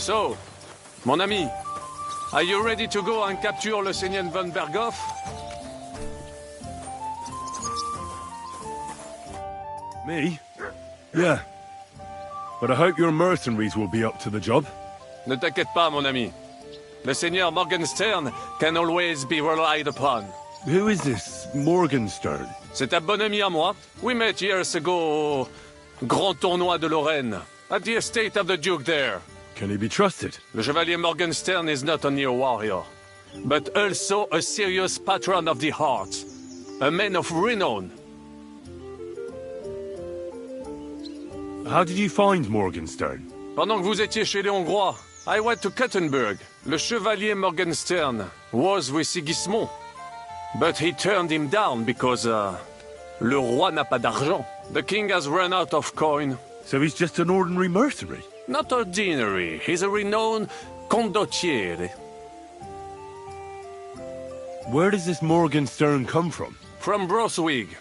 So, mon ami, are you ready to go and capture le Seigneur von Berghoff? Me? Yeah. But I hope your mercenaries will be up to the job. Ne t'inquiète pas, mon ami. Le Seigneur Morgenstern can always be relied upon. Who is this Morgenstern? C'est un bon ami à moi. We met years ago au Grand Tournoi de Lorraine, at the estate of the Duke there. Can he be trusted? Le Chevalier Morgenstern is not only a warrior, but also a serious patron of the arts, a man of renown. How did you find Morgenstern? Pendant que vous étiez chez les Hongrois, I went to Kuttenberg. Le Chevalier Morgenstern was with Sigismund, but he turned him down because, le roi n'a pas d'argent. The king has run out of coin. So he's just an ordinary mercenary? Not ordinary. He's a renowned condottiere. Where does this Morgenstern come from? From Brunswick.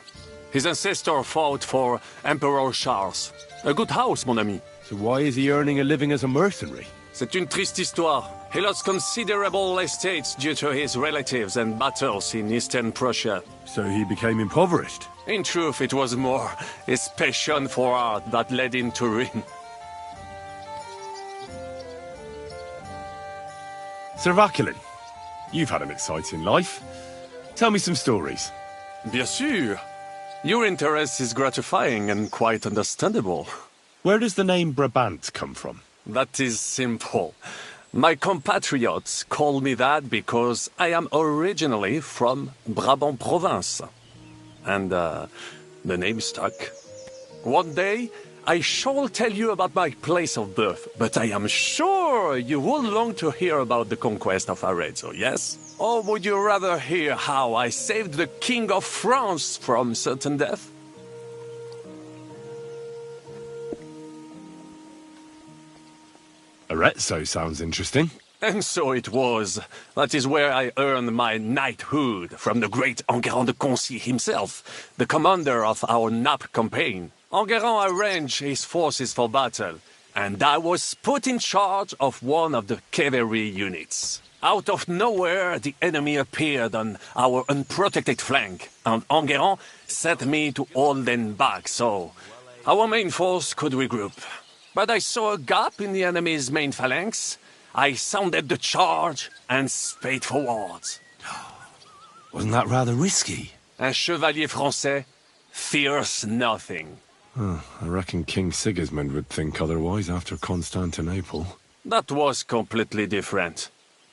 His ancestor fought for Emperor Charles. A good house, mon ami. So why is he earning a living as a mercenary? C'est une triste histoire. He lost considerable estates due to his relatives and battles in Eastern Prussia. So he became impoverished? In truth, it was more his passion for art that led him to ruin. Sir Vaculin, you've had an exciting life. Tell me some stories. Bien sûr. Your interest is gratifying and quite understandable. Where does the name Brabant come from? That is simple. My compatriots call me that because I am originally from Brabant province. And, the name stuck. One day, I shall tell you about my place of birth, but I am sure you will long to hear about the conquest of Arezzo, yes? Or would you rather hear how I saved the King of France from certain death? Arezzo sounds interesting. And so it was. That is where I earned my knighthood from the great Enguerrand de Concy himself, the commander of our Naples campaign. Enguerrand arranged his forces for battle, and I was put in charge of one of the cavalry units. Out of nowhere, the enemy appeared on our unprotected flank, and Enguerrand set me to hold them back so our main force could regroup. But I saw a gap in the enemy's main phalanx. I sounded the charge and sped forwards. Wasn't that rather risky? Un chevalier français fears nothing. I reckon King Sigismund would think otherwise after Constantinople. That was completely different.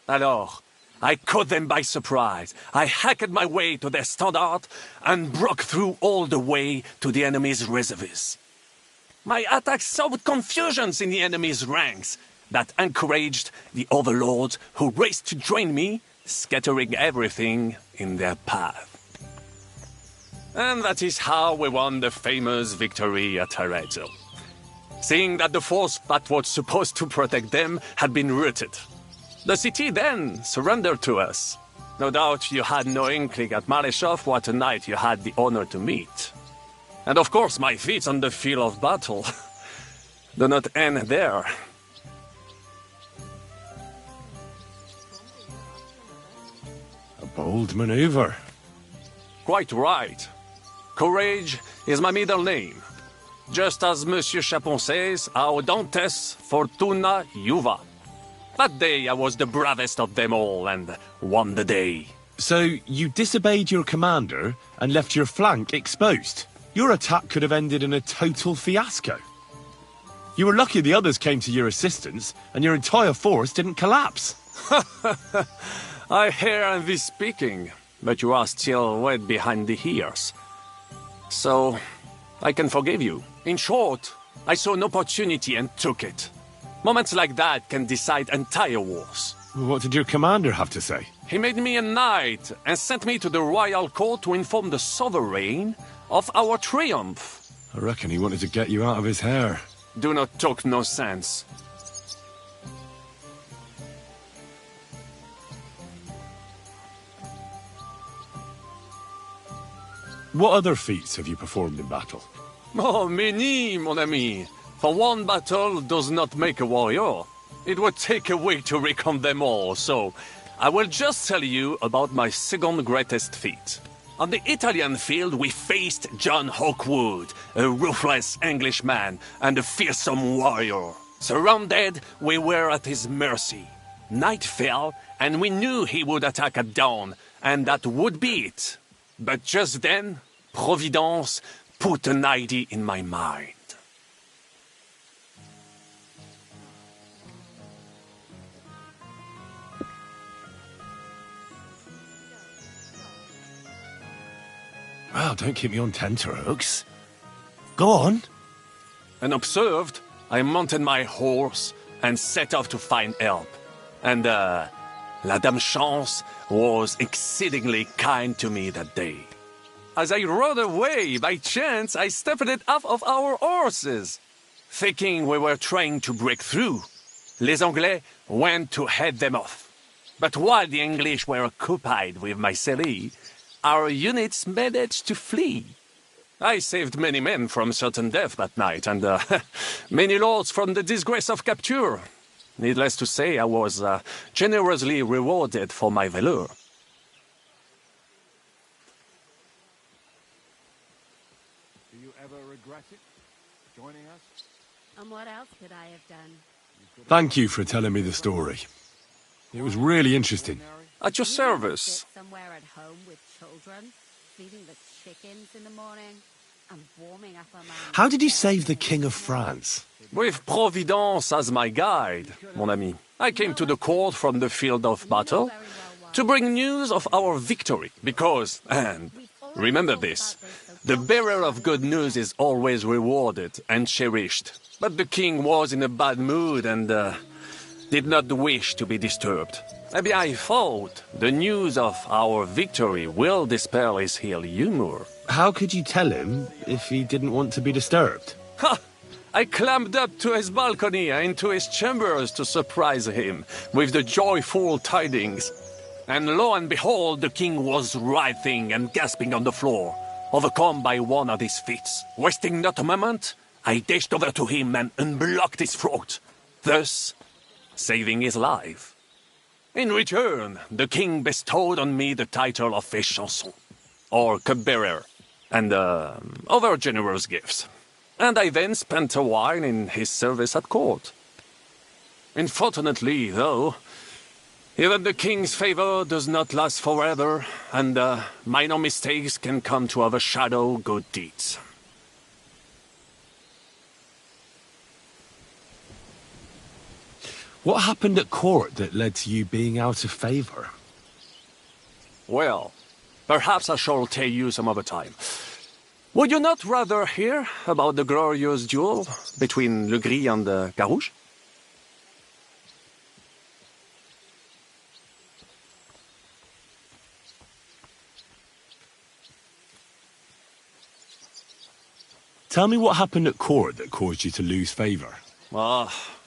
Alors, I caught them by surprise. I hacked my way to their standard and broke through all the way to the enemy's reserves. My attack sowed confusions in the enemy's ranks that encouraged the overlords who raced to join me, scattering everything in their path. And that is how we won the famous victory at Arezzo. Seeing that the force that was supposed to protect them had been routed. The city then surrendered to us. No doubt you had no inkling at Maleshov what a knight you had the honor to meet. And of course my feats on the field of battle do not end there. A bold maneuver. Quite right. Courage is my middle name. Just as Monsieur Chapon says, Audantes Fortuna Juva. That day I was the bravest of them all and won the day. So you disobeyed your commander and left your flank exposed? Your attack could have ended in a total fiasco. You were lucky the others came to your assistance and your entire force didn't collapse. I hear this speaking, but you are still wet behind the ears. So, I can forgive you. In short, I saw an opportunity and took it. Moments like that can decide entire wars. What did your commander have to say? He made me a knight and sent me to the royal court to inform the sovereign of our triumph. I reckon he wanted to get you out of his hair. Do not talk nonsense. What other feats have you performed in battle? Oh, many, mon ami. For one battle does not make a warrior. It would take a week to recount them all, so I will just tell you about my second greatest feat. On the Italian field, we faced John Hawkwood, a ruthless Englishman and a fearsome warrior. Surrounded, we were at his mercy. Night fell, and we knew he would attack at dawn, and that would be it. But just then, Providence put an idea in my mind. Well, don't keep me on tenterhooks. Go on. Unobserved, I mounted my horse and set off to find help. And, La Dame Chance was exceedingly kind to me that day. As I rode away, by chance, I stepped it off of our horses. Thinking we were trying to break through, Les Anglais went to head them off. But while the English were occupied with my Marseille, our units managed to flee. I saved many men from certain death that night, and many lords from the disgrace of capture. Needless to say, I was generously rewarded for my valor. Do you ever regret it, joining us? And what else could I have done? Thank you for telling me the story. It was really interesting. At your service. Sit somewhere at home with children, feeding the chickens in the morning, and warming up a man. How did you save the King of France? With Providence as my guide, mon ami, I came to the court from the field of battle to bring news of our victory, because, and remember this, the bearer of good news is always rewarded and cherished. But the king was in a bad mood and did not wish to be disturbed. Maybe I thought the news of our victory will dispel his ill humor. How could you tell him if he didn't want to be disturbed? Ha! I climbed up to his balcony and into his chambers to surprise him with the joyful tidings. And lo and behold, the king was writhing and gasping on the floor, overcome by one of his fits. Wasting not a moment, I dashed over to him and unblocked his throat, thus saving his life. In return, the king bestowed on me the title of Échanson, or cupbearer, and other generous gifts. And I then spent a while in his service at court. Unfortunately, though, even the king's favor does not last forever, and minor mistakes can come to overshadow good deeds. What happened at court that led to you being out of favor? Well, perhaps I shall tell you some other time. Would you not rather hear about the glorious duel between Le Gris and Carouge? Tell me what happened at court that caused you to lose favor.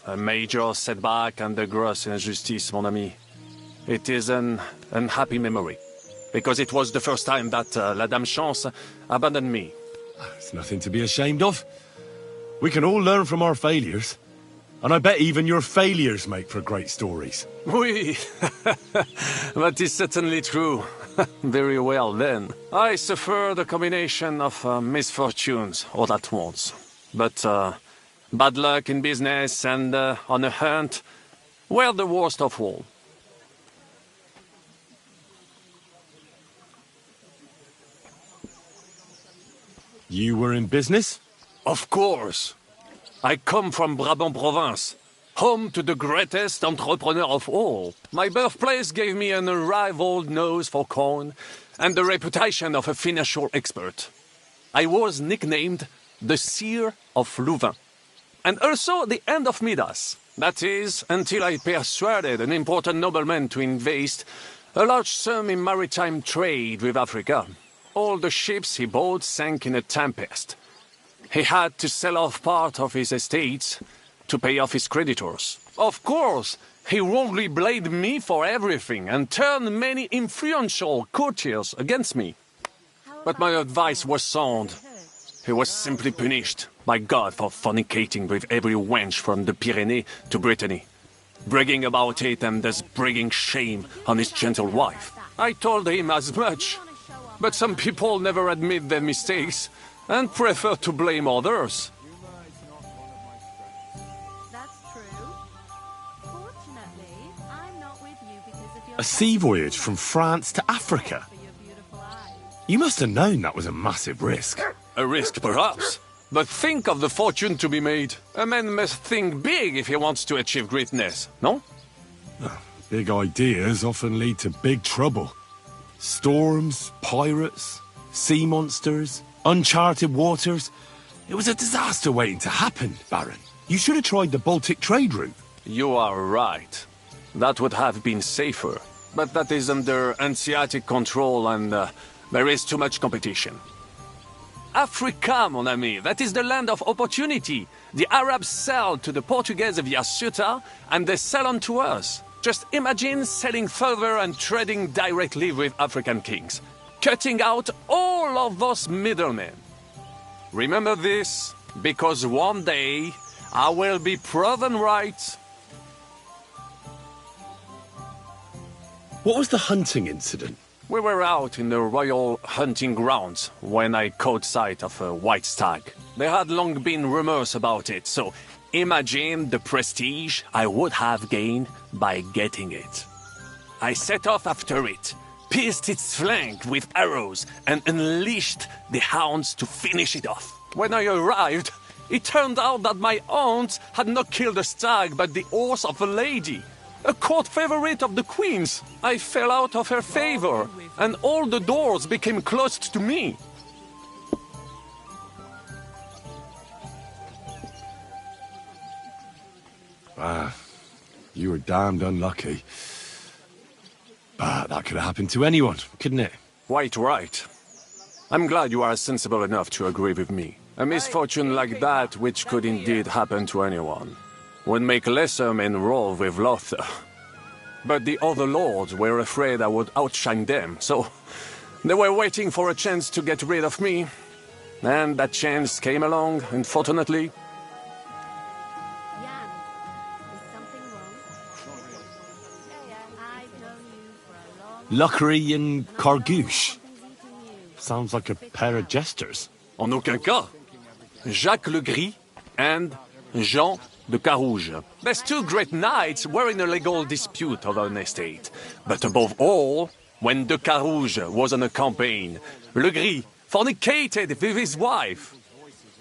A major setback and a gross injustice, mon ami. It is an unhappy memory, because it was the first time that La Dame Chance abandoned me. It's nothing to be ashamed of. We can all learn from our failures. And I bet even your failures make for great stories. Oui, that is certainly true. Very well then. I suffered a combination of misfortunes all at once. But bad luck in business and on a hunt were the worst of all. You were in business? Of course. I come from Brabant province, home to the greatest entrepreneur of all. My birthplace gave me an unrivaled nose for coin and the reputation of a financial expert. I was nicknamed the Seer of Louvain, and also the End of Midas. That is, until I persuaded an important nobleman to invest a large sum in maritime trade with Africa. All the ships he bought sank in a tempest. He had to sell off part of his estates to pay off his creditors. Of course, he wrongly blamed me for everything and turned many influential courtiers against me. But my advice was sound. He was simply punished by God for fornicating with every wench from the Pyrenees to Brittany. bragging about it and thus bringing shame on his gentle wife. I told him as much, but some people never admit their mistakes and prefer to blame others. That's true. Fortunately, I'm not with you because of your... A sea voyage from France to Africa. For your beautiful eyes. You must have known that was a massive risk. A risk, perhaps. But think of the fortune to be made. A man must think big if he wants to achieve greatness, no? Big ideas often lead to big trouble. Storms, pirates, sea monsters, uncharted waters. It was a disaster waiting to happen, Baron. You should have tried the Baltic trade route. You are right. That would have been safer. But that is under Hanseatic control and there is too much competition. Africa, mon ami, that is the land of opportunity. The Arabs sell to the Portuguese via Ceuta, and they sell on to us. Just imagine selling further and trading directly with African kings, cutting out all of those middlemen. Remember this, because one day I will be proven right. What was the hunting incident? We were out in the royal hunting grounds when I caught sight of a white stag. There had long been rumors about it, so imagine the prestige I would have gained by getting it. I set off after it, pierced its flank with arrows, and unleashed the hounds to finish it off. When I arrived, it turned out that my aunt had not killed a stag but the horse of a lady. A court favorite of the queen's. I fell out of her favor, and all the doors became closed to me. You were damned unlucky. But that could have happened to anyone, couldn't it? Quite right. I'm glad you are sensible enough to agree with me. A misfortune like that, which could indeed happen to anyone, would make lesser men roll with laughter. But the other lords were afraid I would outshine them, so they were waiting for a chance to get rid of me. And that chance came along, unfortunately. Jan, is something wrong? I've known you for a long Luckery and Cargouche. Something's eating you. Sounds like a pair of jesters. En aucun cas. Jacques le Gris and Jean de Carouge. There's two great knights were in a legal dispute over an estate. But above all, when de Carouge was on a campaign, Le Gris fornicated with his wife.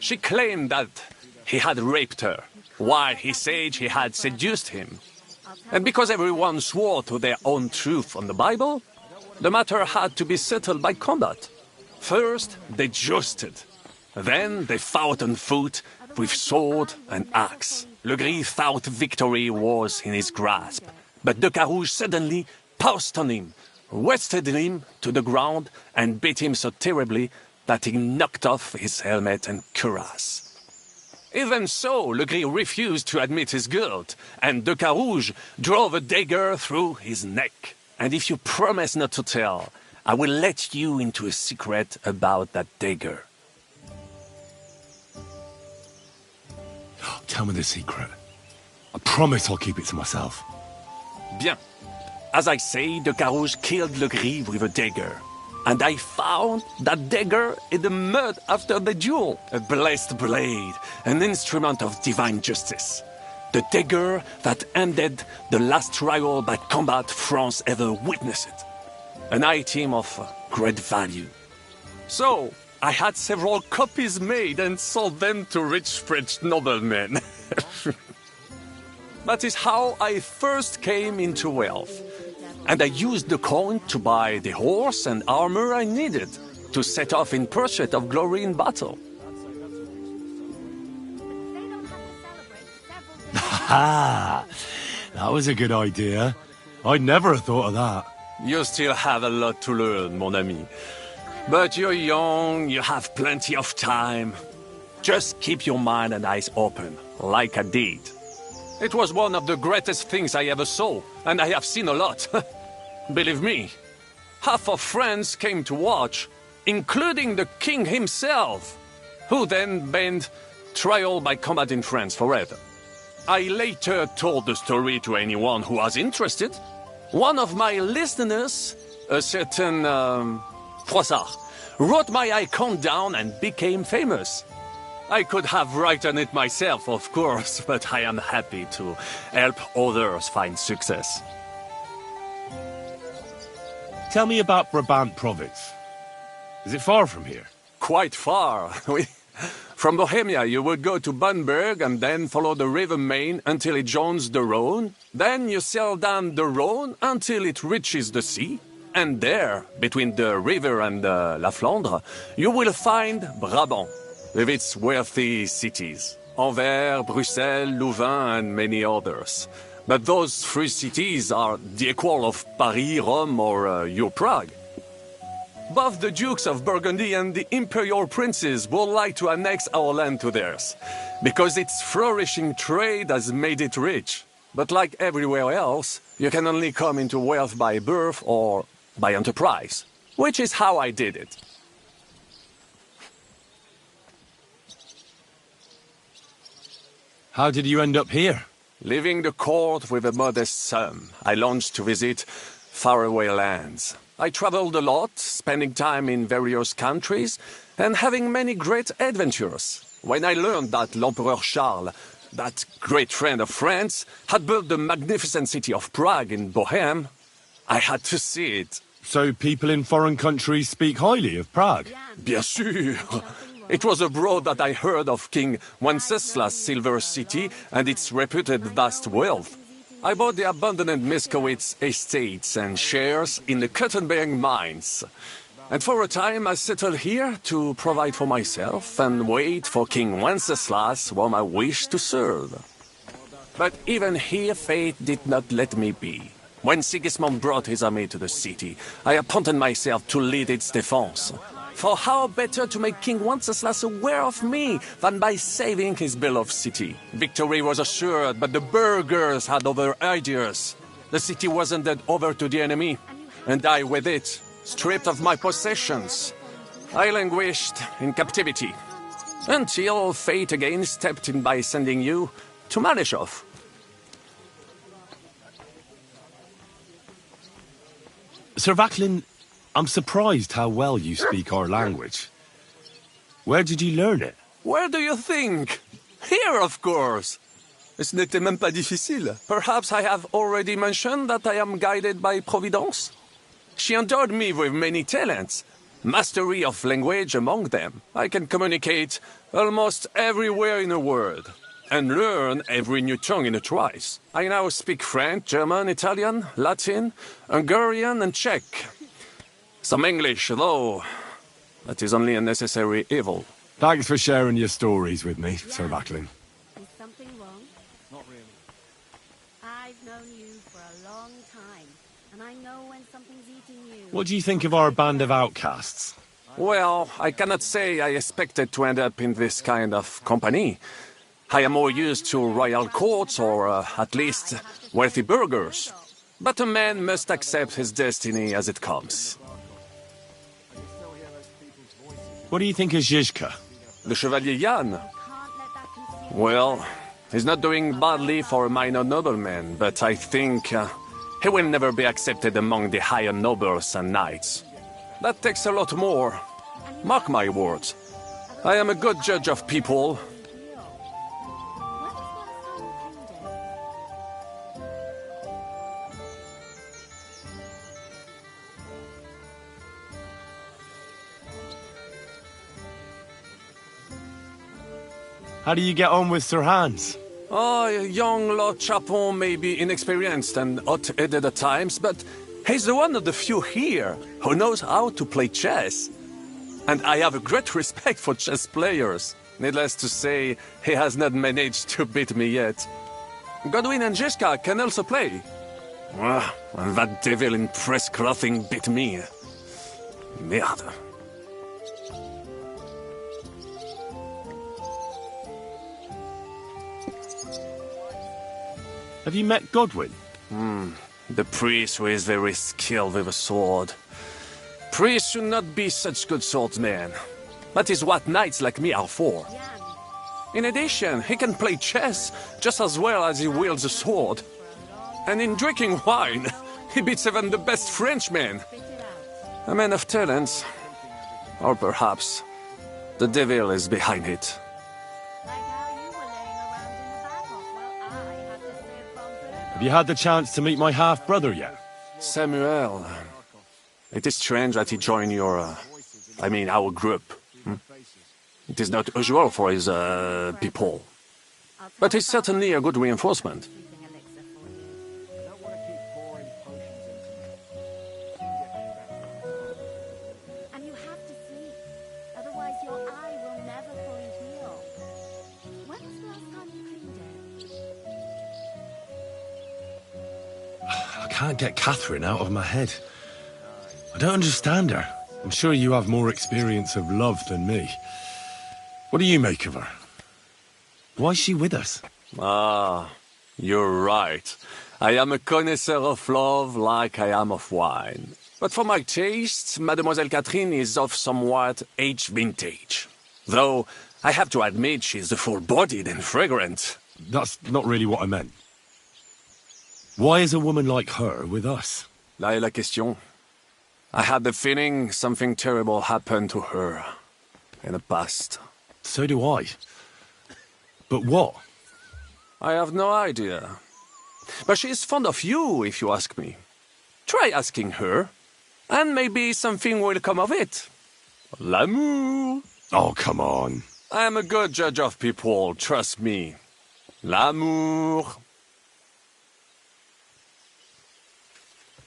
She claimed that he had raped her, while he said he had seduced him. And because everyone swore to their own truth on the Bible, the matter had to be settled by combat. First, they jousted. Then they fought on foot with sword and axe. Le Gris thought victory was in his grasp, but de Carouge suddenly pounced on him, wrested him to the ground, and beat him so terribly that he knocked off his helmet and cuirass. Even so, Le Gris refused to admit his guilt, and de Carouge drove a dagger through his neck. And if you promise not to tell, I will let you into a secret about that dagger. Tell me the secret. I promise I'll keep it to myself. Bien. As I say, de Carouge killed Le Gris with a dagger. And I found that dagger in the mud after the duel. A blessed blade, an instrument of divine justice. The dagger that ended the last trial by combat France ever witnessed. An item of great value. So, I had several copies made and sold them to rich French noblemen. That is how I first came into wealth. And I used the coin to buy the horse and armor I needed to set off in pursuit of glory in battle. They don't have to celebrate several days. Ha! That was a good idea. I'd never have thought of that. You still have a lot to learn, mon ami. But you're young, you have plenty of time. Just keep your mind and eyes open, like I did. It was one of the greatest things I ever saw, and I have seen a lot. Believe me, half of France came to watch, including the king himself, who then banned trial by combat in France forever. I later told the story to anyone who was interested. One of my listeners, a certain Froissart, wrote my icon down and became famous. I could have written it myself, of course, but I am happy to help others find success. Tell me about Brabant province. Is it far from here? Quite far. From Bohemia, you would go to Bamberg and then follow the river Main until it joins the Rhone. Then you sail down the Rhone until it reaches the sea. And there, between the river and La Flandre, you will find Brabant, with its wealthy cities. Anvers, Bruxelles, Louvain, and many others. But those three cities are the equal of Paris, Rome, or your Prague. Both the Dukes of Burgundy and the Imperial Princes would like to annex our land to theirs, because its flourishing trade has made it rich. But like everywhere else, you can only come into wealth by birth or by enterprise, which is how I did it. How did you end up here? Leaving the court with a modest sum, I launched to visit faraway lands. I traveled a lot, spending time in various countries, and having many great adventures. When I learned that l'Empereur Charles, that great friend of France, had built the magnificent city of Prague in Bohème, I had to see it. So people in foreign countries speak highly of Prague? Bien sûr! It was abroad that I heard of King Wenceslas' silver city and its reputed vast wealth. I bought the abandoned Miskowitz estates and shares in the Kuttenberg mines. And for a time I settled here to provide for myself and wait for King Wenceslas, whom I wished to serve. But even here fate did not let me be. When Sigismund brought his army to the city, I appointed myself to lead its defense. For how better to make King Wenceslas aware of me than by saving his beloved city? Victory was assured, but the burghers had other ideas. The city was handed over to the enemy, and I with it, stripped of my possessions. I languished in captivity, until fate again stepped in by sending you to Maleshov. Sir Vaclin, I'm surprised how well you speak our language. Where did you learn it? Where do you think? Here, of course. Ce n'était même pas difficile. Perhaps I have already mentioned that I am guided by Providence. She endowed me with many talents, mastery of language among them. I can communicate almost everywhere in the world, and learn every new tongue in a trice. I now speak French, German, Italian, Latin, Hungarian, and Czech. Some English, though that is only a necessary evil. Thanks for sharing your stories with me, Sir Vaclin. Is something wrong? Not really. I've known you for a long time, and I know when something's eating you. What do you think of our band of outcasts? Well, I cannot say I expected to end up in this kind of company. I am more used to royal courts or, at least, wealthy burghers. But a man must accept his destiny as it comes. What do you think of Zizka? The Chevalier Jan? Can't let that consume. Well, he's not doing badly for a minor nobleman, but I think he will never be accepted among the higher nobles and knights. That takes a lot more. Mark my words. I am a good judge of people. How do you get on with Sir Hans? Oh, young Lord Chapon may be inexperienced and hot-headed at times, but he's one of the few here who knows how to play chess. And I have a great respect for chess players. Needless to say, he has not managed to beat me yet. Godwin and Zizka can also play. And that devil in press clothing beat me. Merde. Have you met Godwin? The priest who is very skilled with a sword. Priests should not be such good swordsmen. That is what knights like me are for. Jan, In addition, he can play chess just as well as he wields a sword. And in drinking wine, he beats even the best Frenchmen. A man of talents. Or perhaps the devil is behind it. Like how you were laying around in the back off while I had to steer from Have you had the chance to meet my half-brother yet? Samuel, it is strange that he joined your, our group. It is not usual for his, people. But he's certainly a good reinforcement. using elixir for you. I don't want to keep pouring potions into me. And you have to sleep. Otherwise your eye will never fully heal. When was the last time you cleaned it? I can't get Catherine out of my head. I don't understand her. I'm sure you have more experience of love than me. What do you make of her? Why is she with us? Ah, you're right. I am a connoisseur of love like I am of wine. But for my taste, Mademoiselle Catherine is of somewhat aged vintage. Though, I have to admit she's full-bodied and fragrant. That's not really what I meant. Why is a woman like her with us? Là est la question. I had the feeling something terrible happened to her in the past. So do I. But what? I have no idea. But she is fond of you, if you ask me. Try asking her, and maybe something will come of it. L'amour. Oh, come on. I am a good judge of people, trust me. L'amour.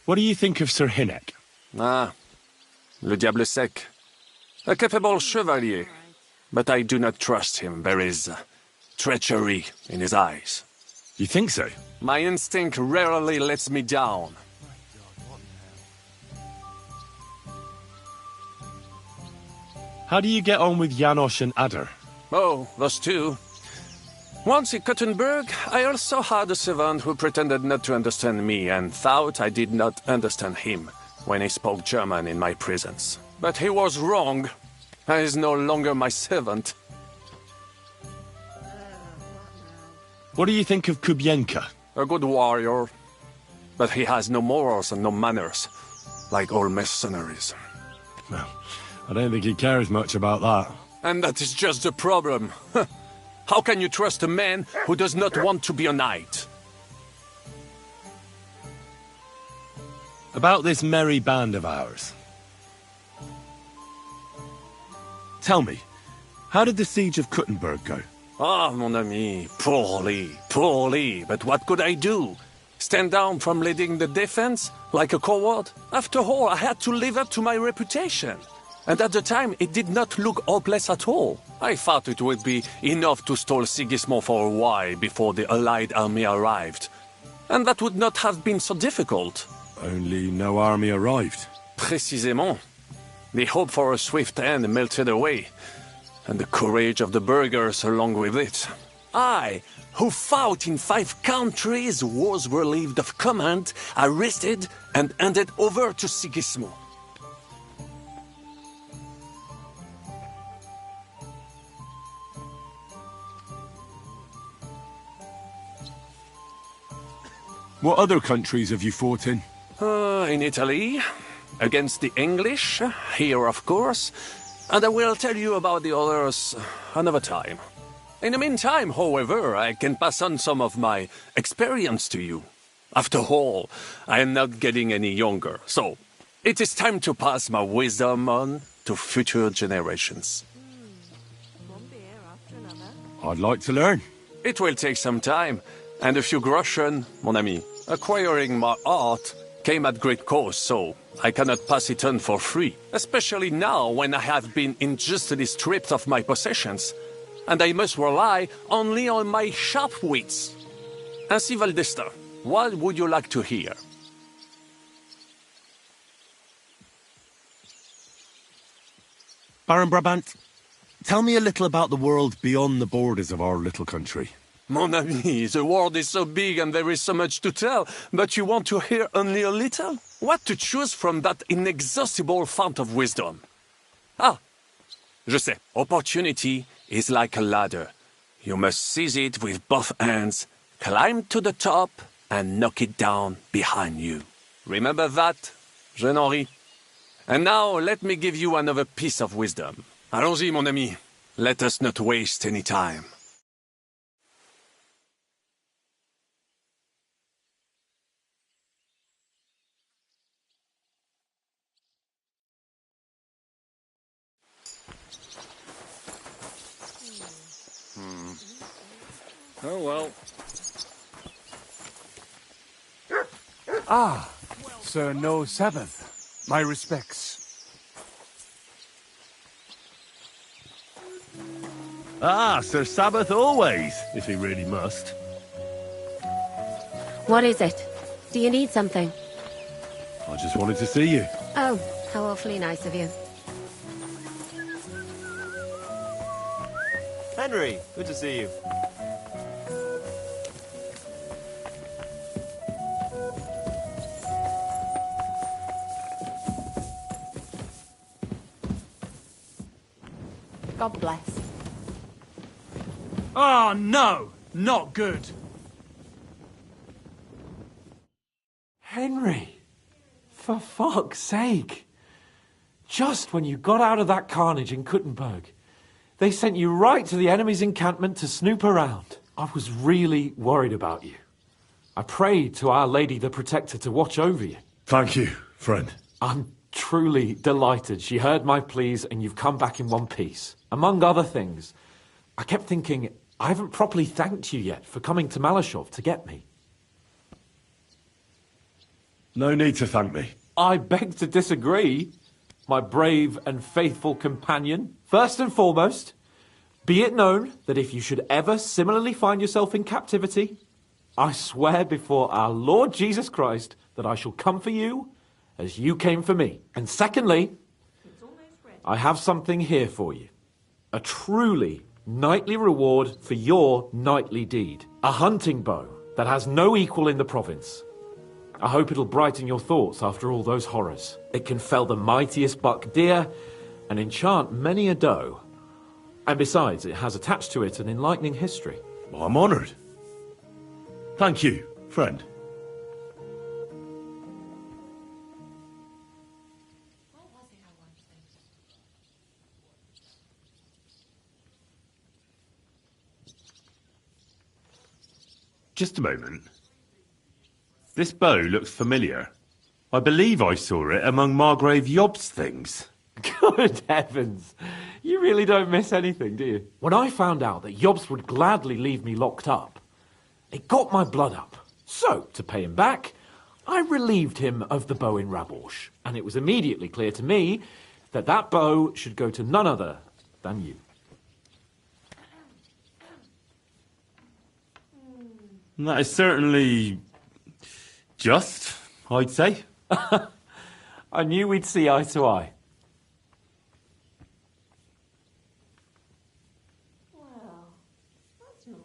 What do you think of Sir Hynek? Ah, le diable sec. A capable chevalier. But I do not trust him. There is treachery in his eyes. You think so? My instinct rarely lets me down. How do you get on with Janosch and Adder? Oh, those two. Once in Kuttenberg, I also had a servant who pretended not to understand me and thought I did not understand him when he spoke German in my presence. But he was wrong. He is no longer my servant. What do you think of Kubienka? A good warrior. But he has no morals and no manners, like all mercenaries. Well, I don't think he cares much about that. And that is just the problem. How can you trust a man who does not want to be a knight? About this merry band of ours. Tell me, how did the siege of Kuttenberg go? Ah, mon ami, poorly. But what could I do? Stand down from leading the defense like a coward? After all, I had to live up to my reputation. And at the time, it did not look hopeless at all. I thought it would be enough to stall Sigismund for a while before the Allied army arrived. And that would not have been so difficult. Only no army arrived. Précisément. The hope for a swift end melted away, and the courage of the burghers along with it. I, who fought in 5 countries, was relieved of command, arrested, and handed over to Sigismund. What other countries have you fought in? In Italy, against the English, here of course, and I will tell you about the others another time. In the meantime, however, I can pass on some of my experience to you. After all, I am not getting any younger, so it is time to pass my wisdom on to future generations. One beer after another. I'd like to learn. It will take some time, and a few groschen, mon ami. Acquiring my art came at great cost, so I cannot pass it on for free, especially now when I have been injustly stripped of my possessions, and I must rely only on my sharp wits. Ainsi, Valdesta, what would you like to hear? Baron Brabant, tell me a little about the world beyond the borders of our little country. Mon ami, the world is so big and there is so much to tell, but you want to hear only a little? What to choose from that inexhaustible fount of wisdom? Ah, je sais, opportunity is like a ladder. You must seize it with both hands, climb to the top, and knock it down behind you. Remember that, Jeune Henri? And now let me give you another piece of wisdom. Allons-y, mon ami. Let us not waste any time. Oh well. Sir No Sabbath. My respects. Ah, Sir Sabbath always, if he really must. What is it? Do you need something? I just wanted to see you. Oh, how awfully nice of you. Henry, good to see you. God bless. Oh, no! Not good. Henry, for fuck's sake. Just when you got out of that carnage in Kuttenberg, they sent you right to the enemy's encampment to snoop around. I was really worried about you. I prayed to Our Lady the Protector to watch over you. Thank you, friend. I'm truly delighted she heard my pleas and you've come back in one piece. Among other things, I kept thinking, I haven't properly thanked you yet for coming to Malashov to get me. No need to thank me. I beg to disagree, my brave and faithful companion. First and foremost, be it known that if you should ever similarly find yourself in captivity, I swear before our Lord Jesus Christ that I shall come for you as you came for me. And secondly, I have something here for you. A truly knightly reward for your knightly deed. A hunting bow that has no equal in the province. I hope it'll brighten your thoughts after all those horrors. It can fell the mightiest buck deer and enchant many a doe. And besides, it has attached to it an enlightening history. Well, I'm honoured. Thank you, friend. Just a moment. This bow looks familiar. I believe I saw it among Margrave Yob's things. Good heavens. You really don't miss anything, do you? When I found out that Yobs would gladly leave me locked up, it got my blood up. So, to pay him back, I relieved him of the bow in Raborsh. And it was immediately clear to me that that bow should go to none other than you. That is certainly just, I'd say. I knew we'd see eye to eye.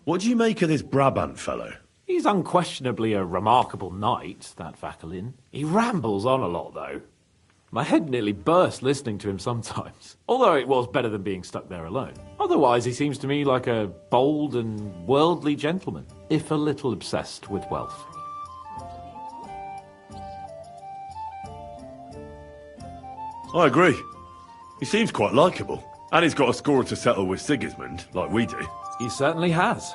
What do you make of this Brabant fellow? He's unquestionably a remarkable knight, that Vakelin. He rambles on a lot, though. My head nearly burst listening to him sometimes. Although it was better than being stuck there alone. Otherwise, he seems to me like a bold and worldly gentleman, if a little obsessed with wealth. I agree. He seems quite likeable. And he's got a score to settle with Sigismund, like we do. He certainly has.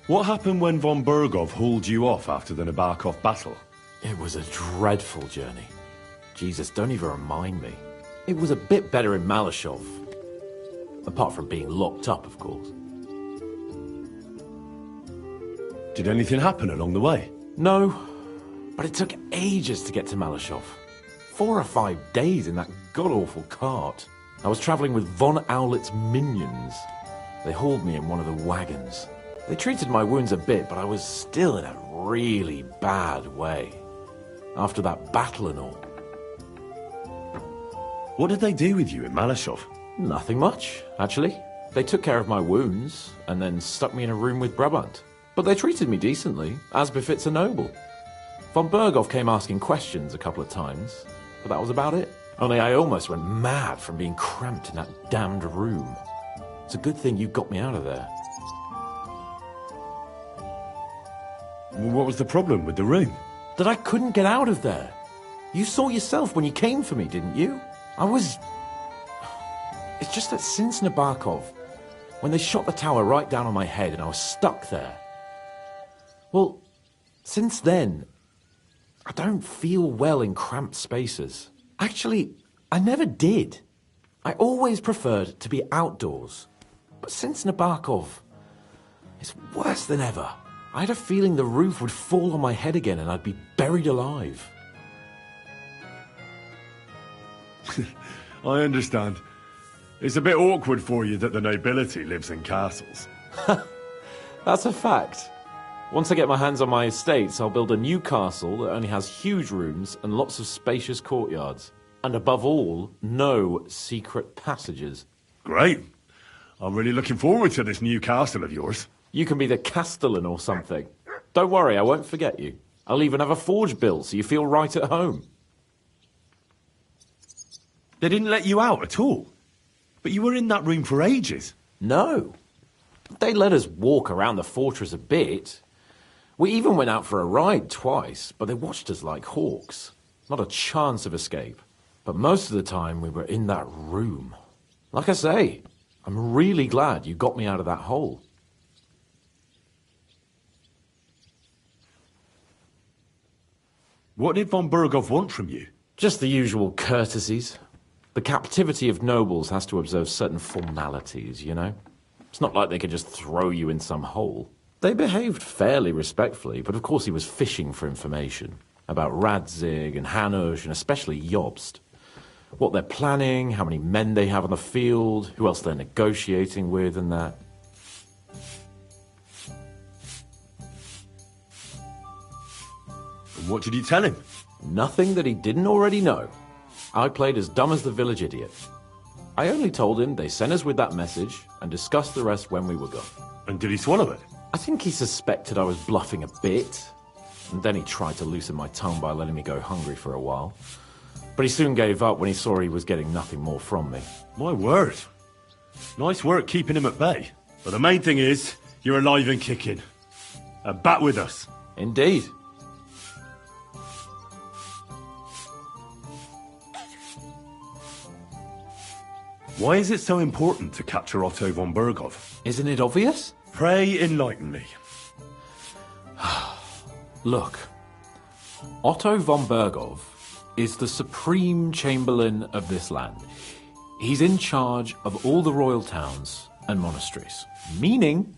What happened when von Bergov hauled you off after the Nabokov battle? It was a dreadful journey. Jesus, don't even remind me. It was a bit better in Malashov. Apart from being locked up, of course. Did anything happen along the way? No, but it took ages to get to Malashov. 4 or 5 days in that god-awful cart. I was travelling with von Owlet's minions. They hauled me in one of the wagons. They treated my wounds a bit, but I was still in a really bad way. After that battle and all. What did they do with you in Malashov? Nothing much, actually. They took care of my wounds, and then stuck me in a room with Brabant. But they treated me decently, as befits a noble. Von Berghoff came asking questions a couple of times, but that was about it. Only I almost went mad from being cramped in that damned room. It's a good thing you got me out of there. What was the problem with the room? That I couldn't get out of there. You saw yourself when you came for me, didn't you? It's just that since Nabokov, when they shot the tower right down on my head and I was stuck there. Well, since then, I don't feel well in cramped spaces. Actually, I never did. I always preferred to be outdoors. But since Nabokov, it's worse than ever. I had a feeling the roof would fall on my head again and I'd be buried alive. I understand. It's a bit awkward for you that the nobility lives in castles. That's a fact. Once I get my hands on my estates, I'll build a new castle that only has huge rooms and lots of spacious courtyards. And above all, no secret passages. Great. I'm really looking forward to this new castle of yours. You can be the castellan or something. Don't worry, I won't forget you. I'll even have a forge built so you feel right at home. They didn't let you out at all. But you were in that room for ages. No. They let us walk around the fortress a bit. We even went out for a ride twice, but they watched us like hawks. Not a chance of escape. But most of the time we were in that room. Like I say, I'm really glad you got me out of that hole. What did von Berghoff want from you? Just the usual courtesies. The captivity of nobles has to observe certain formalities, you know? It's not like they could just throw you in some hole. They behaved fairly respectfully, but of course he was fishing for information about Radzig and Hanush and especially Jobst. What they're planning, how many men they have on the field, who else they're negotiating with and that. And what did you tell him? Nothing that he didn't already know. I played as dumb as the village idiot. I only told him they sent us with that message and discussed the rest when we were gone. And did he swallow it? I think he suspected I was bluffing a bit, and then he tried to loosen my tongue by letting me go hungry for a while. But he soon gave up when he saw he was getting nothing more from me. My word. Nice work keeping him at bay. But the main thing is, you're alive and kicking. And back with us. Indeed. Why is it so important to capture Otto von Berghoff? Isn't it obvious? Pray enlighten me. Look, Otto von Berghoff is the supreme chamberlain of this land. He's in charge of all the royal towns and monasteries, meaning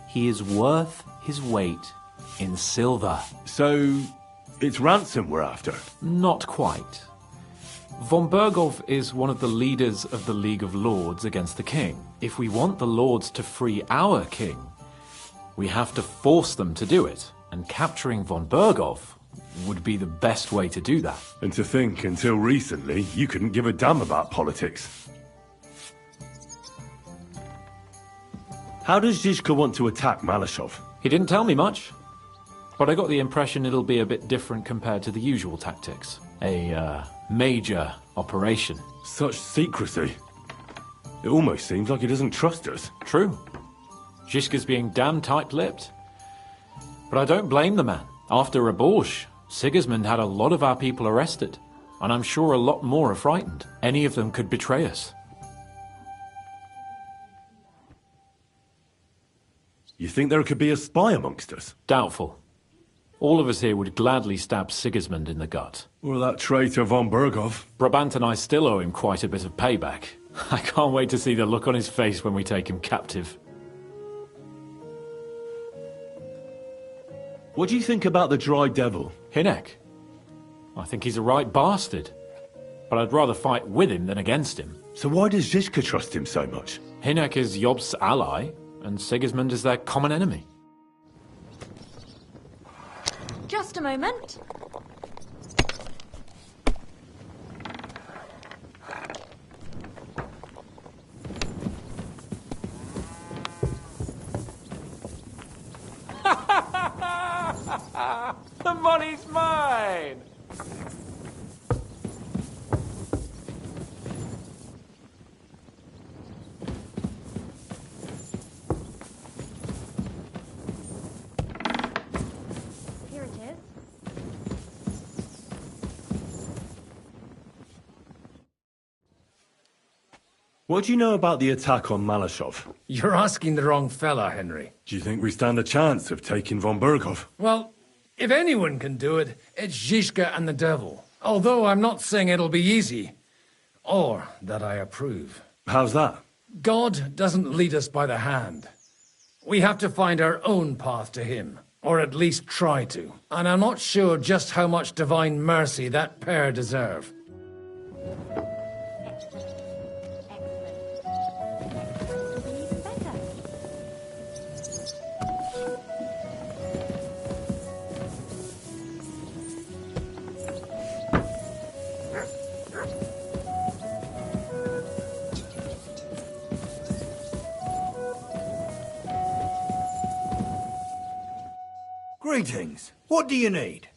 he is worth his weight in silver. So, it's ransom we're after? Not quite. Von Berghoff is one of the leaders of the League of Lords against the king. If we want the lords to free our king, we have to force them to do it. And capturing von Berghoff would be the best way to do that. And to think, until recently, you couldn't give a damn about politics. How does Zizka want to attack Malashov? He didn't tell me much, but I got the impression it'll be a bit different compared to the usual tactics. A major operation. Such secrecy. It almost seems like he doesn't trust us. True. Zizka's being damn tight-lipped. But I don't blame the man. After Raborsh, Sigismund had a lot of our people arrested, and I'm sure a lot more are frightened. Any of them could betray us. You think there could be a spy amongst us? Doubtful. All of us here would gladly stab Sigismund in the gut. Or that traitor von Berghoff? Brabant and I still owe him quite a bit of payback. I can't wait to see the look on his face when we take him captive. What do you think about the Dry Devil? Hinek? I think he's a right bastard. But I'd rather fight with him than against him. So why does Zizka trust him so much? Hinek is Jobst's ally, and Sigismund is their common enemy. Just a moment. The money's mine! What do you know about the attack on Malashov? You're asking the wrong fella, Henry. Do you think we stand a chance of taking von Berghoff? Well, if anyone can do it, it's Zizka and the devil. Although I'm not saying it'll be easy. Or that I approve. How's that? God doesn't lead us by the hand. We have to find our own path to him. Or at least try to. And I'm not sure just how much divine mercy that pair deserve. Greetings. What do you need?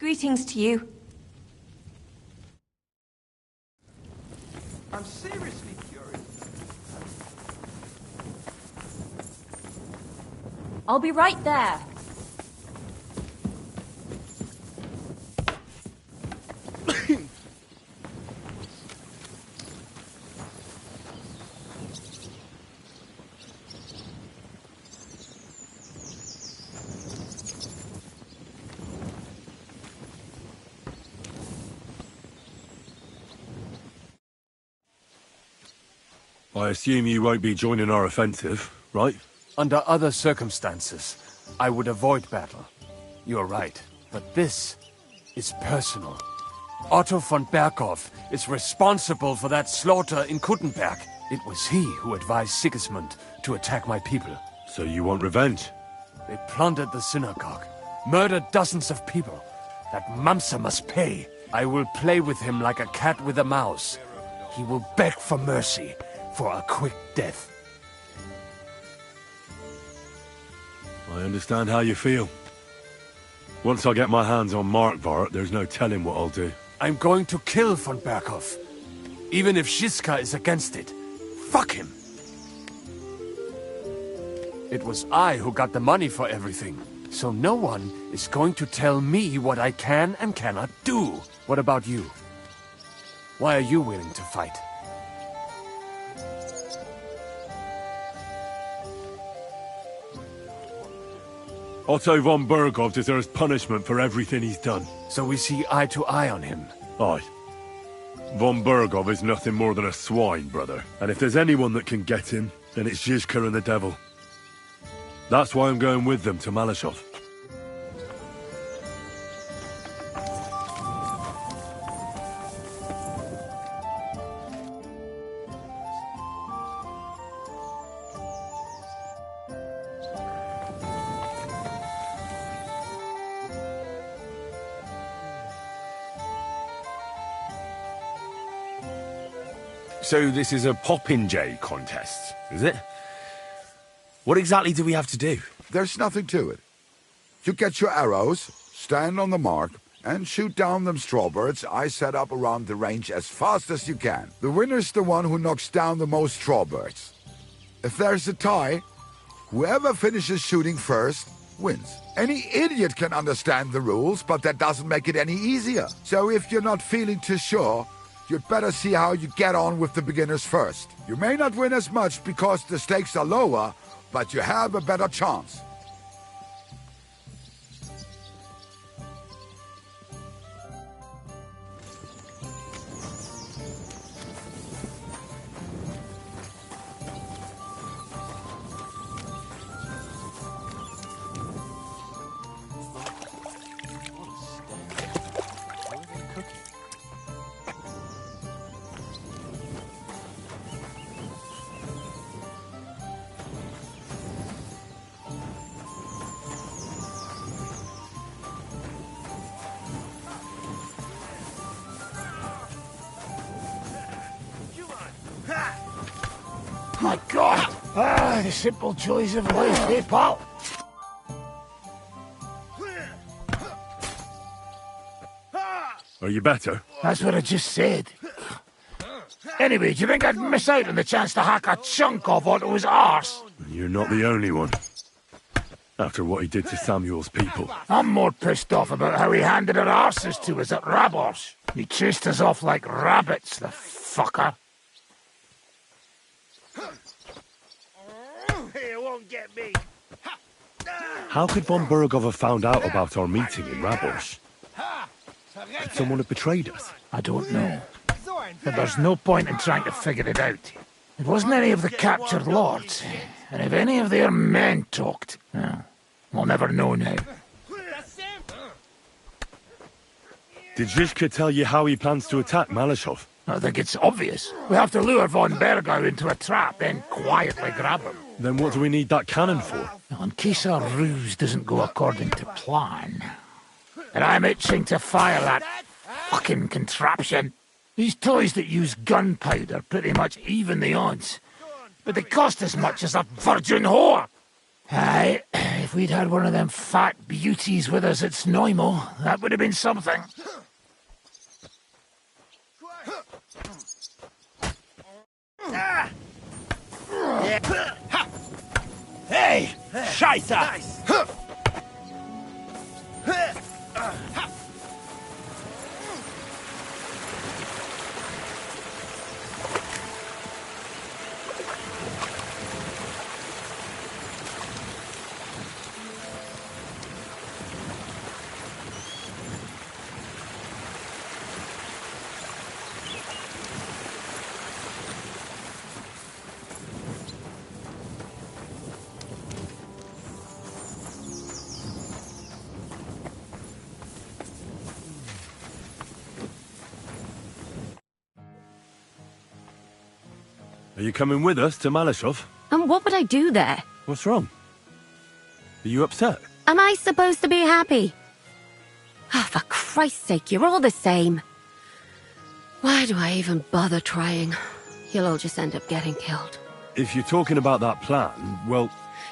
Greetings to you. I'm seriously curious. I'll be right there. I assume you won't be joining our offensive, right? Under other circumstances, I would avoid battle. You're right, but this is personal. Otto von Berghoff is responsible for that slaughter in Kuttenberg. It was he who advised Sigismund to attack my people. So you want revenge? They plundered the synagogue, murdered dozens of people. That Mamsa must pay. I will play with him like a cat with a mouse. He will beg for mercy, for a quick death. I understand how you feel. Once I get my hands on Markvart, there's no telling what I'll do. I'm going to kill von Berghoff. Even if Zizka is against it. Fuck him! It was I who got the money for everything. So no one is going to tell me what I can and cannot do. What about you? Why are you willing to fight? Otto von Berghoff deserves punishment for everything he's done. So we see eye to eye on him. Aye. Von Berghoff is nothing more than a swine, brother. And if there's anyone that can get him, then it's Zizka and the devil. That's why I'm going with them to Malashov. So this is a popinjay contest, is it? What exactly do we have to do? There's nothing to it. You get your arrows, stand on the mark, and shoot down them strawbirds I set up around the range as fast as you can. The winner's the one who knocks down the most strawbirds. If there's a tie, whoever finishes shooting first wins. Any idiot can understand the rules, but that doesn't make it any easier. So if you're not feeling too sure, you'd better see how you get on with the beginners first. You may not win as much because the stakes are lower, but you have a better chance. My God! The simple joys of life, eh, pal? Are you better? That's what I just said. Anyway, do you think I'd miss out on the chance to hack a chunk off onto his arse? You're not the only one. After what he did to Samuel's people. I'm more pissed off about how he handed our arses to us at Rabos. He chased us off like rabbits, the fucker. He won't get me. How could von Burgov have found out about our meeting in Rabos? Could someone have betrayed us? I don't know. But there's no point in trying to figure it out. It wasn't any of the captured lords. And if any of their men talked, well, we'll never know now. Did Zizka tell you how he plans to attack Malashov? I think it's obvious. We have to lure von Bergau into a trap, then quietly grab him. Then what do we need that cannon for? Well, in case our ruse doesn't go according to plan. And I'm itching to fire that fucking contraption. These toys that use gunpowder pretty much even the odds. But they cost as much as a virgin whore. Aye, if we'd had one of them fat beauties with us at Snoimo, that would have been something. Hey! Scheiße! Are you coming with us to Malashov? And what would I do there? What's wrong? Are you upset? Am I supposed to be happy? Oh, for Christ's sake, you're all the same. Why do I even bother trying? You'll all just end up getting killed. If you're talking about that plan, well...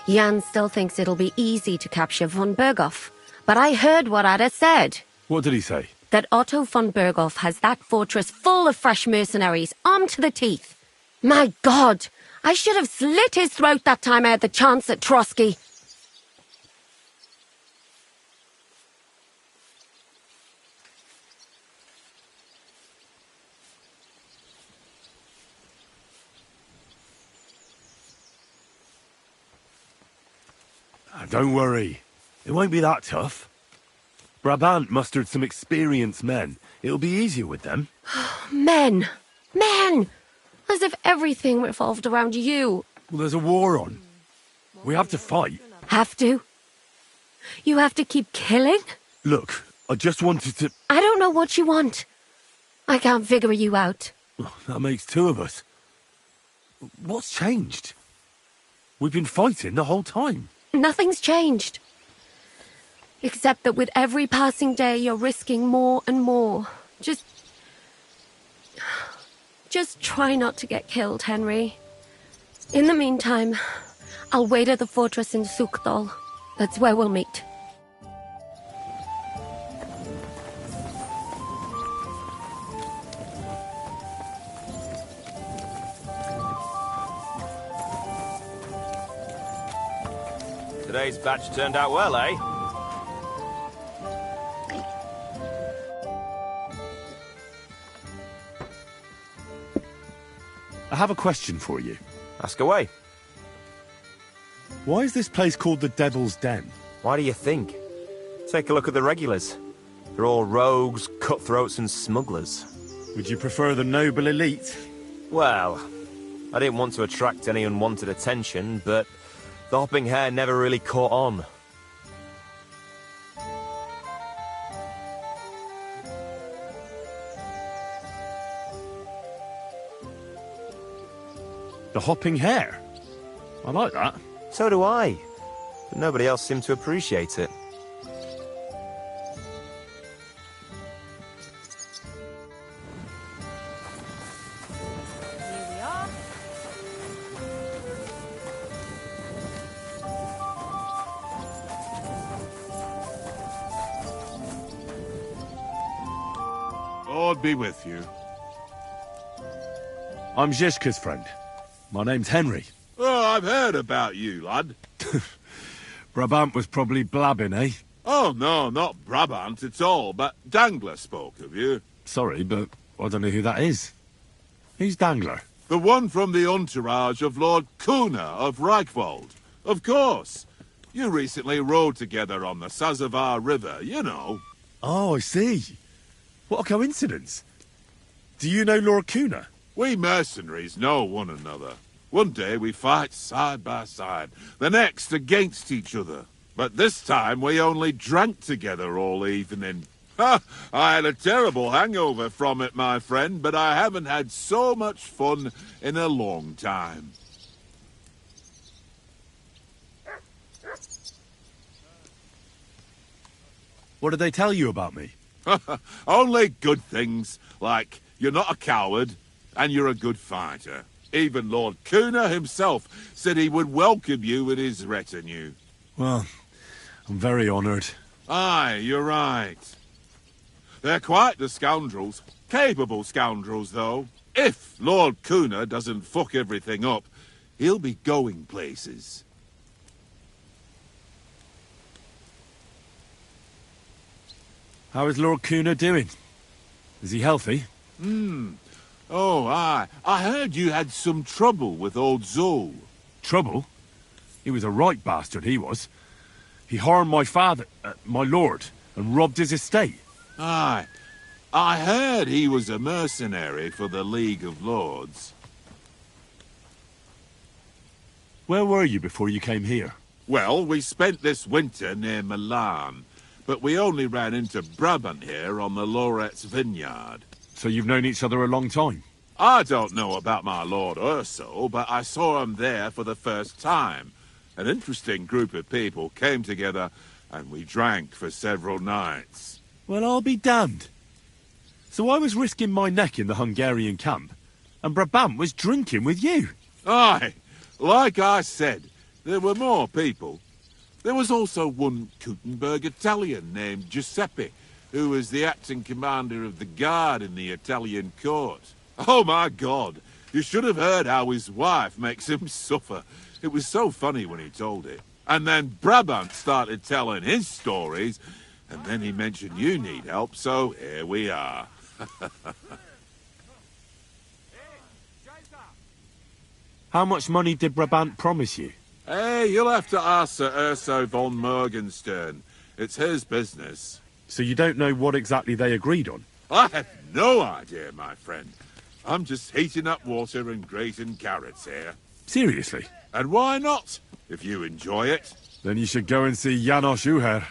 Jan still thinks it'll be easy to capture von Berghoff. But I heard what Ada said. What did he say? That Otto von Berghoff has that fortress full of fresh mercenaries, armed to the teeth. My God! I should have slit his throat that time I had the chance at Trotsky. Don't worry. It won't be that tough. Brabant mustered some experienced men. It'll be easier with them. Men! Men! As if everything revolved around you. Well, there's a war on. We have to fight. Have to? You have to keep killing? Look, I just wanted to... I don't know what you want. I can't figure you out. Oh, that makes two of us. What's changed? We've been fighting the whole time. Nothing's changed. Except that with every passing day, you're risking more and more. Just try not to get killed, Henry. In the meantime, I'll wait at the fortress in Sukdal. That's where we'll meet. Today's batch turned out well, eh? I have a question for you. Ask away. Why is this place called the Devil's Den? Why do you think? Take a look at the regulars. They're all rogues, cutthroats and smugglers. Would you prefer the noble elite? Well, I didn't want to attract any unwanted attention, but the hopping hair never really caught on. The hopping hare? I like that. So do I. But nobody else seemed to appreciate it. Here we are. Lord be with you. I'm Zizka's friend. My name's Henry. Oh, I've heard about you, lad. Brabant was probably blabbing, eh? Oh, no, not Brabant at all, but Dangler spoke of you. Sorry, but I don't know who that is. Who's Dangler? The one from the entourage of Lord Kuna of Reichwald. Of course. You recently rode together on the Sazavar River, you know. Oh, I see. What a coincidence. Do you know Lord Kuna? We mercenaries know one another. One day we fight side by side, the next against each other. But this time we only drank together all evening. Ha! I had a terrible hangover from it, my friend, but I haven't had so much fun in a long time. What did they tell you about me? Only good things, like you're not a coward and you're a good fighter. Even Lord Kuna himself said he would welcome you with his retinue. Well, I'm very honoured. Aye, you're right. They're quite the scoundrels. Capable scoundrels, though. If Lord Kuna doesn't fuck everything up, he'll be going places. How is Lord Kuna doing? Is he healthy? Oh, aye. I heard you had some trouble with old Zul. Trouble? He was a right bastard, he was. He harmed my father, my lord, and robbed his estate. Aye. I heard he was a mercenary for the League of Lords. Where were you before you came here? Well, we spent this winter near Milan, but we only ran into Brabant here on the Loretz vineyard. So you've known each other a long time? I don't know about my Lord Urso, but I saw him there for the first time. An interesting group of people came together, and we drank for several nights. Well, I'll be damned. So I was risking my neck in the Hungarian camp, and Brabant was drinking with you. Aye, like I said, there were more people. There was also one Kuttenberg Italian named Giuseppe, who was the acting commander of the guard in the Italian court. Oh my God, you should have heard how his wife makes him suffer. It was so funny when he told it. And then Brabant started telling his stories, and then he mentioned you need help, so here we are. How much money did Brabant promise you? Hey, you'll have to ask Sir Urso von Morgenstern. It's his business. So you don't know what exactly they agreed on? I have no idea, my friend. I'm just heating up water and grating carrots here. Seriously? And why not, if you enjoy it? Then you should go and see Janos Uher.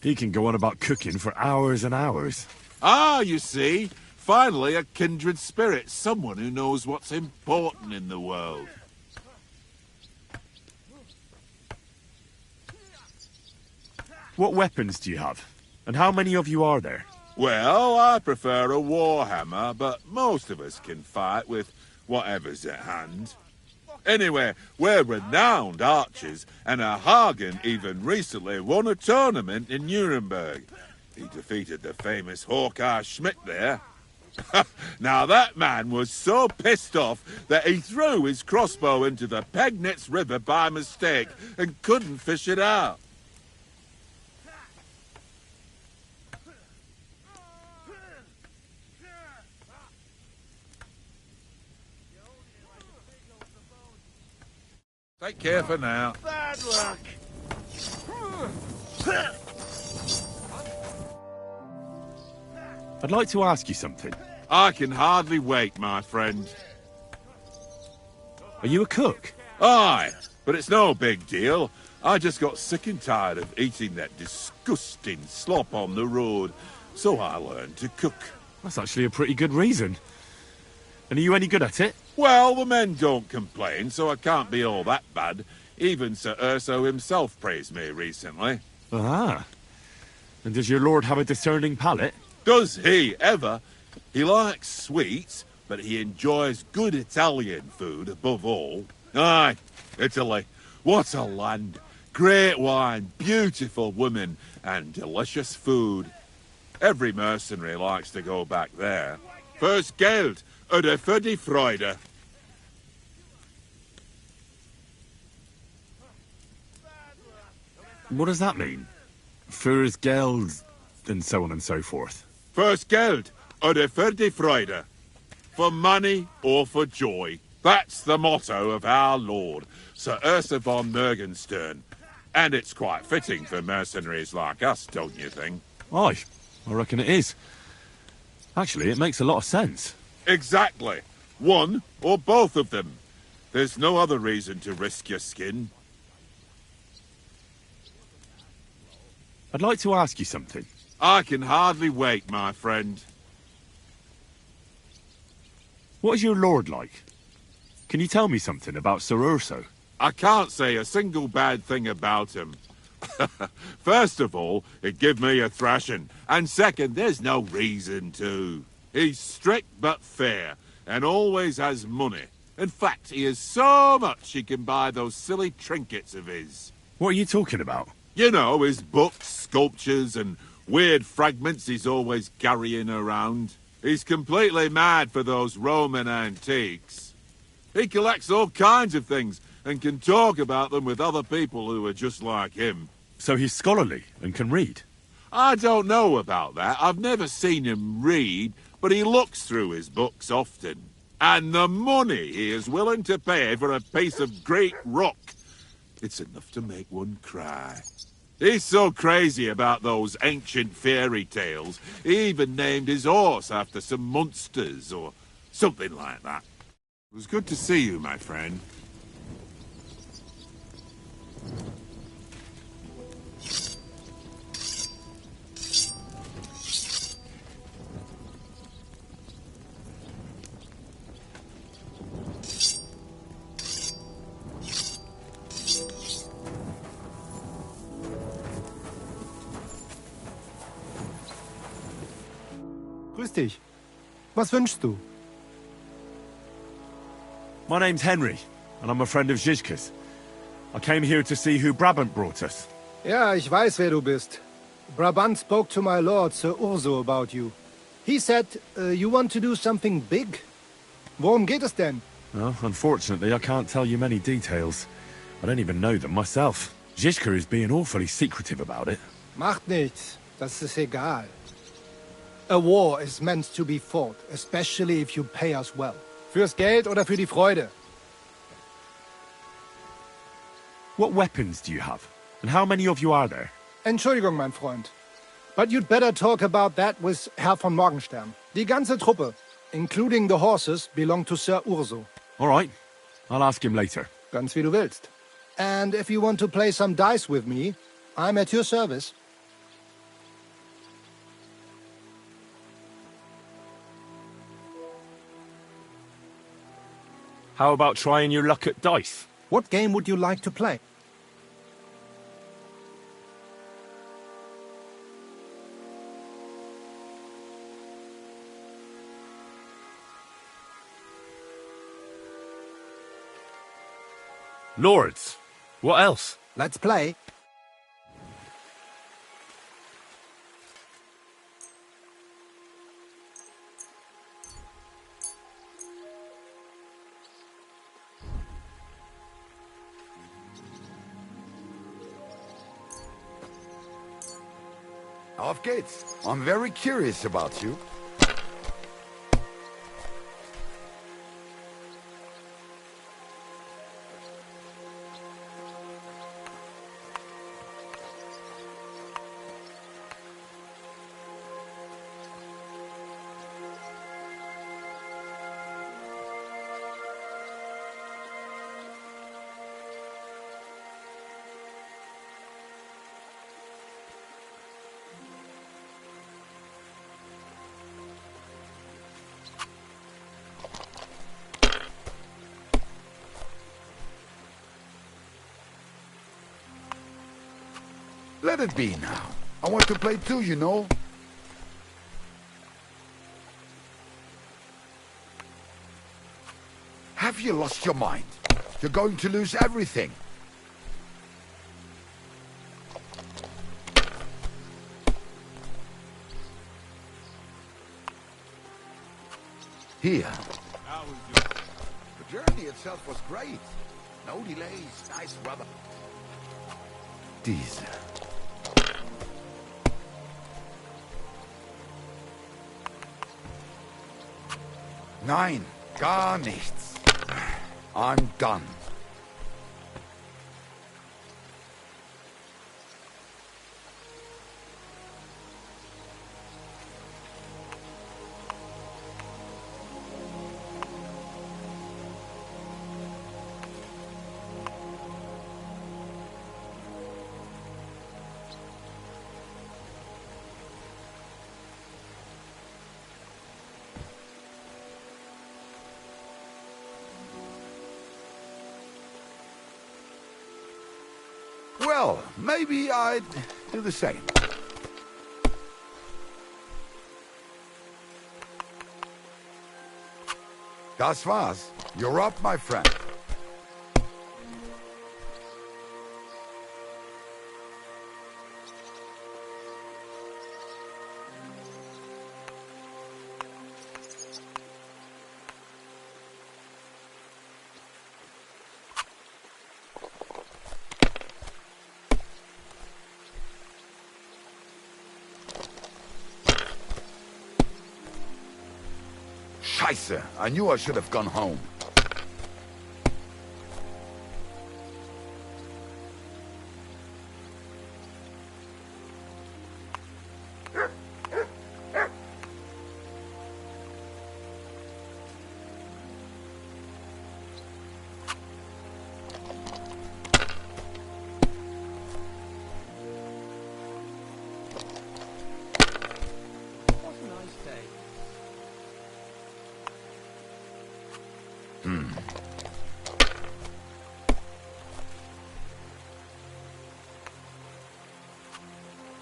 He can go on about cooking for hours and hours. Ah, you see, finally a kindred spirit, someone who knows what's important in the world. What weapons do you have? And how many of you are there? Well, I prefer a warhammer, but most of us can fight with whatever's at hand. Anyway, we're renowned archers, and Hagen even recently won a tournament in Nuremberg. He defeated the famous Hawkeye Schmidt there. Now that man was so pissed off that he threw his crossbow into the Pegnitz River by mistake and couldn't fish it out. Take care for now. Bad luck. I'd like to ask you something. I can hardly wait, my friend. Are you a cook? Aye, but it's no big deal. I just got sick and tired of eating that disgusting slop on the road, so I learned to cook. That's actually a pretty good reason. And are you any good at it? Well, the men don't complain, so I can't be all that bad. Even Sir Urso himself praised me recently. Ah. And does your lord have a discerning palate? Does he ever? He likes sweets, but he enjoys good Italian food above all. Aye, Italy. What a land. Great wine, beautiful women, and delicious food. Every mercenary likes to go back there. First Geld, oder für die Freude. What does that mean? Fürs Geld, and so on and so forth. First Geld, oder für die Freude. For money or for joy. That's the motto of our lord, Sir Ursa von Morgenstern. And it's quite fitting for mercenaries like us, don't you think? Aye, I reckon it is. Actually, it makes a lot of sense. Exactly. One or both of them. There's no other reason to risk your skin. I'd like to ask you something. I can hardly wait, my friend. What is your lord like? Can you tell me something about Sir Urso? I can't say a single bad thing about him. First of all, it give me a thrashing. And second, there's no reason to. He's strict but fair, and always has money. In fact, he has so much he can buy those silly trinkets of his. What are you talking about? You know, his books, sculptures, and weird fragments he's always carrying around. He's completely mad for those Roman antiques. He collects all kinds of things, and can talk about them with other people who are just like him. So he's scholarly and can read? I don't know about that. I've never seen him read, but he looks through his books often. And the money he is willing to pay for a piece of great rock, it's enough to make one cry. He's so crazy about those ancient fairy tales, he even named his horse after some monsters or something like that. It was good to see you, my friend. Grüß dich. Was wünschst du? My name's Henry, and I'm a friend of Zizka's. I came here to see who Brabant brought us. Ja, ich weiß, wer du bist. Brabant spoke to my lord, Sir Urso, about you. He said you want to do something big. Worum geht es denn? Well, unfortunately, I can't tell you many details. I don't even know them myself. Zizka is being awfully secretive about it. Macht nichts. Das ist egal. A war is meant to be fought, especially if you pay us well. Fürs Geld oder für die Freude? What weapons do you have? And how many of you are there? Entschuldigung, mein Freund. But you'd better talk about that with Herr von Morgenstern. Die ganze Truppe, including the horses, belong to Sir Urso. All right. I'll ask him later. Ganz wie du willst. And if you want to play some dice with me, I'm at your service. How about trying your luck at dice? What game would you like to play? Lords. What else? Let's play. Auf geht's. I'm very curious about you. Let it be now. I want to play too, you know. Have you lost your mind? You're going to lose everything. Here. The journey itself was great. No delays, nice weather. Diese. Nein, gar nichts. I'm done. Well, maybe I'd do the same. Das war's. You're up, my friend. Scheiße, I knew I should have gone home.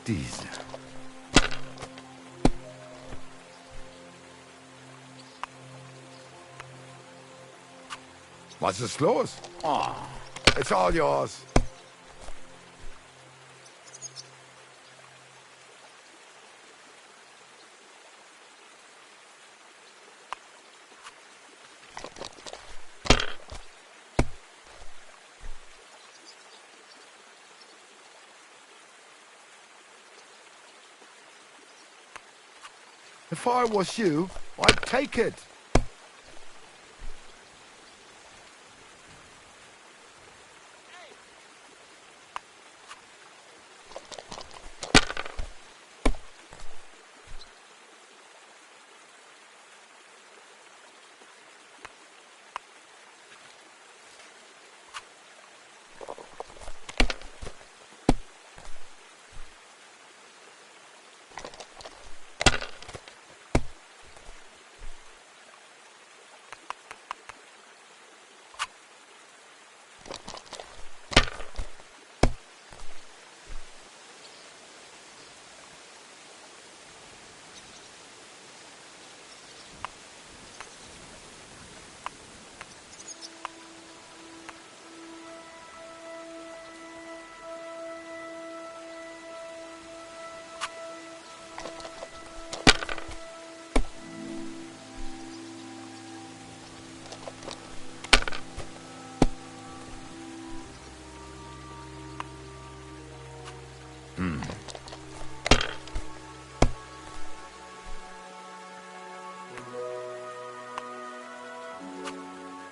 Diese. Was ist los? Oh, it's all yours. If I was you, I'd take it.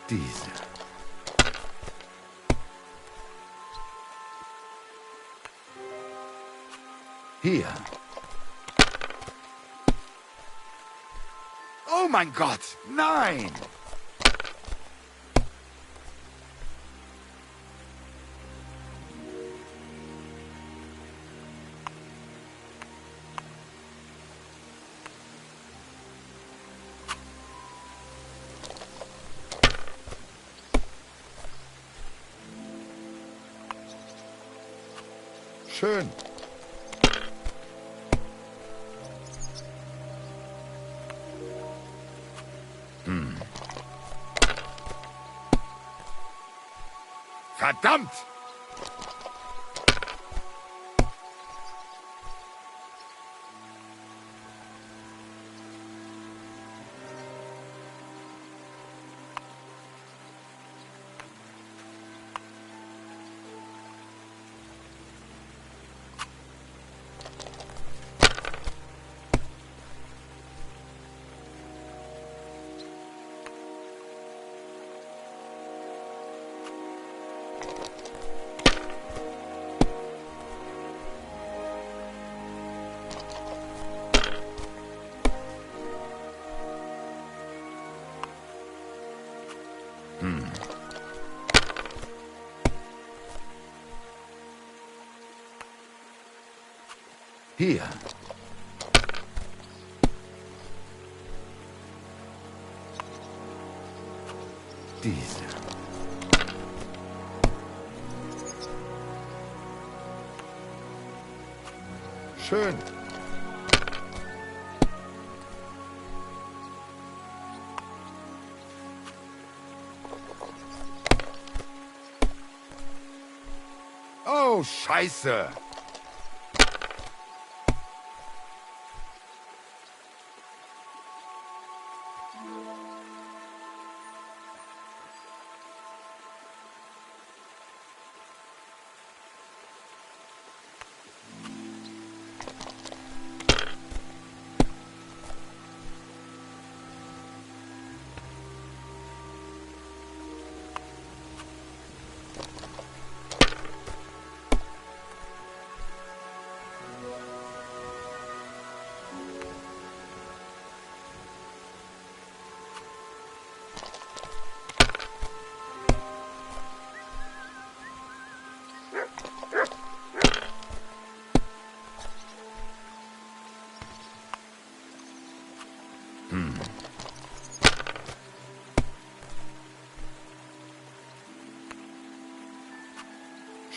Diese. Hier. Oh mein Gott, nein! Schön. Verdammt! Hier. Diese. Schön. Oh, Scheiße.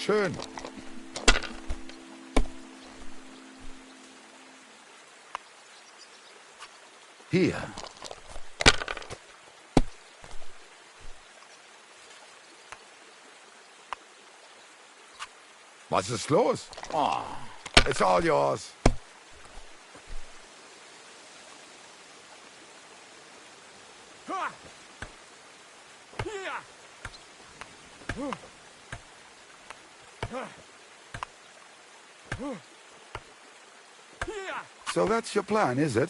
Schön. Hier. Was ist los? Oh, it's all yours. So that's your plan, is it?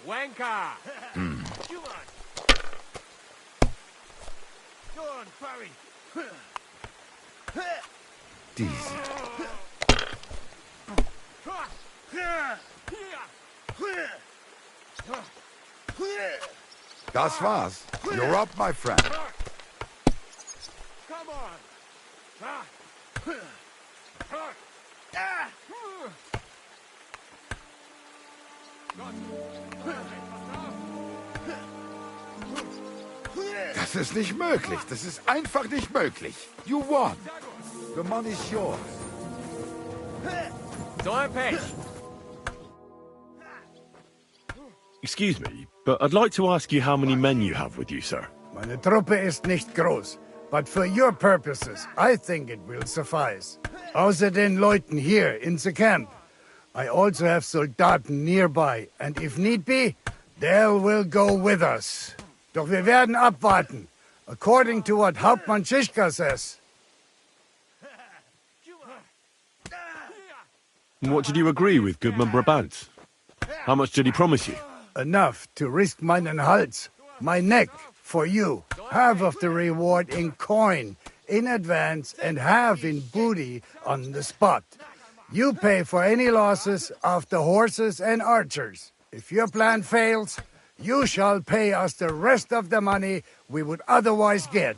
Wanker! Come on! Go on, parry! Diese. Das war's. You're up, my friend. Come on! Das ist nicht möglich. Das ist einfach nicht möglich. You won. The money's yours. So ein Pech. Excuse me, but I'd like to ask you how many men you have with you, sir. Meine Truppe ist nicht groß, but for your purposes, I think it will suffice. Außer den Leuten here in the camp, I also have Soldaten nearby, and if need be, they will go with us. Doch wir werden abwarten, according to what Hauptmann Schischka says. What did you agree with Goodman Brabant? How much did he promise you? Enough to risk meinen Hals, my neck, for you. Half of the reward in coin, in advance, and half in booty on the spot. You pay for any losses of the horses and archers. If your plan fails, you shall pay us the rest of the money we would otherwise get.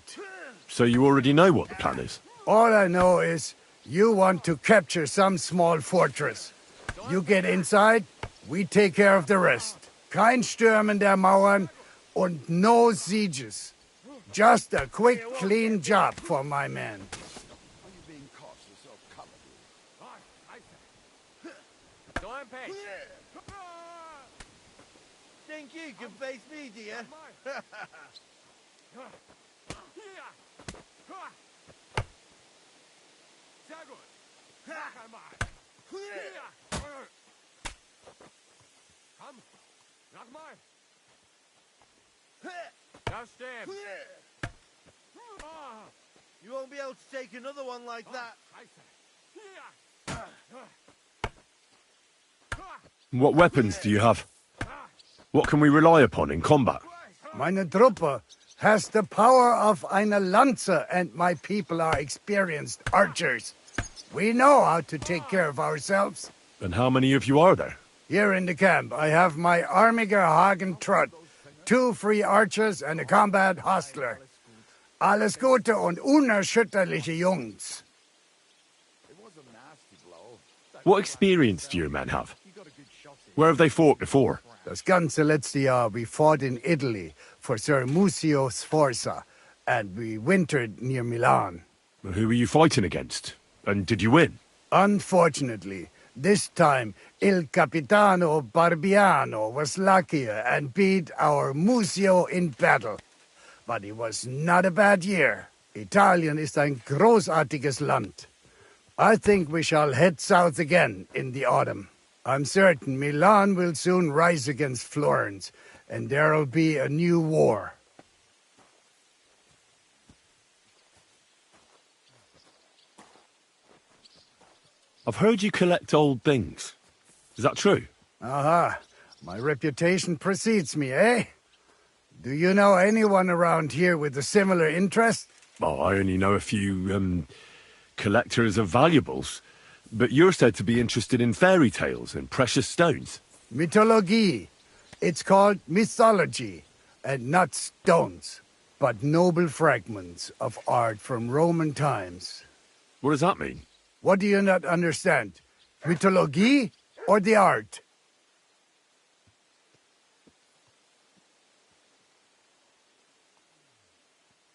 So you already know what the plan is? All I know is you want to capture some small fortress. You get inside, we take care of the rest. Kein Stürmen der Mauern und no sieges. Just a quick, clean job for my men. Think you can face me, dear? Komm, nochmal. Now stand. You won't be able to take another one like that. What weapons do you have? What can we rely upon in combat? Meine Truppe has the power of eine Lanze, and my people are experienced archers. We know how to take care of ourselves. And how many of you are there? Here in the camp, I have my Armiger Hagen Trot, 2 free archers and a combat hostler. Alles Gute und unerschütterliche Jungs. What experience do your men have? Where have they fought before? Das ganze letzte Jahr we fought in Italy for Sir Musio Sforza, and we wintered near Milan. Who were you fighting against? And did you win? Unfortunately, this time Il Capitano Barbiano was luckier and beat our Musio in battle. But it was not a bad year. Italien ist ein großartiges Land. I think we shall head south again in the autumn. I'm certain Milan will soon rise against Florence, and there'll be a new war. I've heard you collect old things. Is that true? Aha. My reputation precedes me, eh? Do you know anyone around here with a similar interest? Oh, I only know a few, collectors of valuables. But you're said to be interested in fairy tales and precious stones. Mythologie. It's called mythology, and not stones, but noble fragments of art from Roman times. What does that mean? What do you not understand? Mythologie or the art?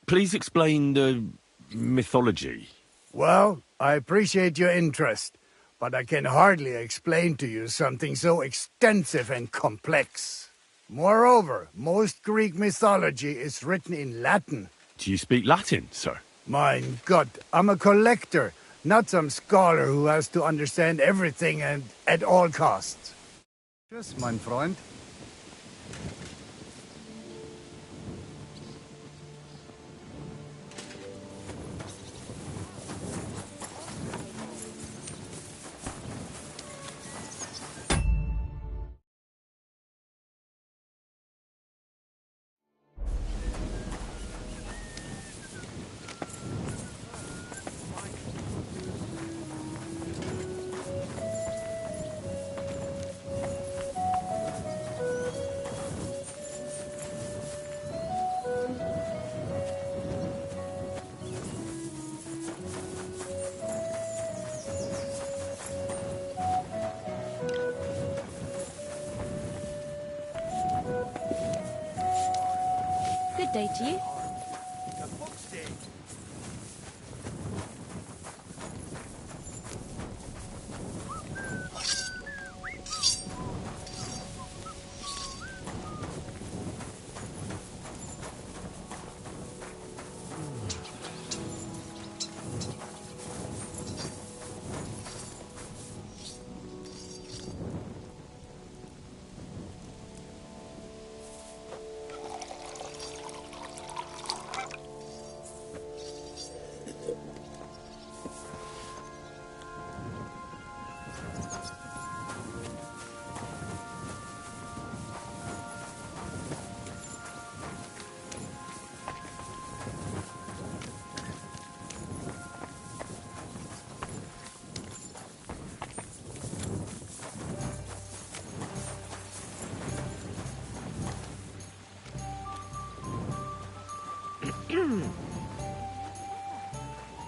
Please explain the mythology. Well, I appreciate your interest, but I can hardly explain to you something so extensive and complex. Moreover, most Greek mythology is written in Latin. Do you speak Latin, sir? Mein Gott, I'm a collector, not some scholar who has to understand everything and at all costs. Tschüss, mein Freund. Good day to you.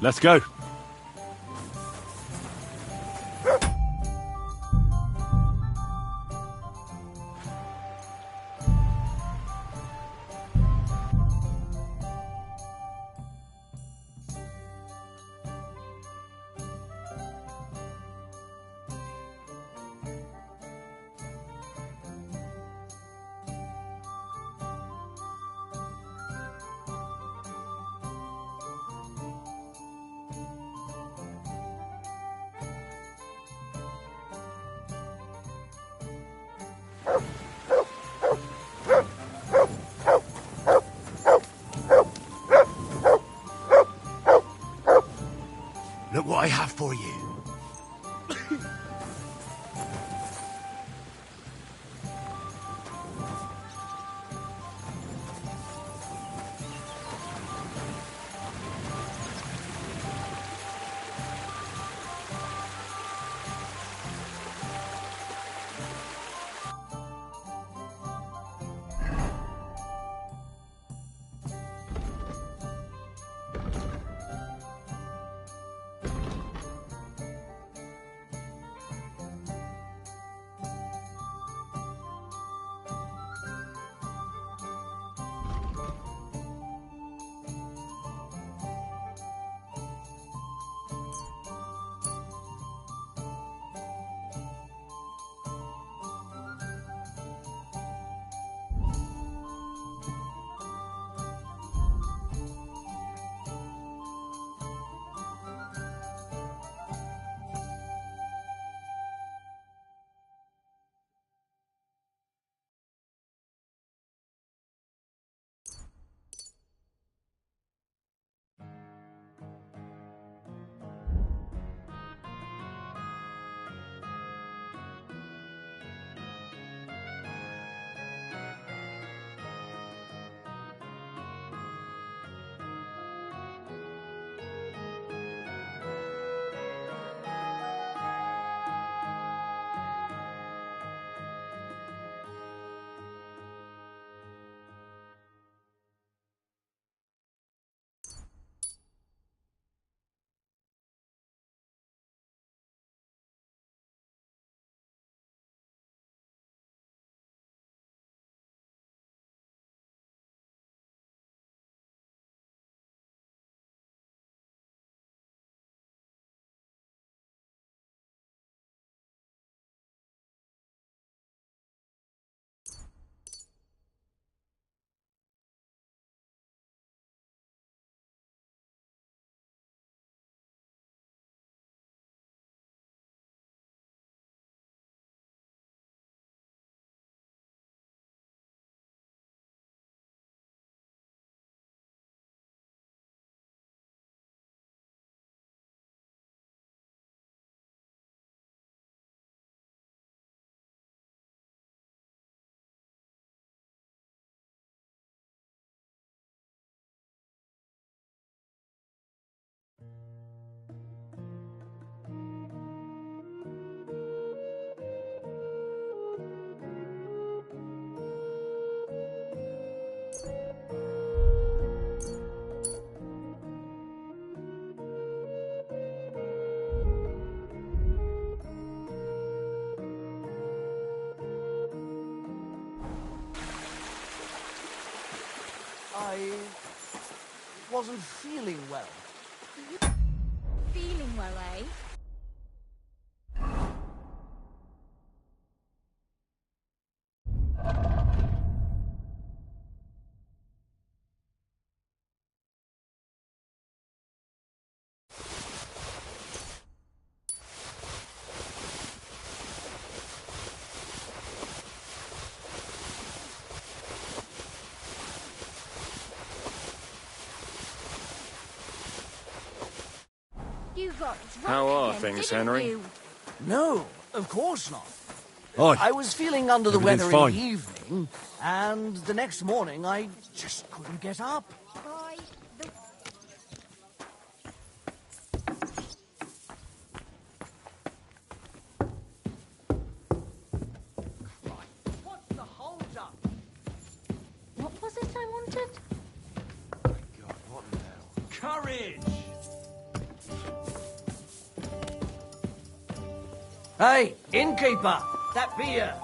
Let's go. Look what I have for you. I wasn't feeling well. Feeling well, eh? You got drunk How are again, things, didn't Henry? you? No, of course not. Oi. I was feeling under the Everything's weather fine. in the evening, and the next morning I just couldn't get up. Boy, the... What's the hold-up? What was it I wanted? God, what now? Courage! Hey, innkeeper! That beer!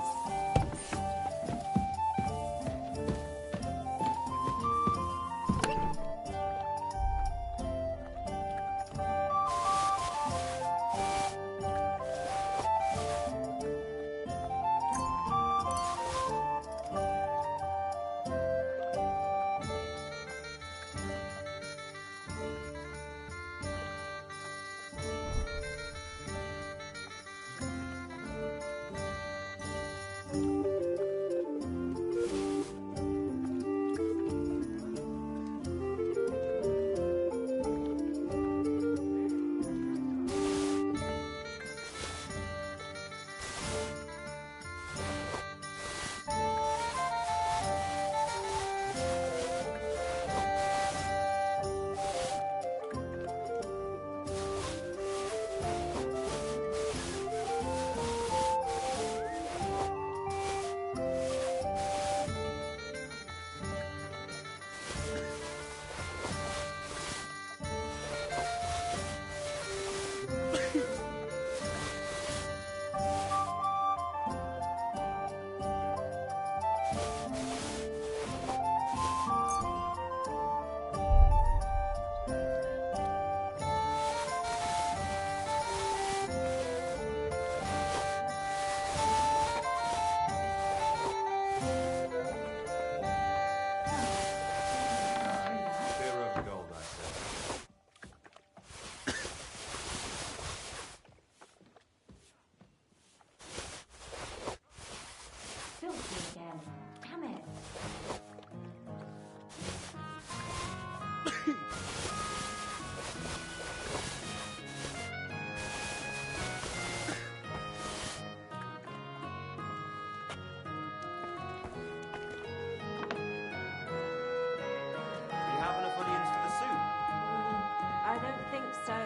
Beer over gold, I say. Filthy again. Damn it. Do you have enough onions for the soup? I don't think so.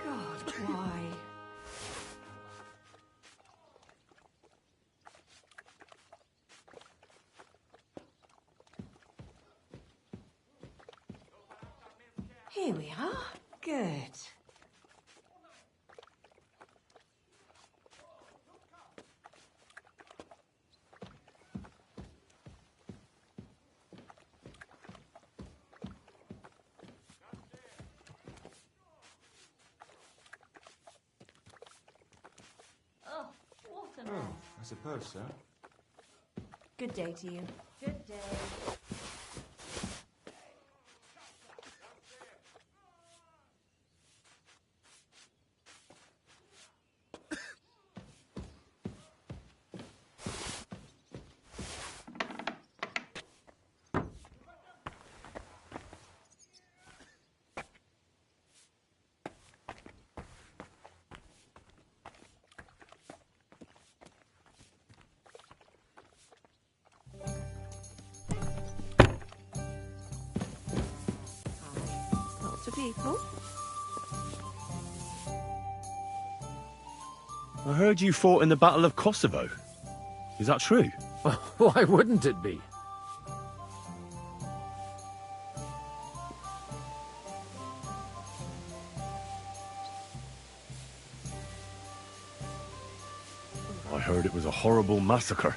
God, why? Here we are. Good. Oh, what a mess. I suppose so. Good day to you. Good day. Lots of people. I heard you fought in the Battle of Kosovo. Is that true? Why wouldn't it be? I heard it was a horrible massacre,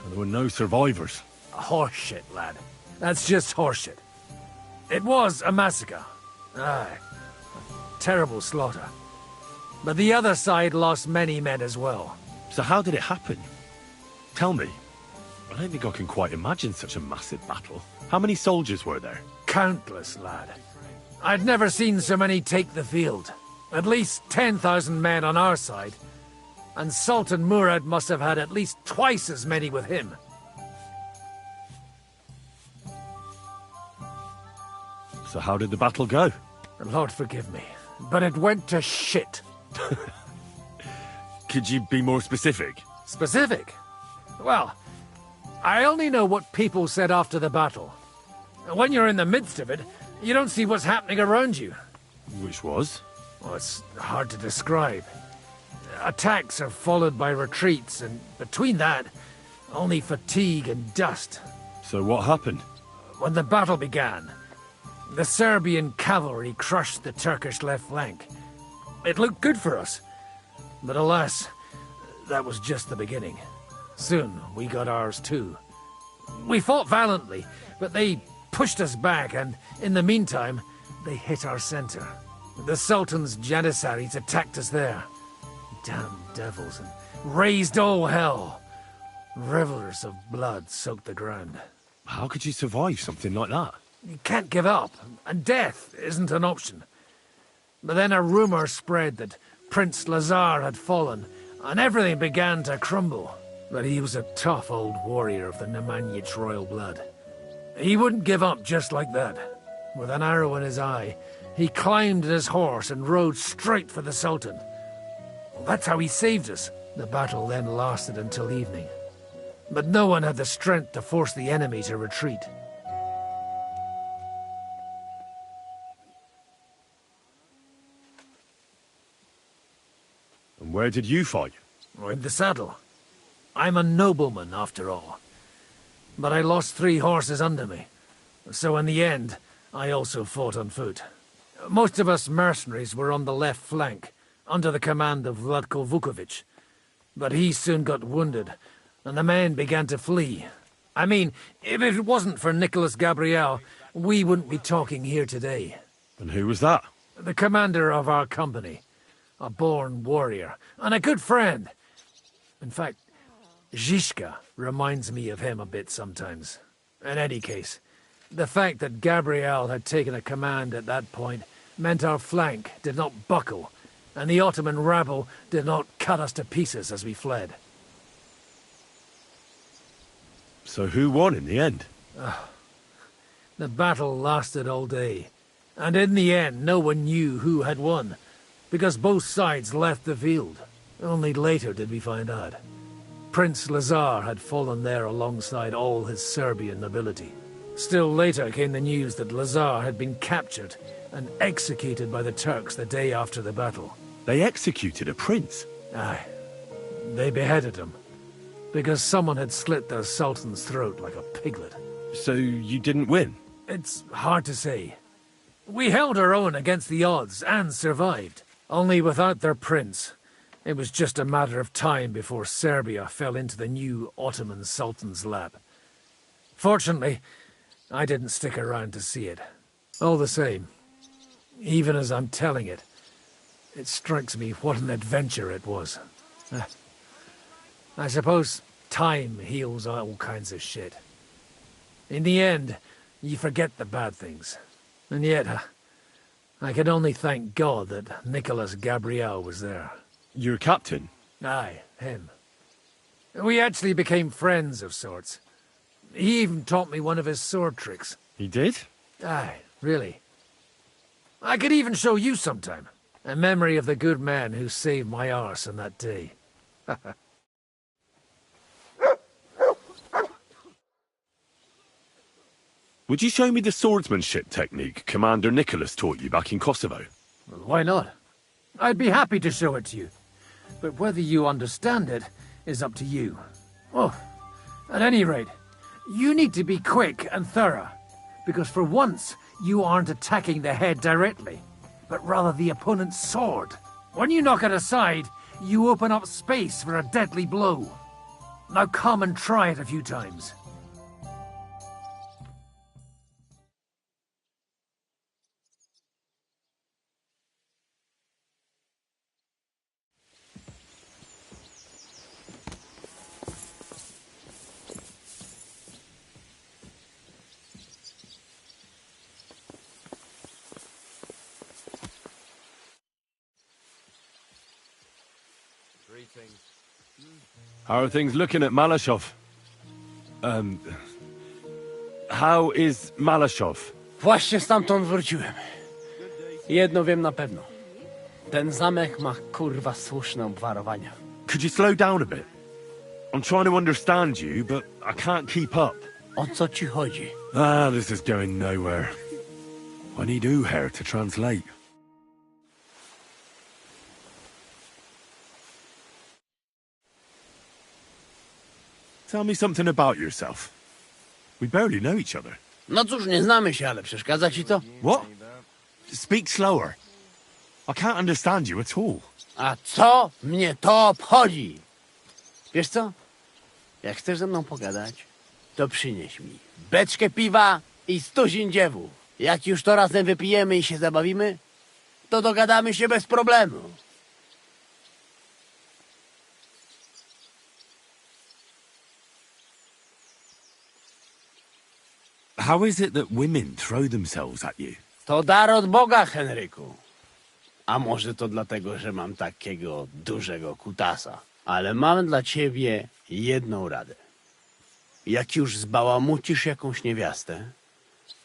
and there were no survivors. Horse shit, lad. That's just horseshit. It was a massacre. Aye. A terrible slaughter. But the other side lost many men as well. So how did it happen? Tell me. I don't think I can quite imagine such a massive battle. How many soldiers were there? Countless, lad. I'd never seen so many take the field. At least 10,000 men on our side. And Sultan Murad must have had at least twice as many with him. So how did the battle go? Lord forgive me, but it went to shit. Could you be more specific? Specific? Well, I only know what people said after the battle. When you're in the midst of it, you don't see what's happening around you. Which was? Well, it's hard to describe. Attacks are followed by retreats, and between that, only fatigue and dust. So what happened? When the battle began, the Serbian cavalry crushed the Turkish left flank. It looked good for us. But alas, that was just the beginning. Soon, we got ours too. We fought valiantly, but they pushed us back, and in the meantime, they hit our center. The Sultan's Janissaries attacked us there. Damn devils, and raised all hell. Rivers of blood soaked the ground. How could you survive something like that? You can't give up, and death isn't an option. But then a rumor spread that Prince Lazar had fallen, and everything began to crumble. But he was a tough old warrior of the Nemanjic royal blood. He wouldn't give up just like that. With an arrow in his eye, he climbed his horse and rode straight for the Sultan. That's how he saved us. The battle then lasted until evening. But no one had the strength to force the enemy to retreat. And where did you fight? In the saddle. I'm a nobleman, after all. But I lost 3 horses under me. So in the end, I also fought on foot. Most of us mercenaries were on the left flank, under the command of Vlatko Vukovic. But he soon got wounded, and the men began to flee. I mean, if it wasn't for Nicholas Gabriel, we wouldn't be talking here today. And who was that? The commander of our company. A born warrior, and a good friend. In fact, Zizka reminds me of him a bit sometimes. In any case, the fact that Gabriel had taken a command at that point meant our flank did not buckle, and the Ottoman rabble did not cut us to pieces as we fled. So who won in the end? The battle lasted all day, and in the end no one knew who had won, because both sides left the field. Only later did we find out. Prince Lazar had fallen there alongside all his Serbian nobility. Still later came the news that Lazar had been captured and executed by the Turks the day after the battle. They executed a prince? Aye. They beheaded him, because someone had slit their sultan's throat like a piglet. So you didn't win? It's hard to say. We held our own against the odds and survived. Only without their prince, it was just a matter of time before Serbia fell into the new Ottoman Sultan's lap. Fortunately, I didn't stick around to see it. All the same, even as I'm telling it, it strikes me what an adventure it was. I suppose time heals all kinds of shit. In the end, you forget the bad things. And yet, I can only thank God that Nicholas Gabriel was there. Your captain? Aye, him. We actually became friends of sorts. He even taught me one of his sword tricks. He did? Aye, really. I could even show you sometime. A memory of the good man who saved my arse on that day. Would you show me the swordsmanship technique Commander Nicholas taught you back in Kosovo? Well, why not? I'd be happy to show it to you. But whether you understand it is up to you. Oh, at any rate, you need to be quick and thorough. Because for once, you aren't attacking the head directly, but rather the opponent's sword. When you knock it aside, you open up space for a deadly blow. Now come and try it a few times. How are things looking at Malashov? How is Malashov? Właśnie stamtąd wróciłem. Jedno wiem na pewno. Ten zamek ma kurwa słuszne obwarowania. Could you slow down a bit? I'm trying to understand you, but I can't keep up. O co ci chodzi? This is going nowhere. I need Uher to translate. Tell me something about yourself. We barely know each other. No cóż, nie znamy się, ale przeszkadza ci to? What? Speak slower. I can't understand you at all. A co mnie to obchodzi? Wiesz co? Jak chcesz ze mną pogadać, to przynieś mi beczkę piwa i 100 dziewów. Jak już to razem wypijemy i się zabawimy, to dogadamy się bez problemu. How is it that women throw themselves at you? To dar od Boga, Henryku. A może to dlatego, że mam takiego dużego kutasa. Ale mam dla ciebie jedną radę. Jak już zbałamucisz jakąś niewiastę,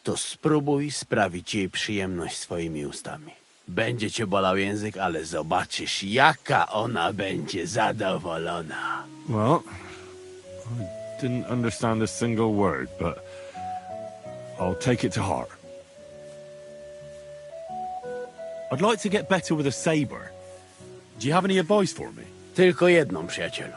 to spróbuj sprawić jej przyjemność swoimi ustami. Będzie cię bolał język, ale zobaczysz, jaka ona będzie zadowolona. Well, I didn't understand a single word, but I'll take it to heart. I'd like to get better with a saber. Do you have any advice for me? Tylko jedną, przyjacielu.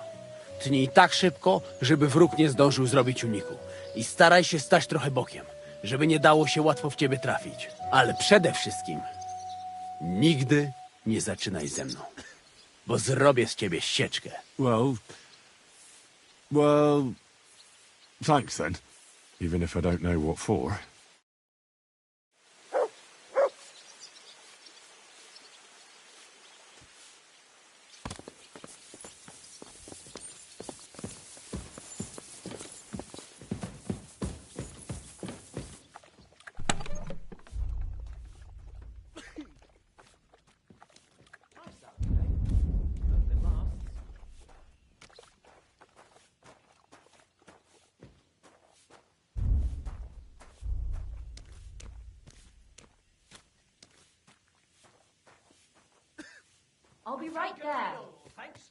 Tnij tak szybko, żeby wróg nie zdążył zrobić uniku. I staraj się stać trochę bokiem, żeby nie dało się łatwo w ciebie trafić. Ale przede wszystkim nigdy nie zaczynaj ze mną, bo zrobię z ciebie sieczkę. Well, thanks then. Even if I don't know what for. I'll be right there. Thanks.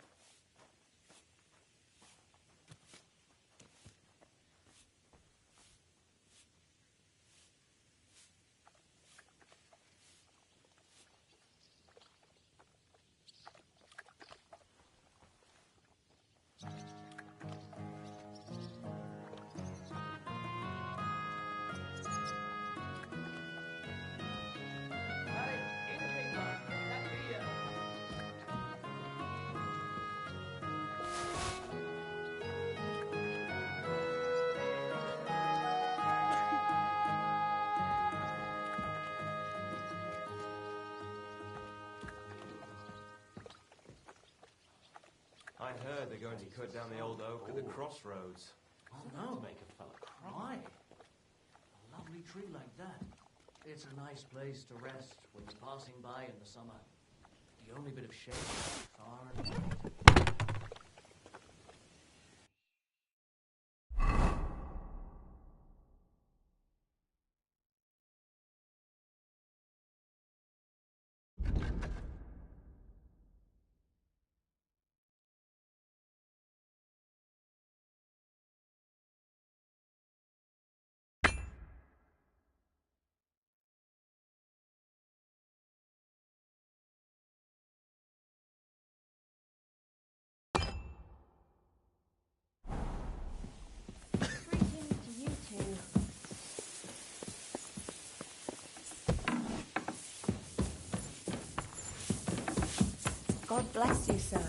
I heard they're going to cut down the old oak at the crossroads. Oh no, make a fella cry. A lovely tree like that. It's a nice place to rest when you're passing by in the summer. The only bit of shade far and wide. God bless you, sir.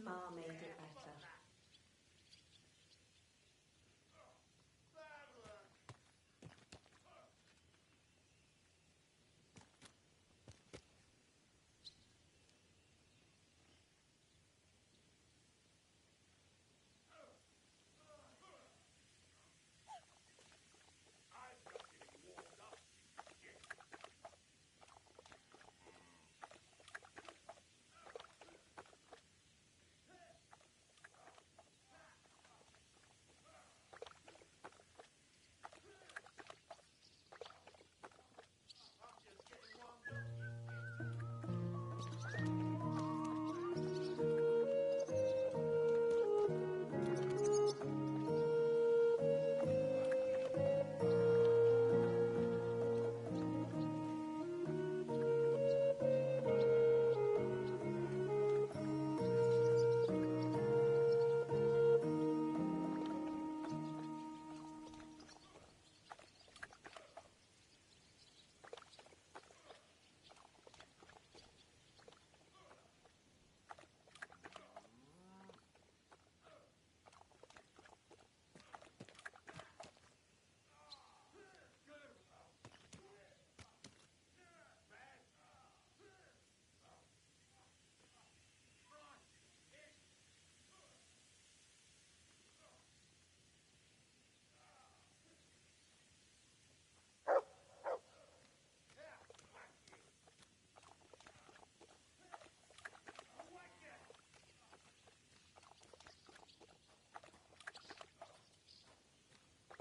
Ma made it better.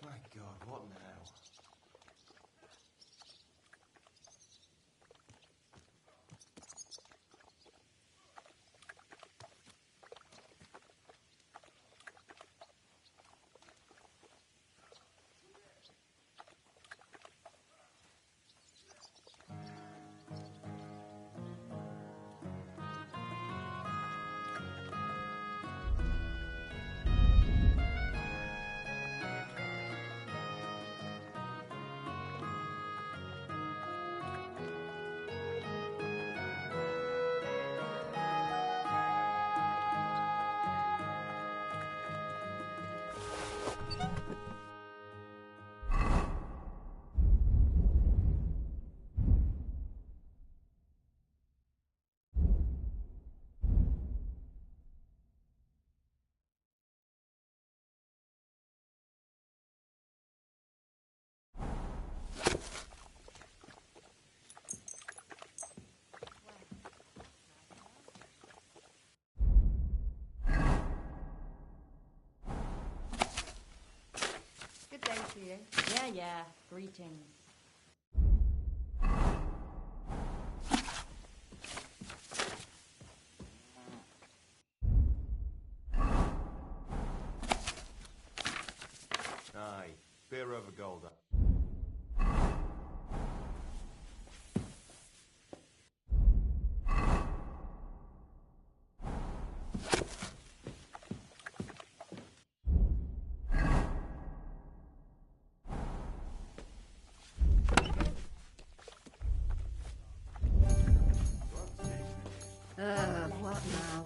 My God, what now? Good day to you. Yeah. Greetings. Aye, beer over gold. What now?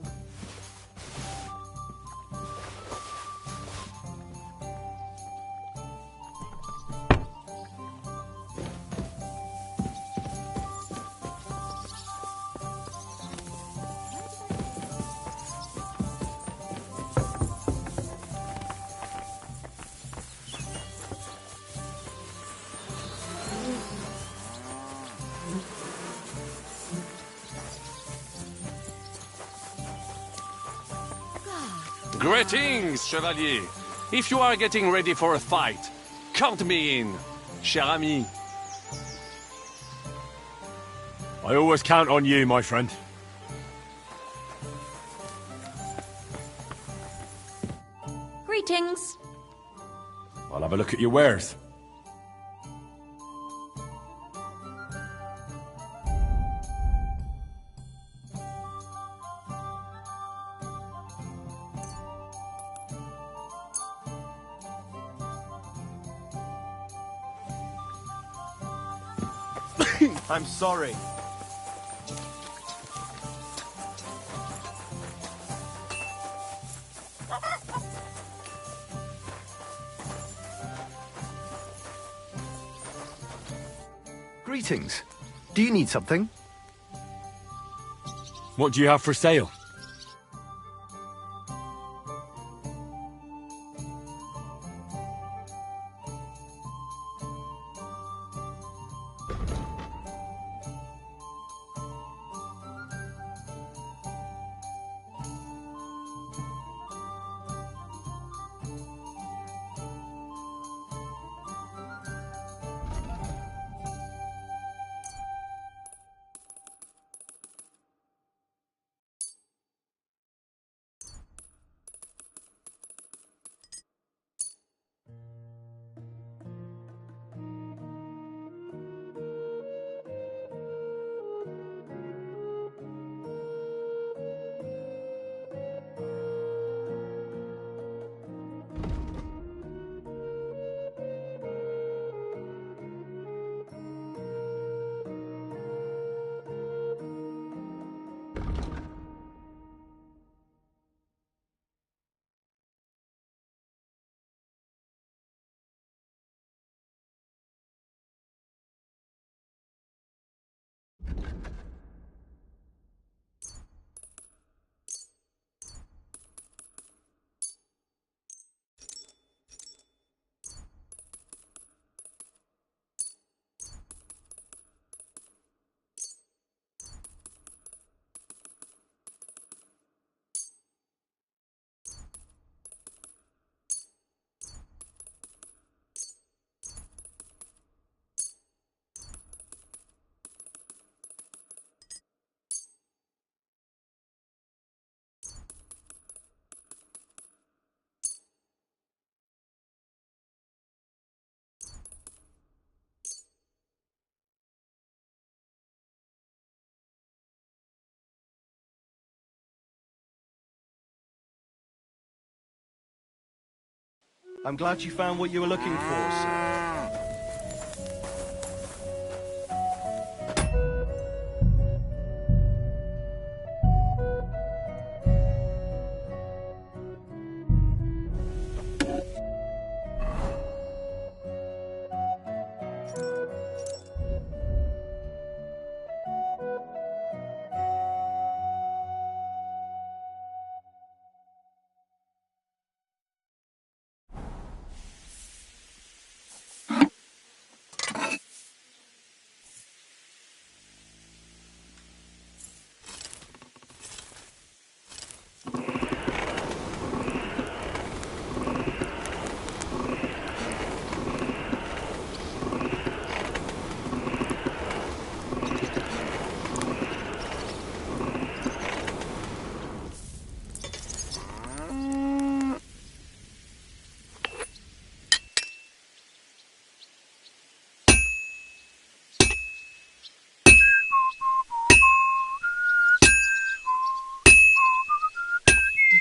Greetings, Chevalier. If you are getting ready for a fight, count me in, cher ami. I always count on you, my friend. Greetings. I'll have a look at your wares. I'm sorry. Greetings. Do you need something? What do you have for sale? I'm glad you found what you were looking for, sir.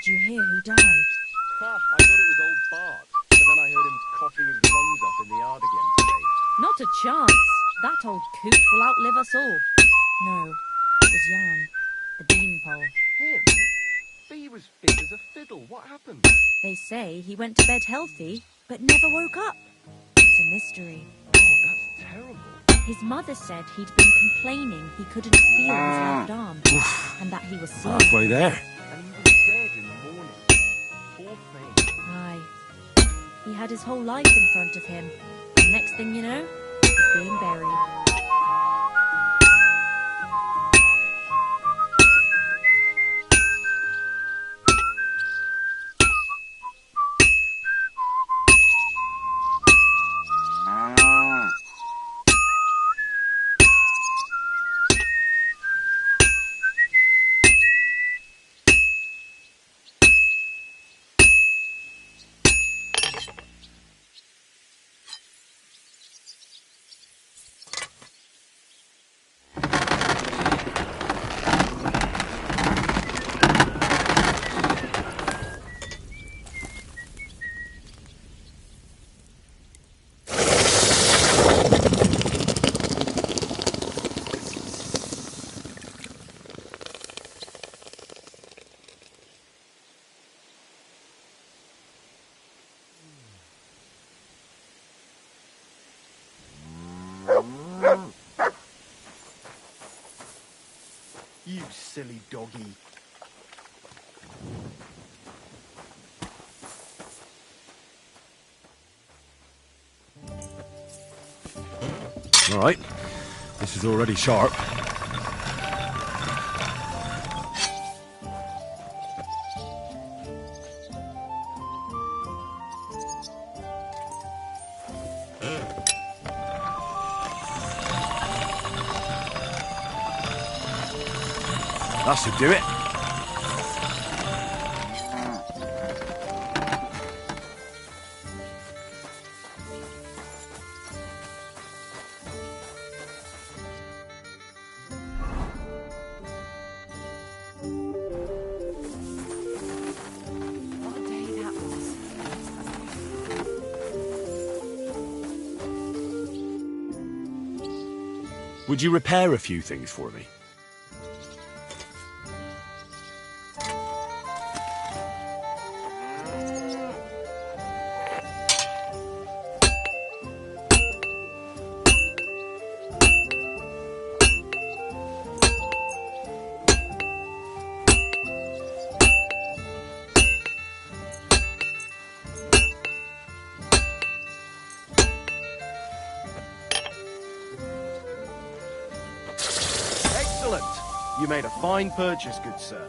Did you hear who died? Ha, I thought it was old Bart, but then I heard him coughing his lungs up in the yard again today. Not a chance. That old coot will outlive us all. No, it was Jan, the beanpole. Him? But he was fit as a fiddle. What happened? They say he went to bed healthy, but never woke up. It's a mystery. Oh, that's terrible. His mother said he'd been complaining he couldn't feel his left arm, and that he was sick. Halfway there. And he was dead in the morning. Poor thing. Aye. He had his whole life in front of him, and next thing you know, he's being buried. doggy. All right. This is already sharp. That should do it. What a day that was. Would you repair a few things for me? Excellent! You made a fine purchase, good sir.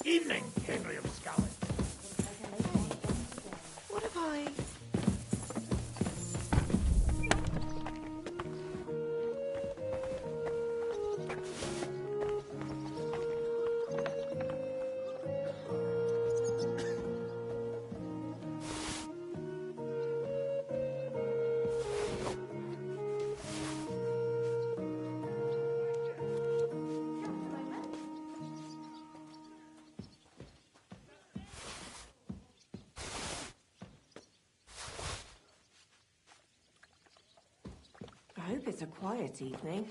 Evening, Henry of Scotland. What have I... I hope it's a quiet evening.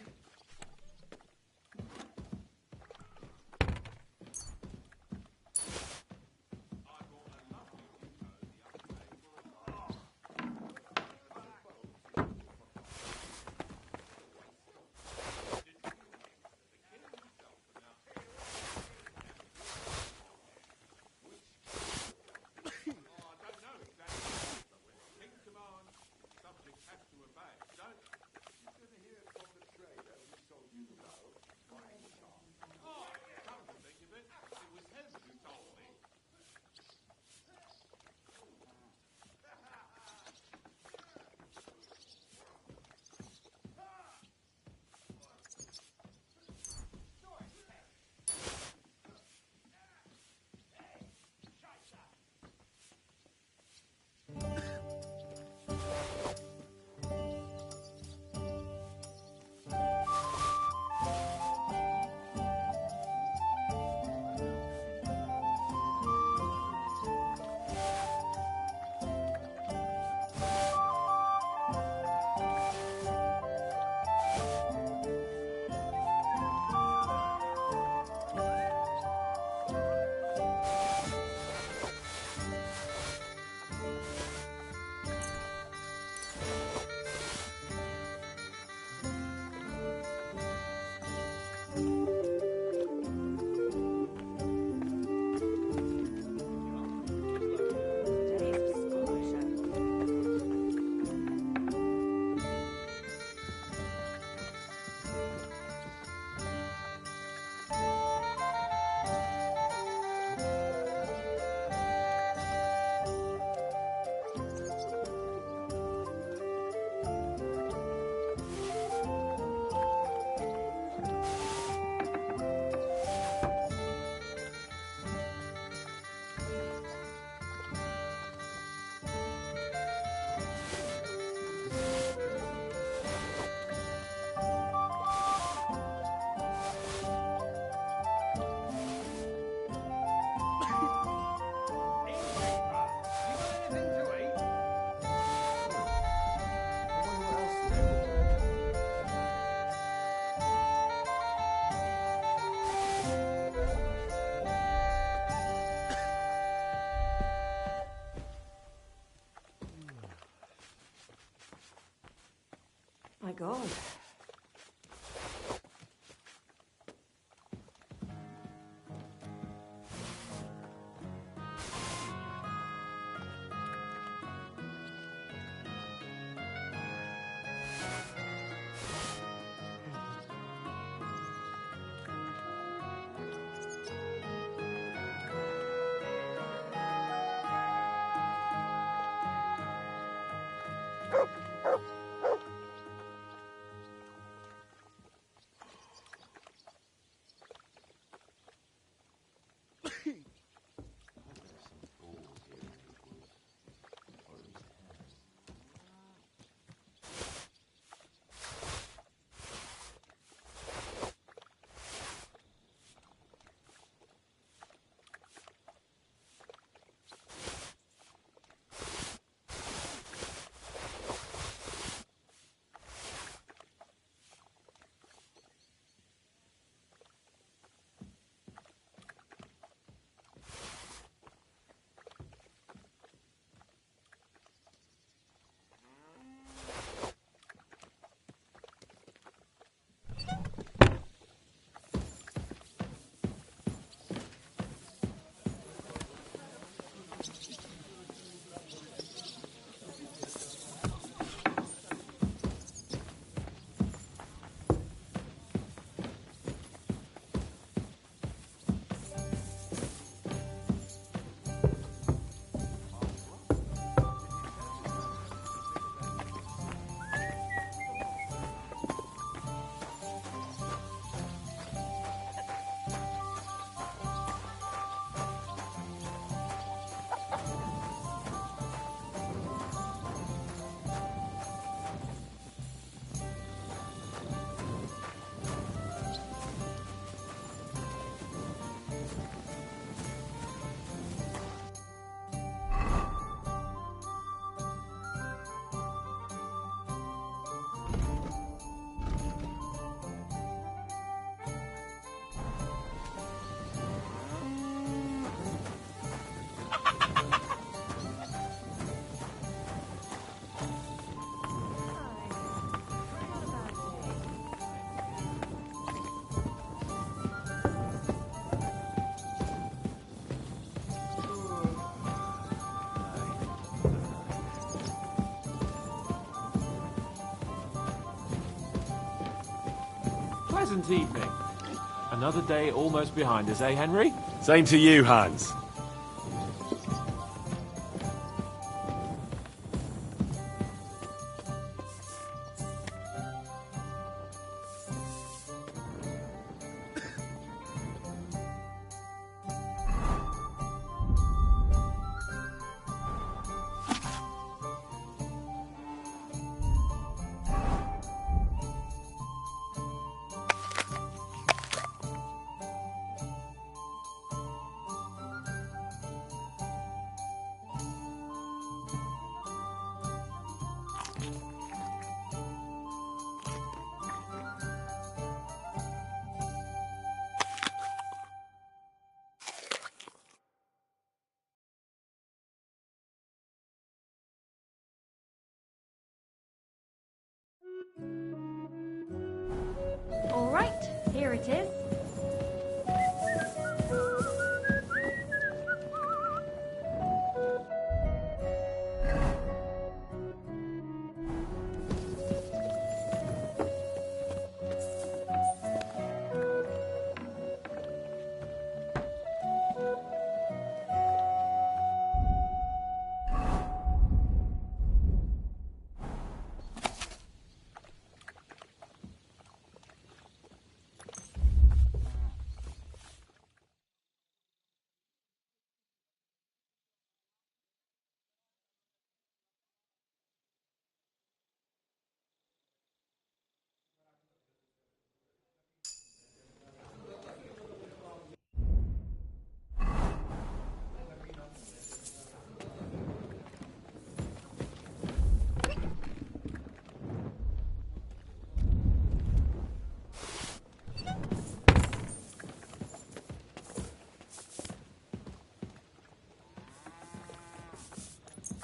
pleasant evening. Another day almost behind us, eh, Henry? Same to you, Hans. All right, here it is.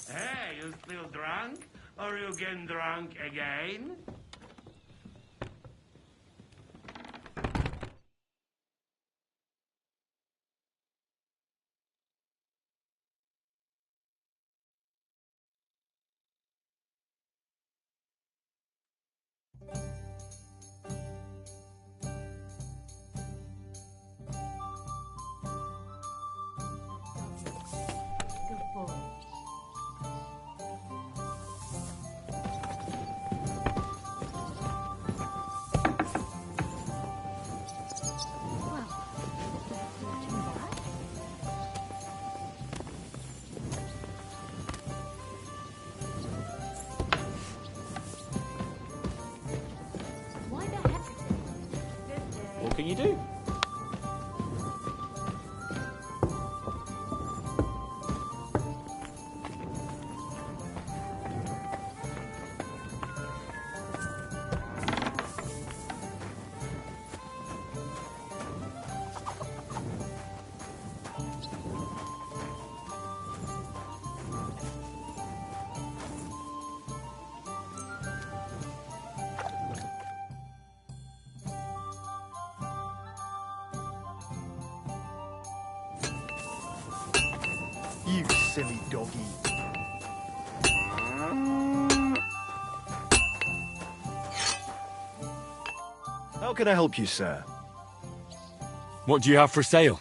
Hey, you still drunk? Or you getting drunk again? Good boy. Well, that's not too bad. Why the heck? Good day. What can you do? You silly doggy. How can I help you, sir? What do you have for sale?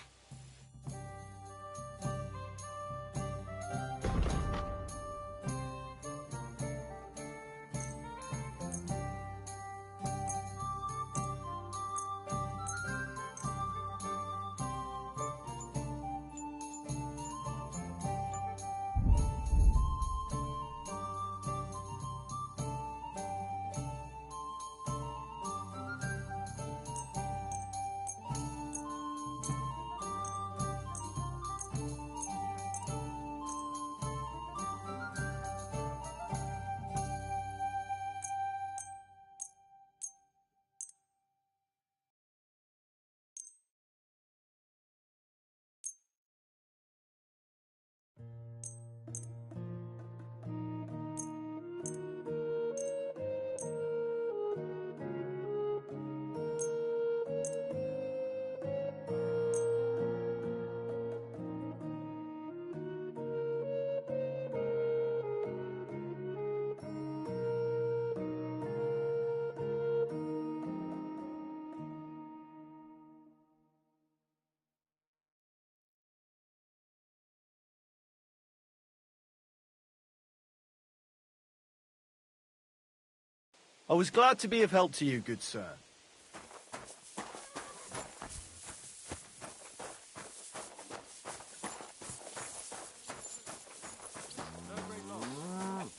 I was glad to be of help to you, good sir.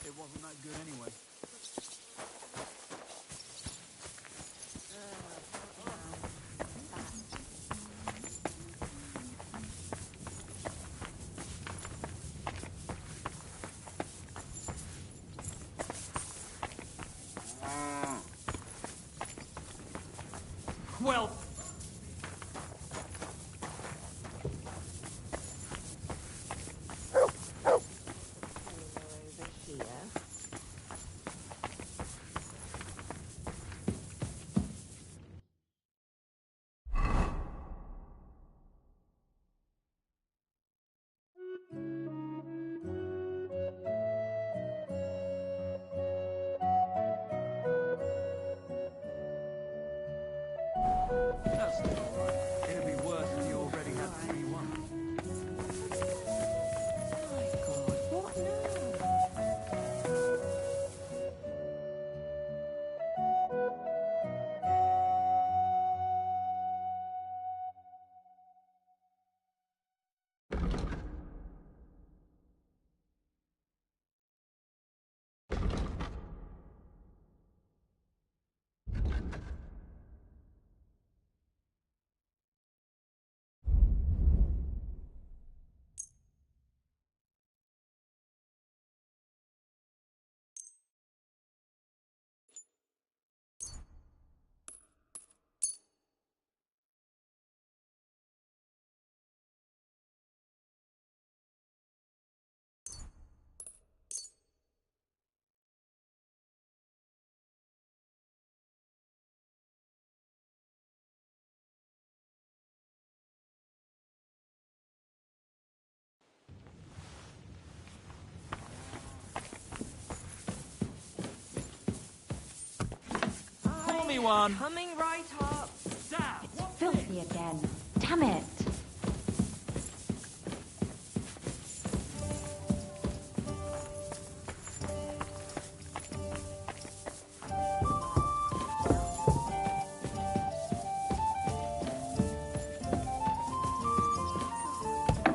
It wasn't that good anyway. Well, that's still alright. It'd be worse if you already had 3-1. My God, what now? Pour me one. Coming right up. Dad, It's filthy again. Damn it.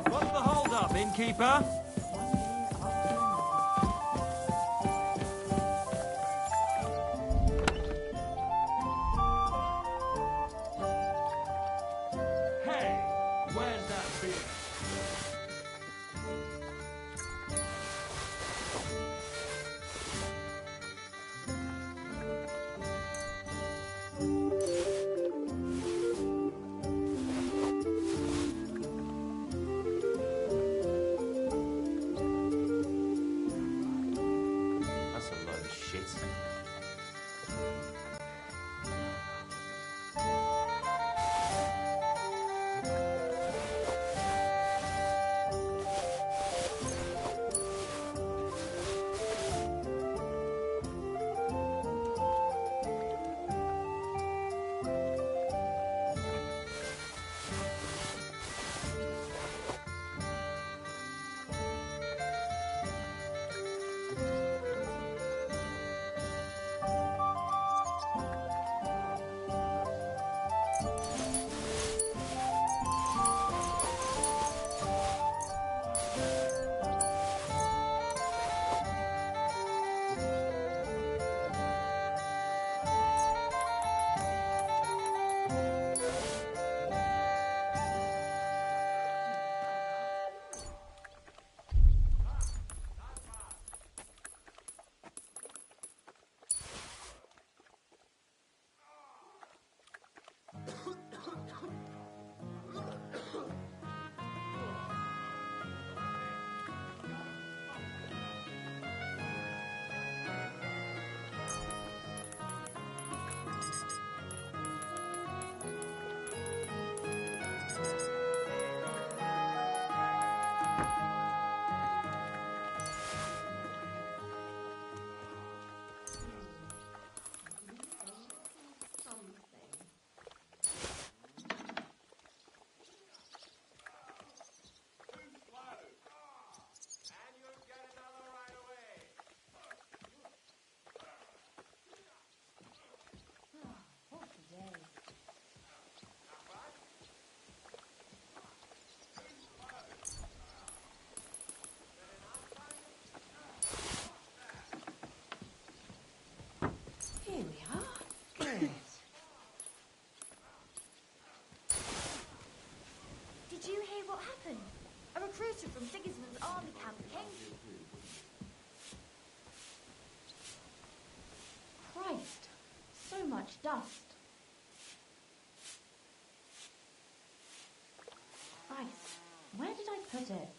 what's the hold up, innkeeper? Hey, where's that beer? recruiter from Sigismund's army camp came to... Christ, so much dust. Christ, where did I put it?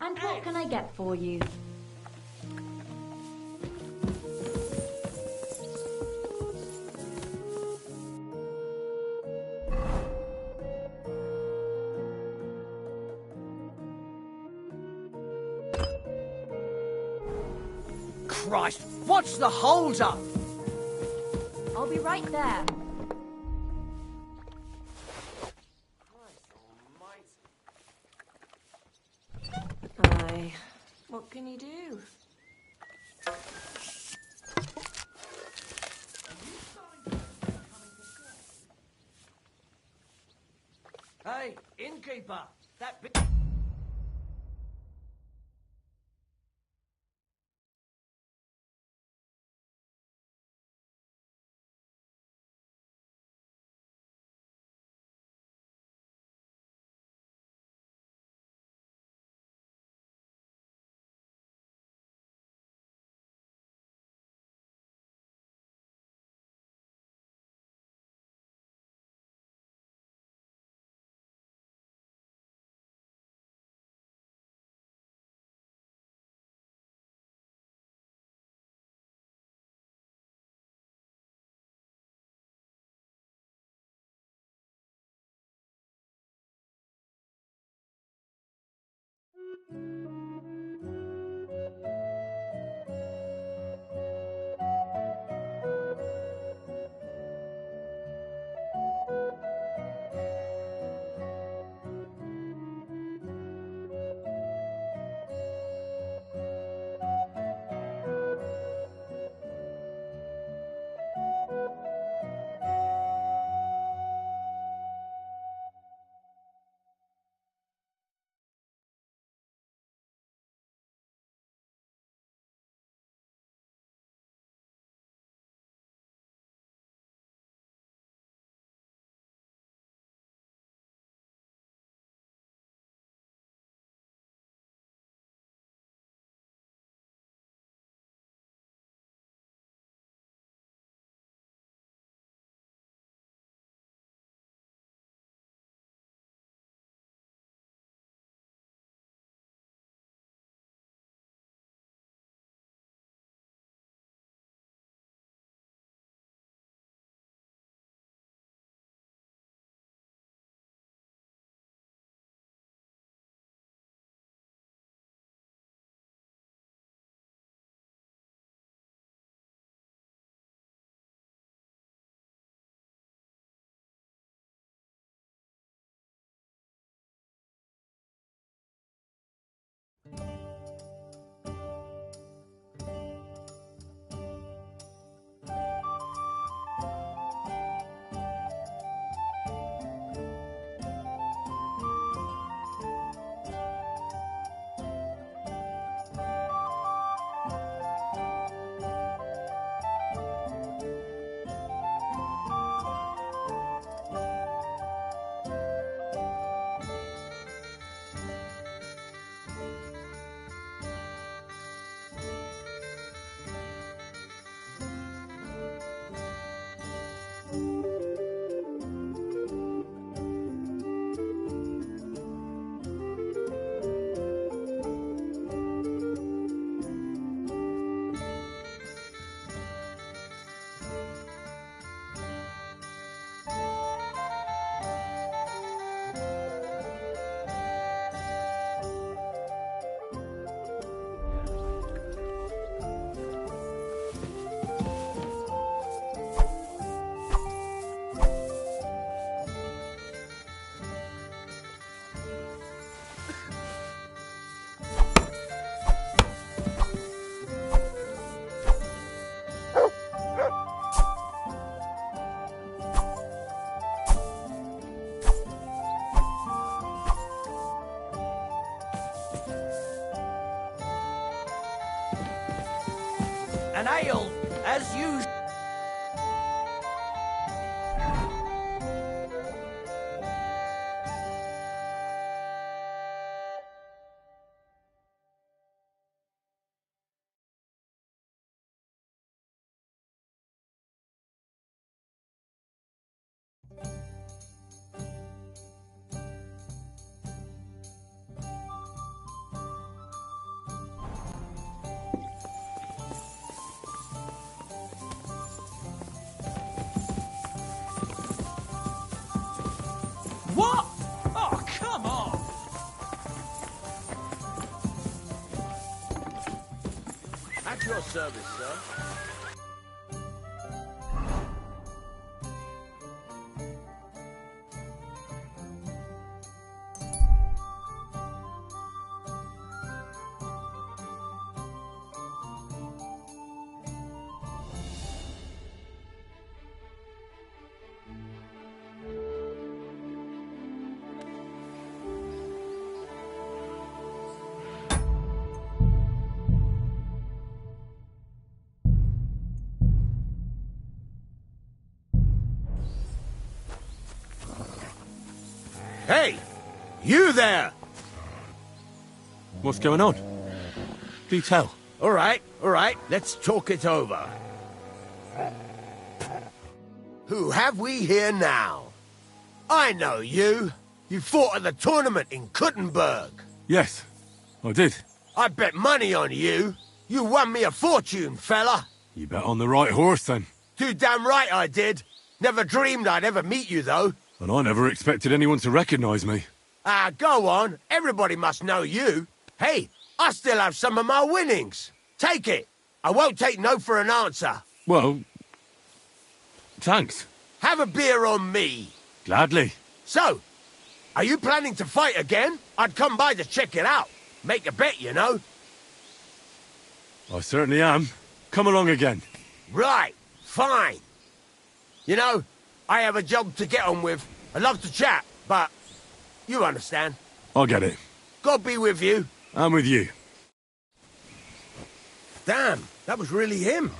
And what can I get for you? Christ, what's the hold up? I'll be right there. Aye. What can you do? Hey, innkeeper, that bit... An ale, as usual. What? Oh, come on! At your service, sir. Hey! You there! What's going on? Do tell. All right, let's talk it over. Who have we here now? I know you. You fought at the tournament in Kuttenberg. Yes, I did. I bet money on you. You won me a fortune, fella. You bet on the right horse, then. Too damn right I did. Never dreamed I'd ever meet you, though. And I never expected anyone to recognize me. Ah, go on. Everybody must know you. Hey, I still have some of my winnings. Take it. I won't take no for an answer. Well, thanks. Have a beer on me. Gladly. So, are you planning to fight again? I'd come by to check it out. Make a bet, you know. I certainly am. Come along again. Right. Fine. You know, I have a job to get on with. I'd love to chat, but you understand. I get it. God be with you. I'm with you. Damn, that was really him.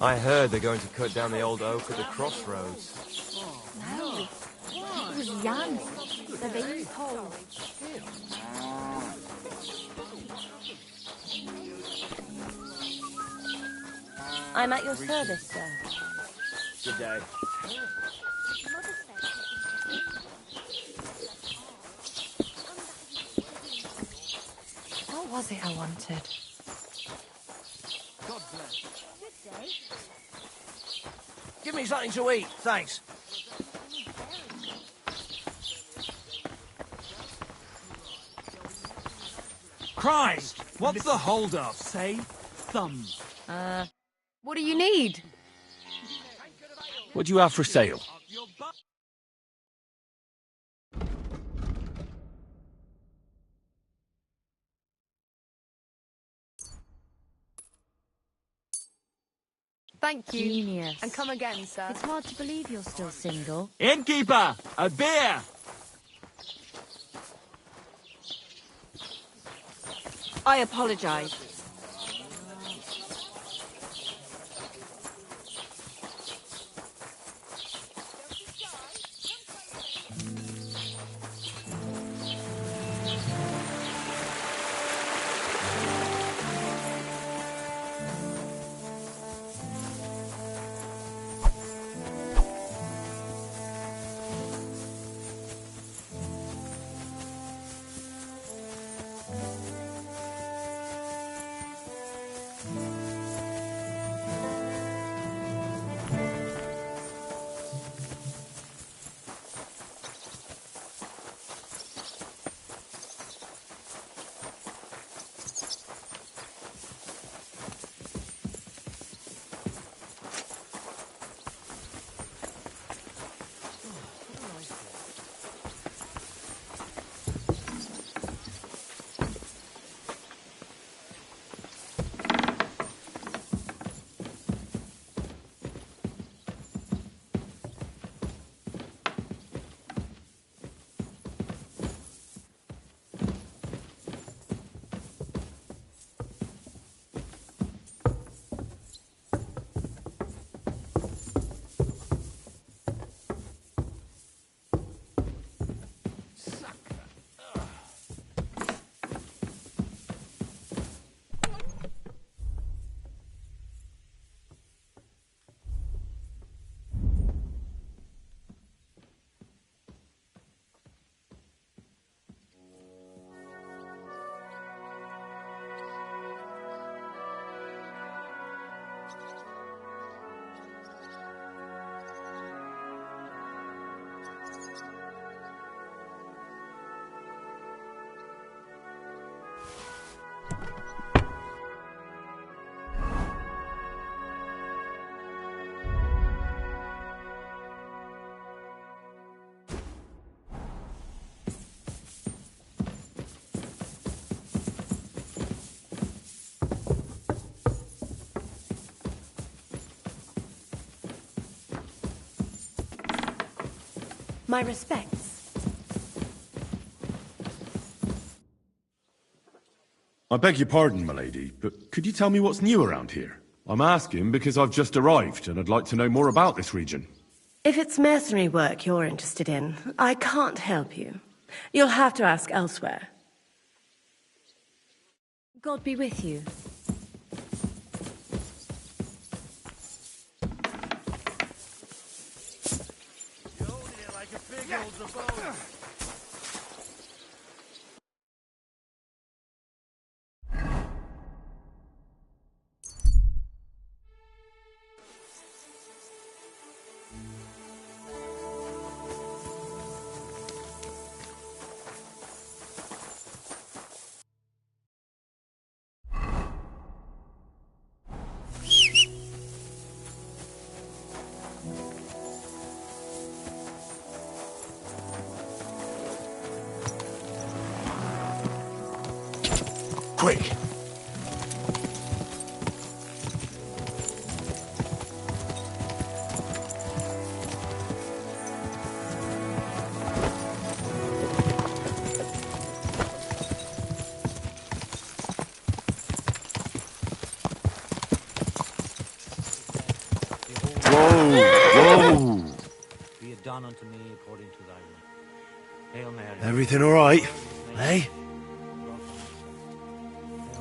I heard they're going to cut down the old oak at the crossroads. No, it was Jan. They're being told. I'm at your service, sir. Good day. What was it I wanted? God bless. Give me something to eat, thanks. Christ! What's the hold-up? Say, thumb. What do you need? What do you have for sale? Thank you. Genius. And come again, sir. It's hard to believe you're still single. Innkeeper! A beer! I apologize. My respects. I beg your pardon, milady, but could you tell me what's new around here? I'm asking because I've just arrived and I'd like to know more about this region. If it's mercenary work you're interested in, I can't help you. You'll have to ask elsewhere. God be with you. Quick! Whoa! Be it done unto me according to thy will. Hail Mary. Everything all right? Eh? Hail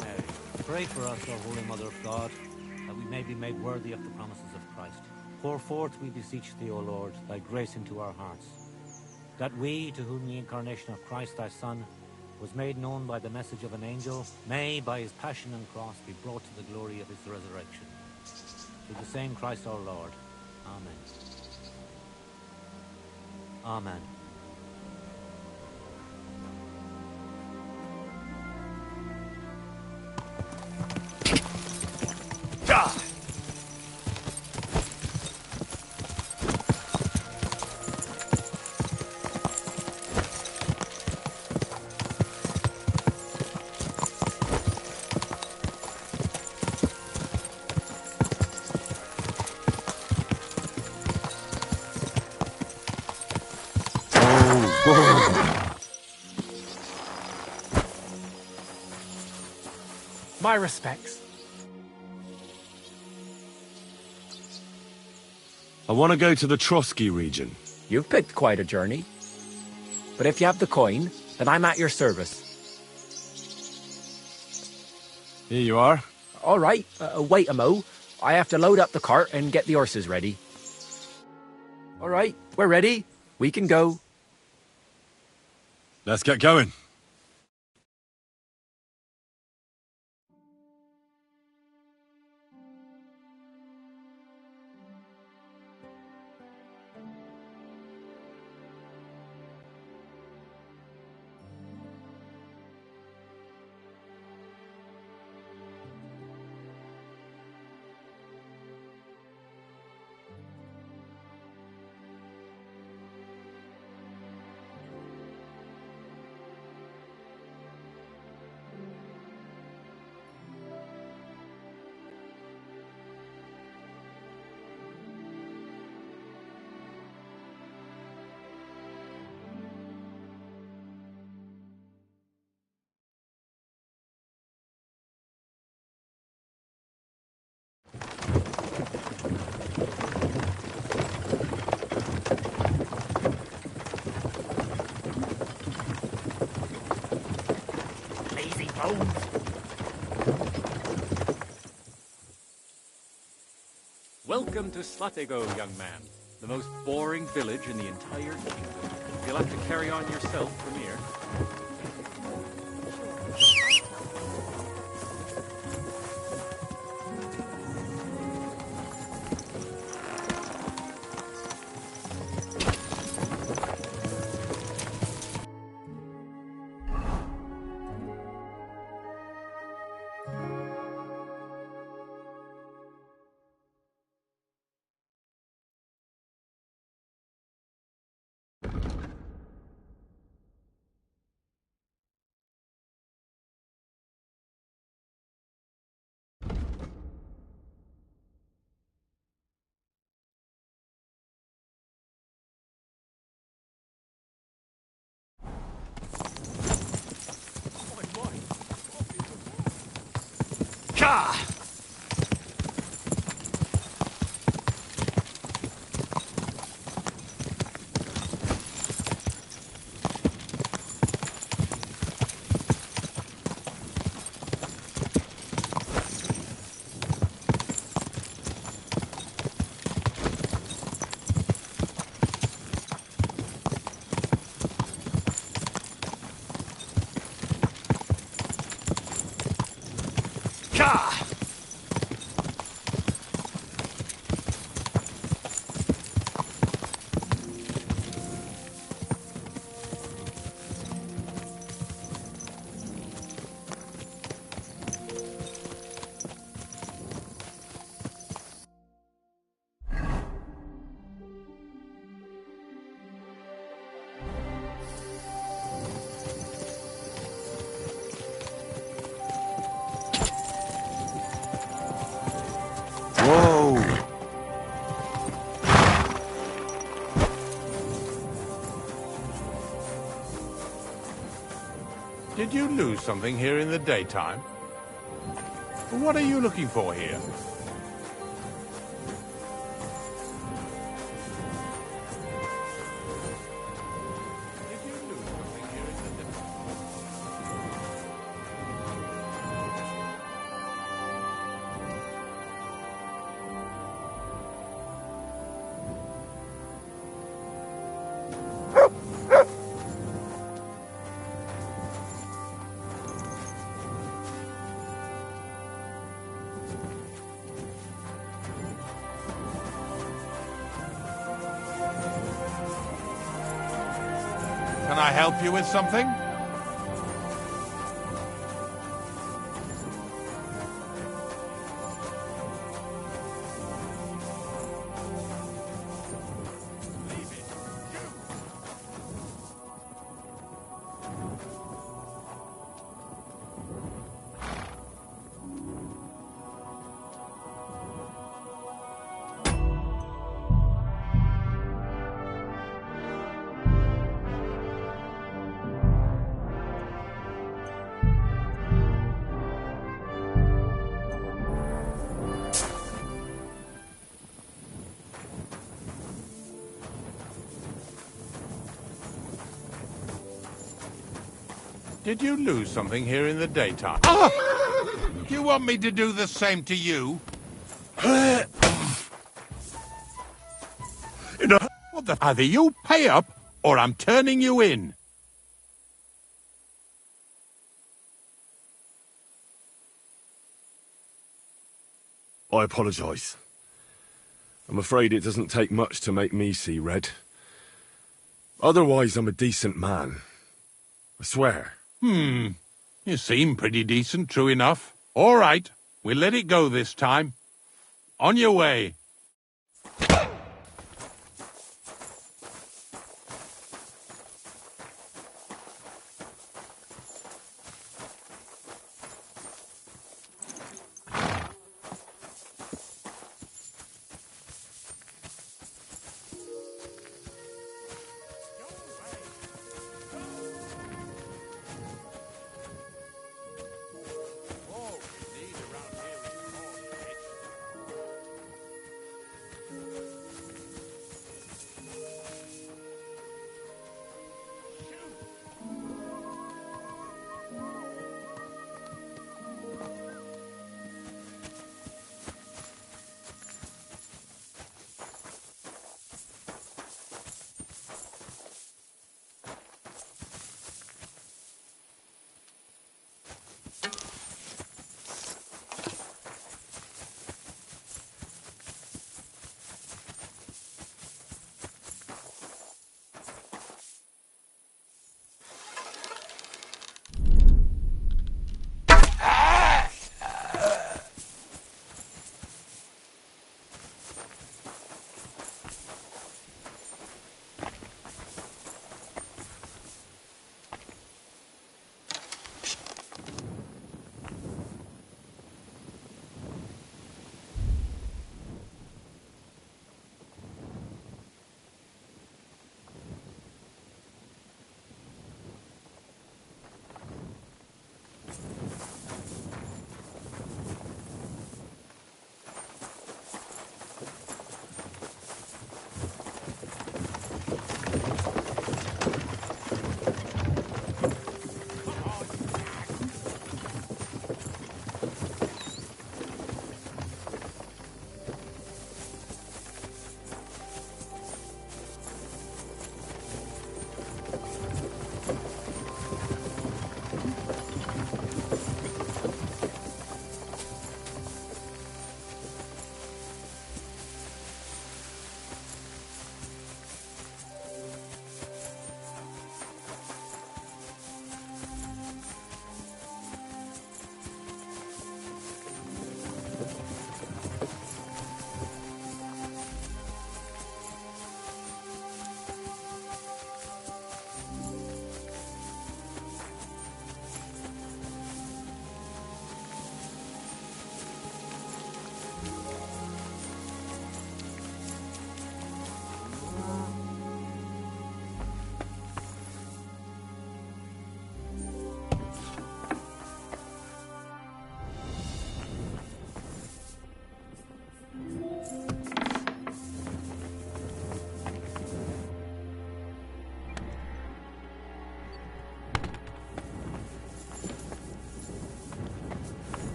Mary. Pray for us, O Holy Mother of God, that we may be made worthy of the promises of Christ. Pour forth, we beseech thee, O Lord, thy grace into our hearts, that we, to whom the incarnation of Christ thy Son was made known by the message of an angel, may, by his passion and cross, be brought to the glory of his resurrection. Through the same Christ our Lord. Amen. Amen. My respects. I want to go to the Trotsky region. You've picked quite a journey. But if you have the coin, then I'm at your service. Here you are. All right, wait a mo. I have to load up the cart and get the horses ready. All right, we're ready. We can go. Let's get going. Lazy bones. Welcome to Slatego, young man. The most boring village in the entire kingdom. You'll have to carry on yourself from here. Did you lose something here in the daytime? What are you looking for here? Did you lose Can I help you with something? Did you lose something here in the daytime? Ah! Do you want me to do the same to you? What the? Either you pay up, or I'm turning you in. I apologise. I'm afraid it doesn't take much to make me see red. Otherwise, I'm a decent man. I swear. You seem pretty decent, true enough. All right, we'll let it go this time. On your way.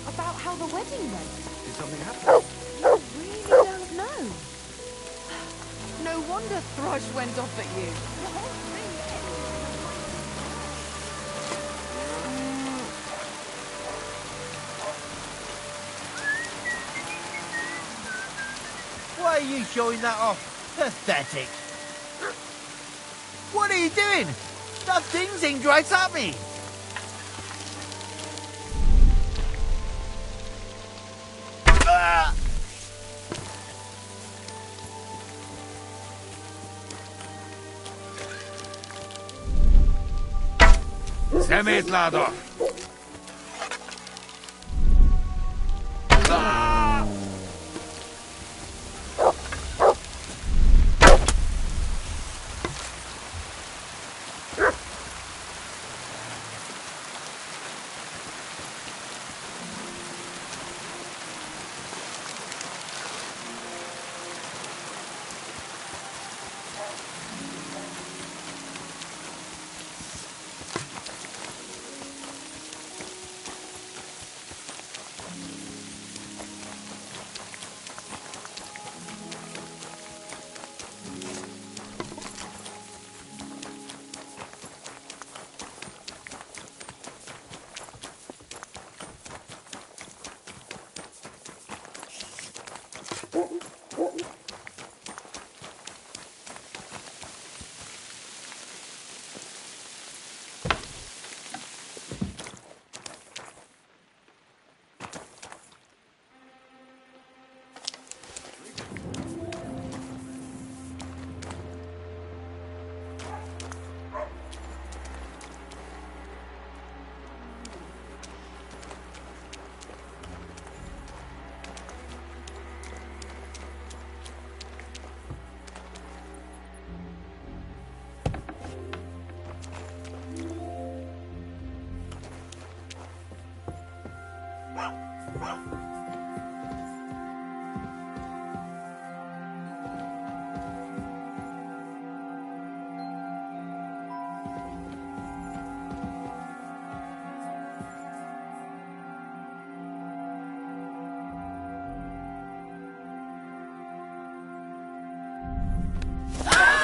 About how the wedding went. Did something happen? You really don't know. No wonder Thrush went off at you. The whole thing Why are you showing that off? Pathetic. What are you doing? That thing's aimed right at me. Szemét ládok!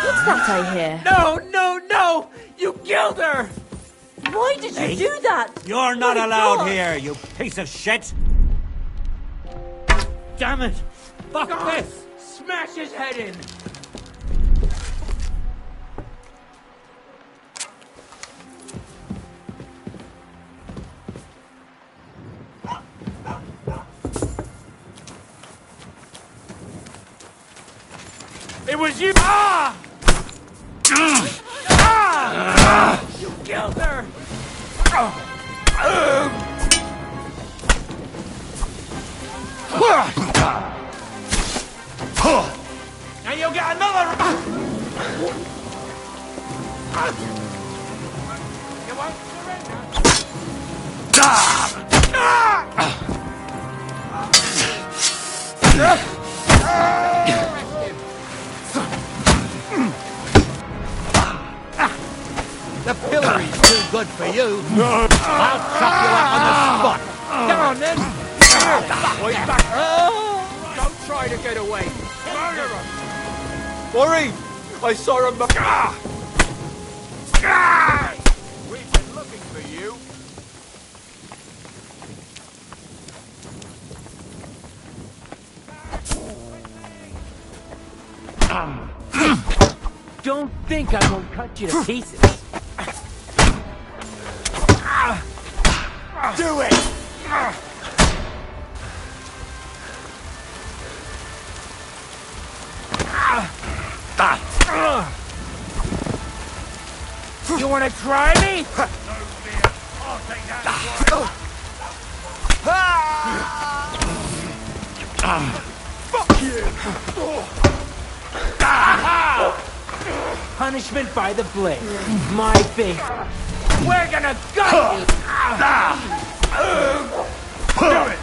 What's that I hear? No, no, no! You killed her! Why did you do that? You're not My allowed God. here, you piece of shit! Damn it! Fuck God. this! Smash his head in! It was you! Ah! Ah! You killed her! Now you'll get another! You won't The pillory's too good for you. No. I'll chop you up on the spot. Come on then! Back. Don't try to get away! Murderer! Worry! I saw him. We've been looking for you. Don't think I won't cut you to pieces. Do it! You wanna try me? I'll take that. Fuck you! Punishment by the blade. My thing. We're gonna gut you! Do it!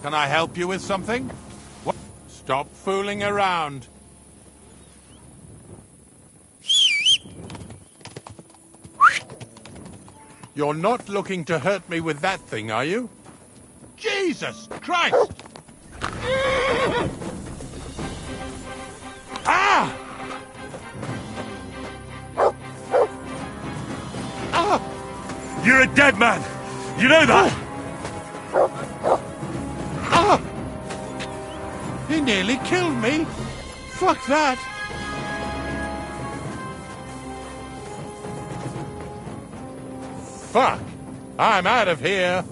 Can I help you with something? What? Stop fooling around. You're not looking to hurt me with that thing, are you? Jesus Christ! Ah! Ah! You're a dead man! You know that? Ah! He nearly killed me! Fuck that! Fuck! I'm out of here!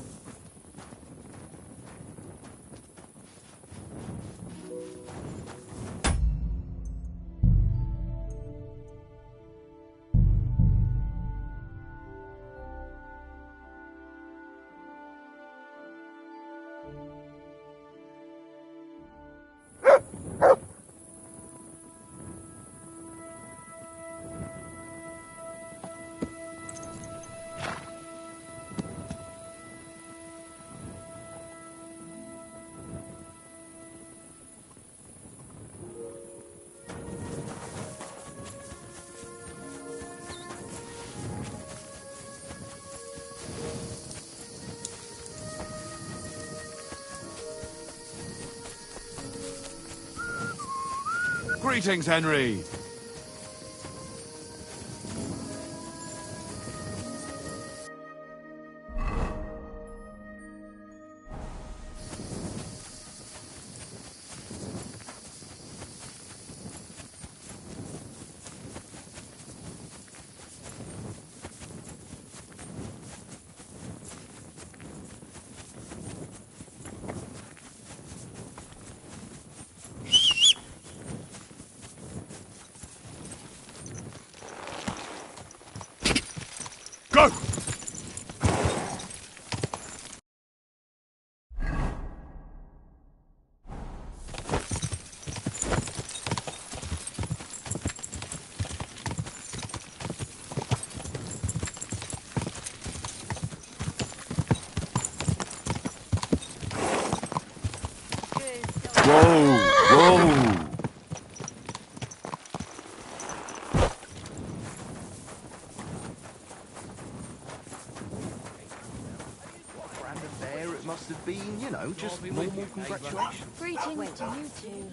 Greetings, Henry. Go! Whoa! Whoa! Grand affair it must have been, you know, just normal congratulations. Greetings to you two.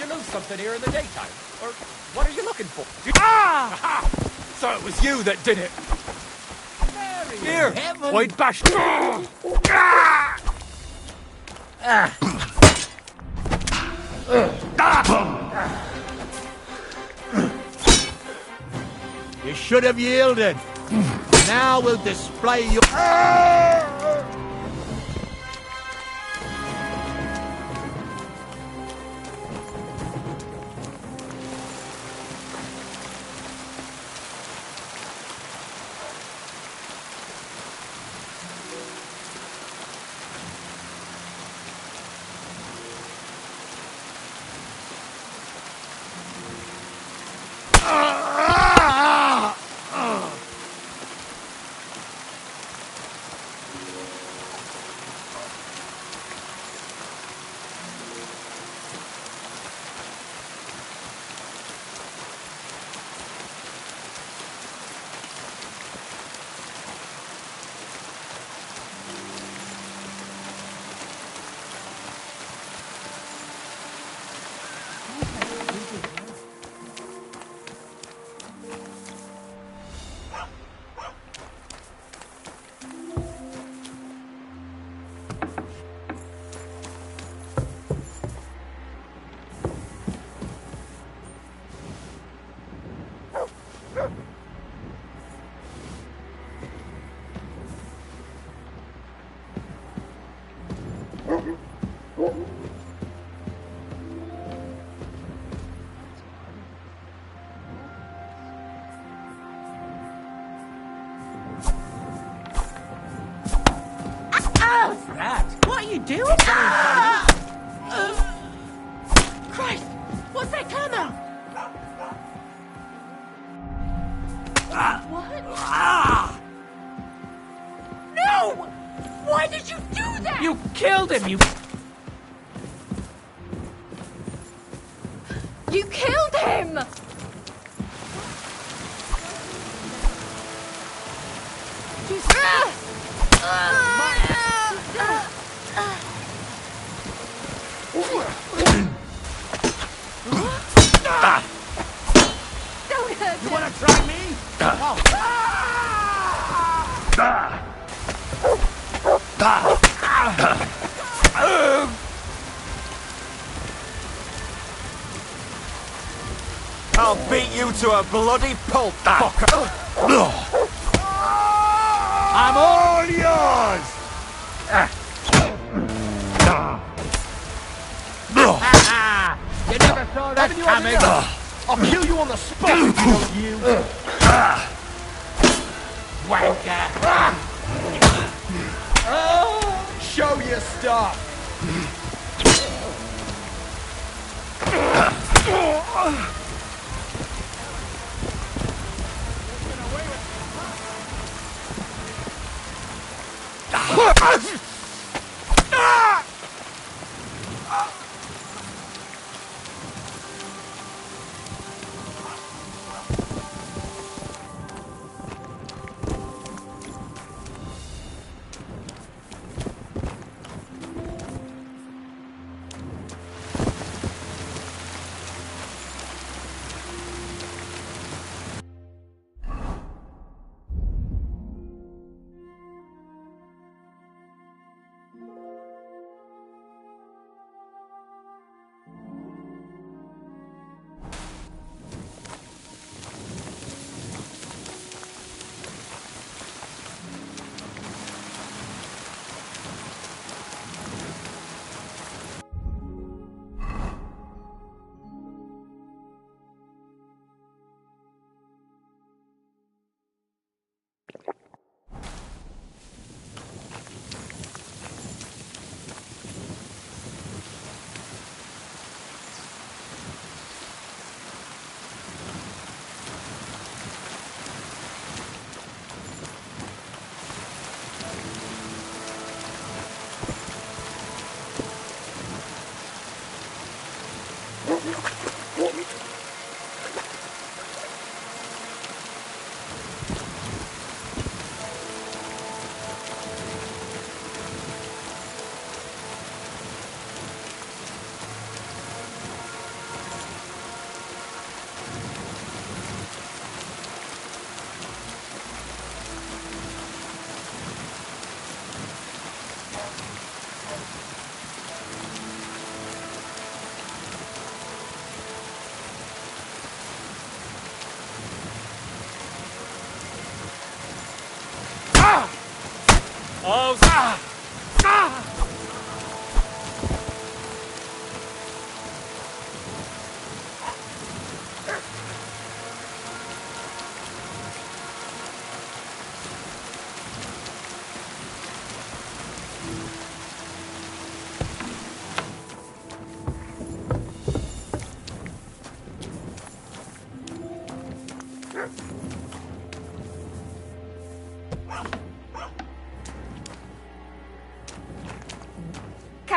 you lose something here in the daytime? Or what are you looking for? Ah! So it was you that did it. Here, heaven. White Bash. You should have yielded. Now we'll display your... What are you doing? Christ! What's that camera? What? No! Why did you do that? You killed him, you... You killed him! Don't hurt You him. want to try me? I'll beat you to a bloody pulp, fucker! I'm all yours! You never saw that coming! I'll kill you on the spot, don't you? Wanker! Show your stuff!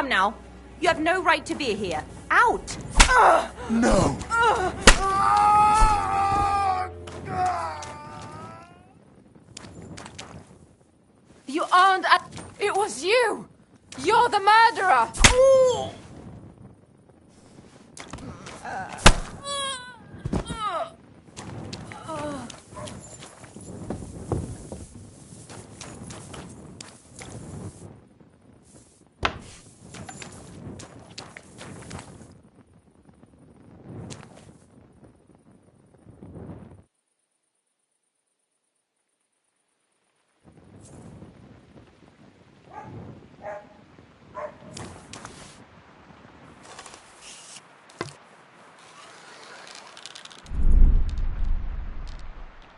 Come now. You have no right to be here. Out! No! You aren't It was you! You're the murderer!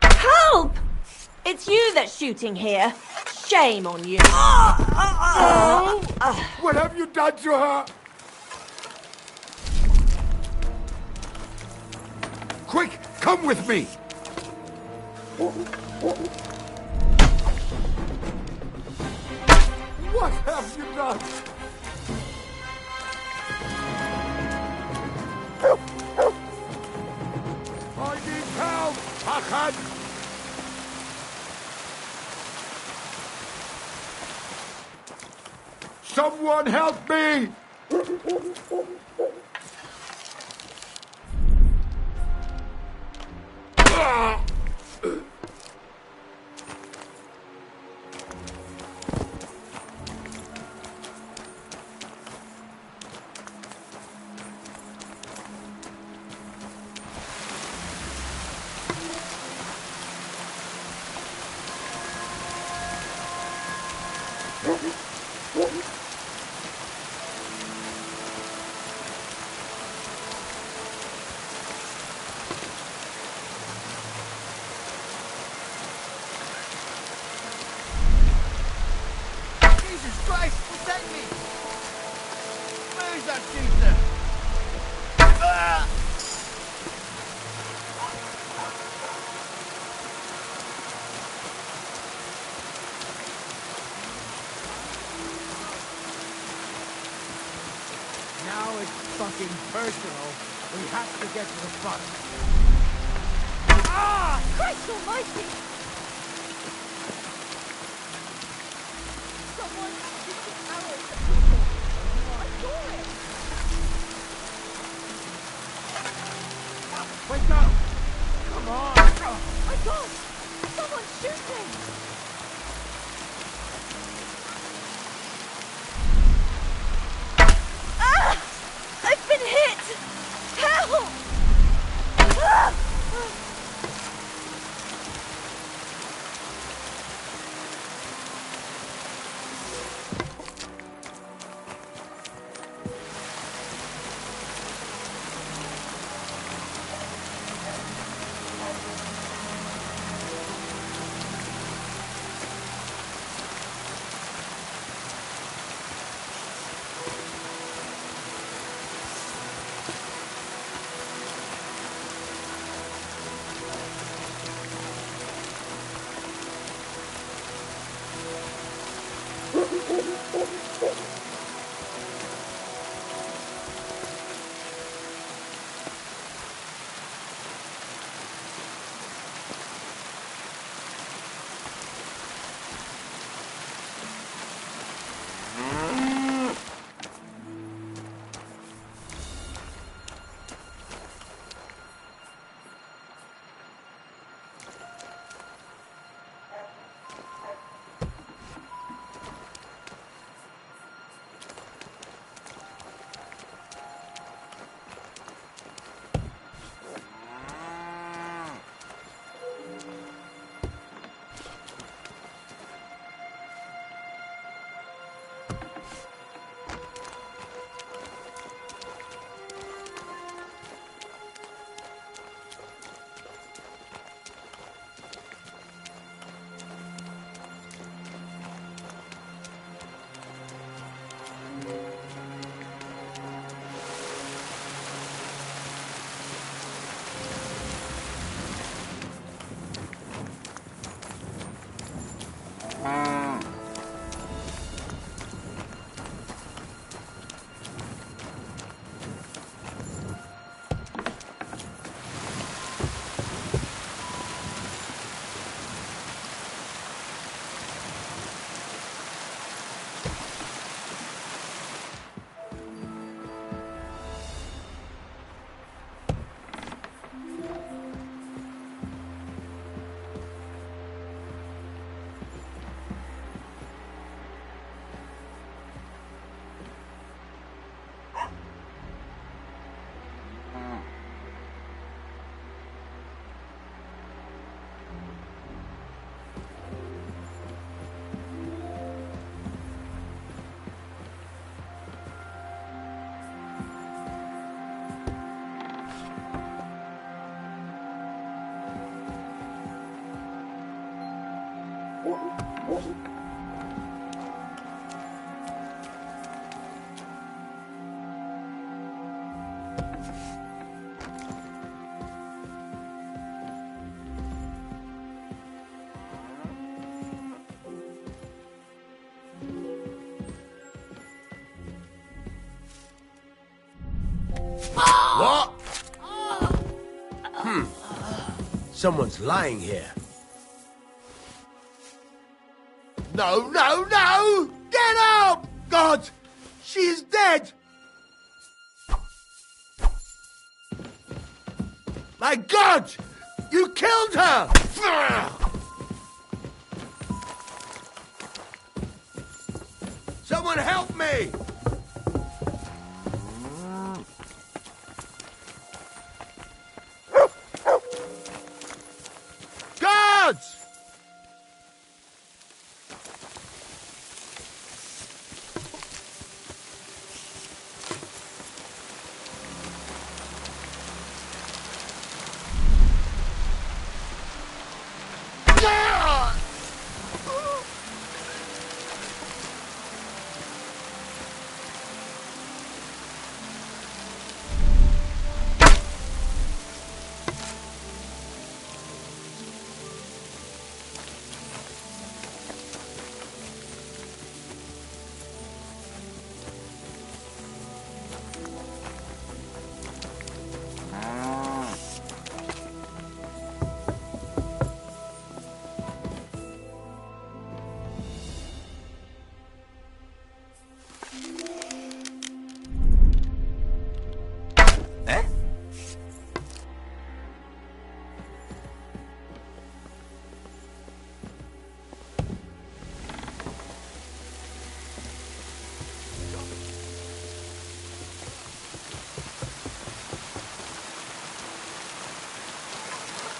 Help! It's you that's shooting here. Shame on you. What have you done to her? Quick, come with me! What have you done? I need help! Hakan! Someone help me! Jesus Christ, protect me! Where's that shooter? Now it's fucking personal. We have to get to the front. Ah! Christ almighty! Someone shooting arrows at people. I saw it. Wake up! Come on! My God! Someone's shooting! Ah! I've been hit! Help! Ah! What? Someone's lying here. No, no, no! Get up! God! She is dead! My God! You killed her! Someone help me! Guards!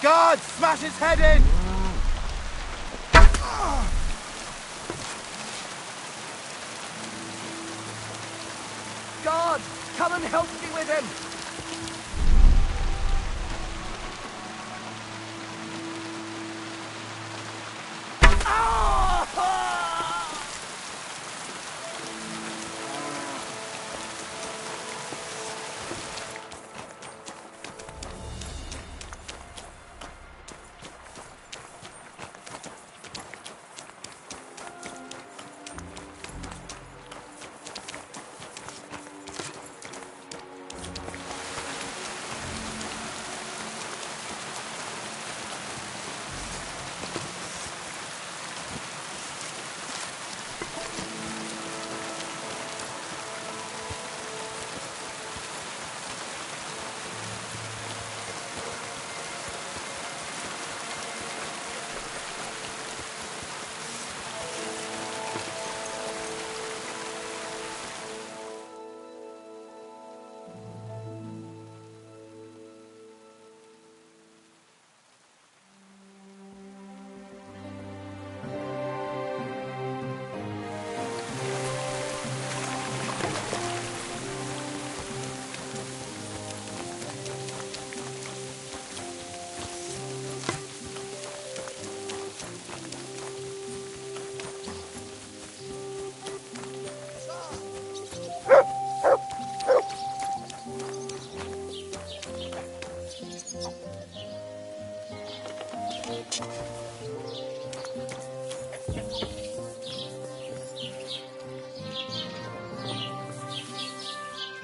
God, smash his head in! God, come and help me with him!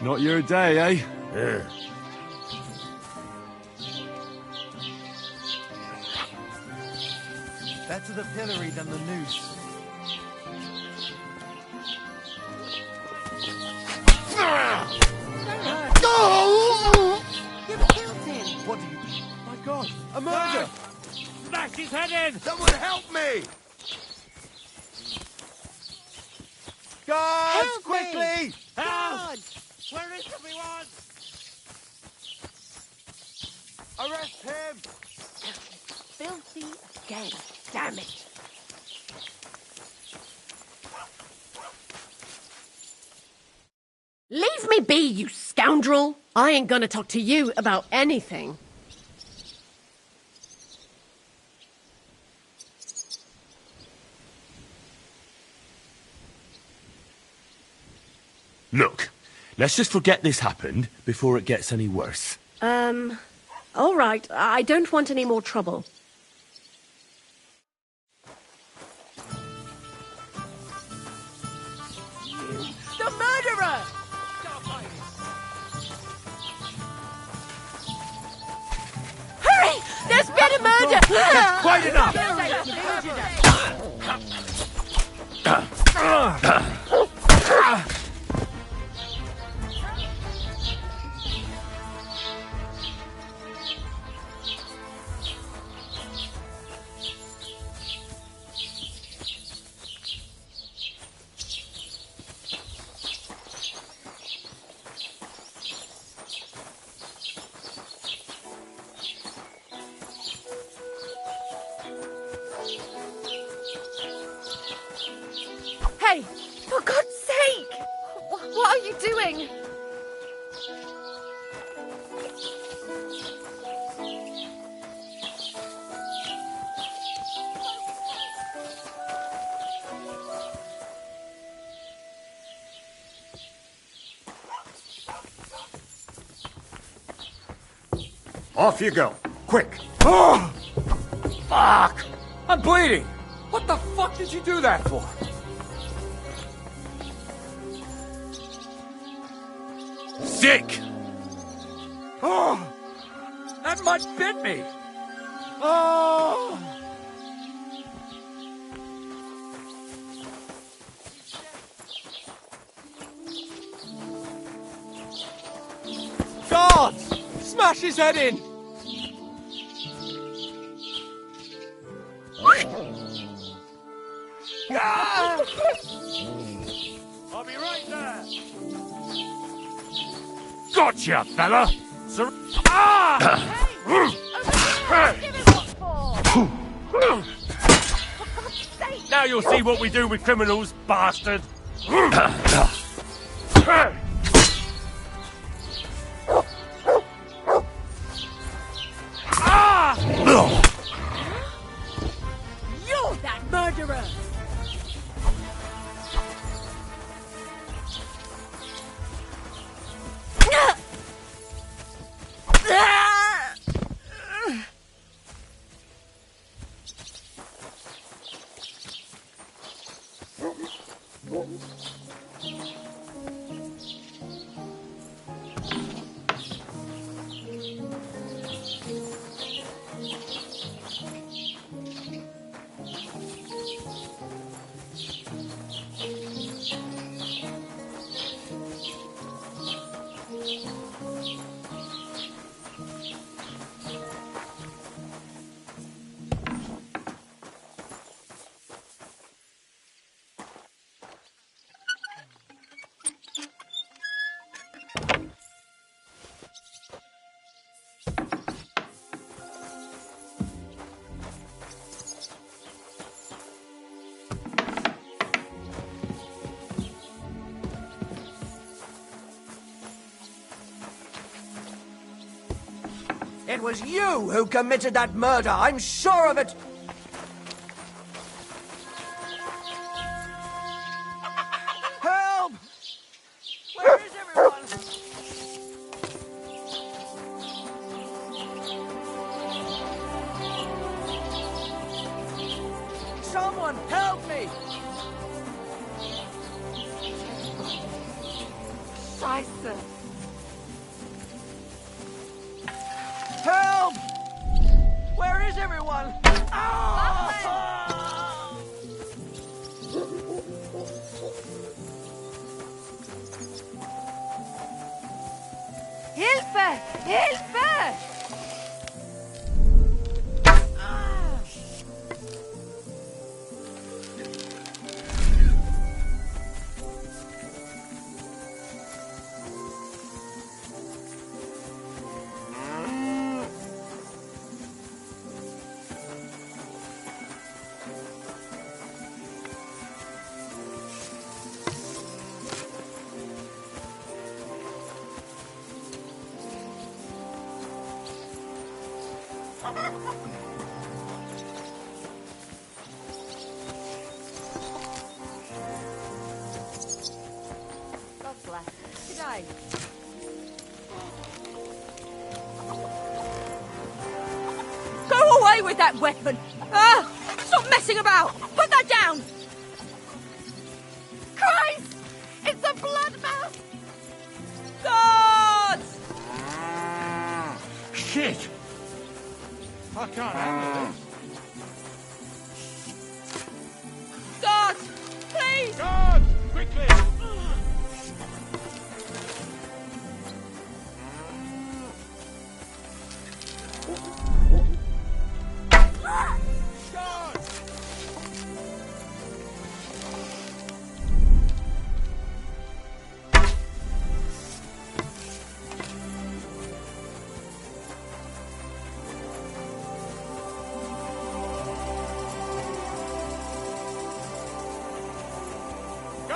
Not your day, eh? Better the pillory than the noose. You've killed him! What do you... My God, a murder! Smash his head in! Someone help me! Guards, Help me! quickly! Help! Where is everyone? Arrest him! Filthy again, damn it! Leave me be, you scoundrel! I ain't gonna talk to you about anything. Look, let's just forget this happened before it gets any worse. All right. I don't want any more trouble. The murderer! Hurry! There's been a murder! That's quite enough! Hey! For God's sake! What are you doing? Off you go. Quick. Oh! Fuck! I'm bleeding! What the fuck did you do that for? Sick! Oh! That much bit me! Oh! God! Smash his head in! Ah! I'll be right there. Gotcha, fella! Ah! Now you'll see what we do with criminals, bastard! You're that murderer! It was you who committed that murder, I'm sure of it! Help! Where is everyone? Someone help me! Scheiße! Help! Where is everyone? Hilfe! Hilfe! God bless. way. Go away with that weapon! Ah! Stop messing about! Put that down! Christ! It's a bloodbath! Guards! Shit! I can't handle this. Guards! Please! Guards! Quickly!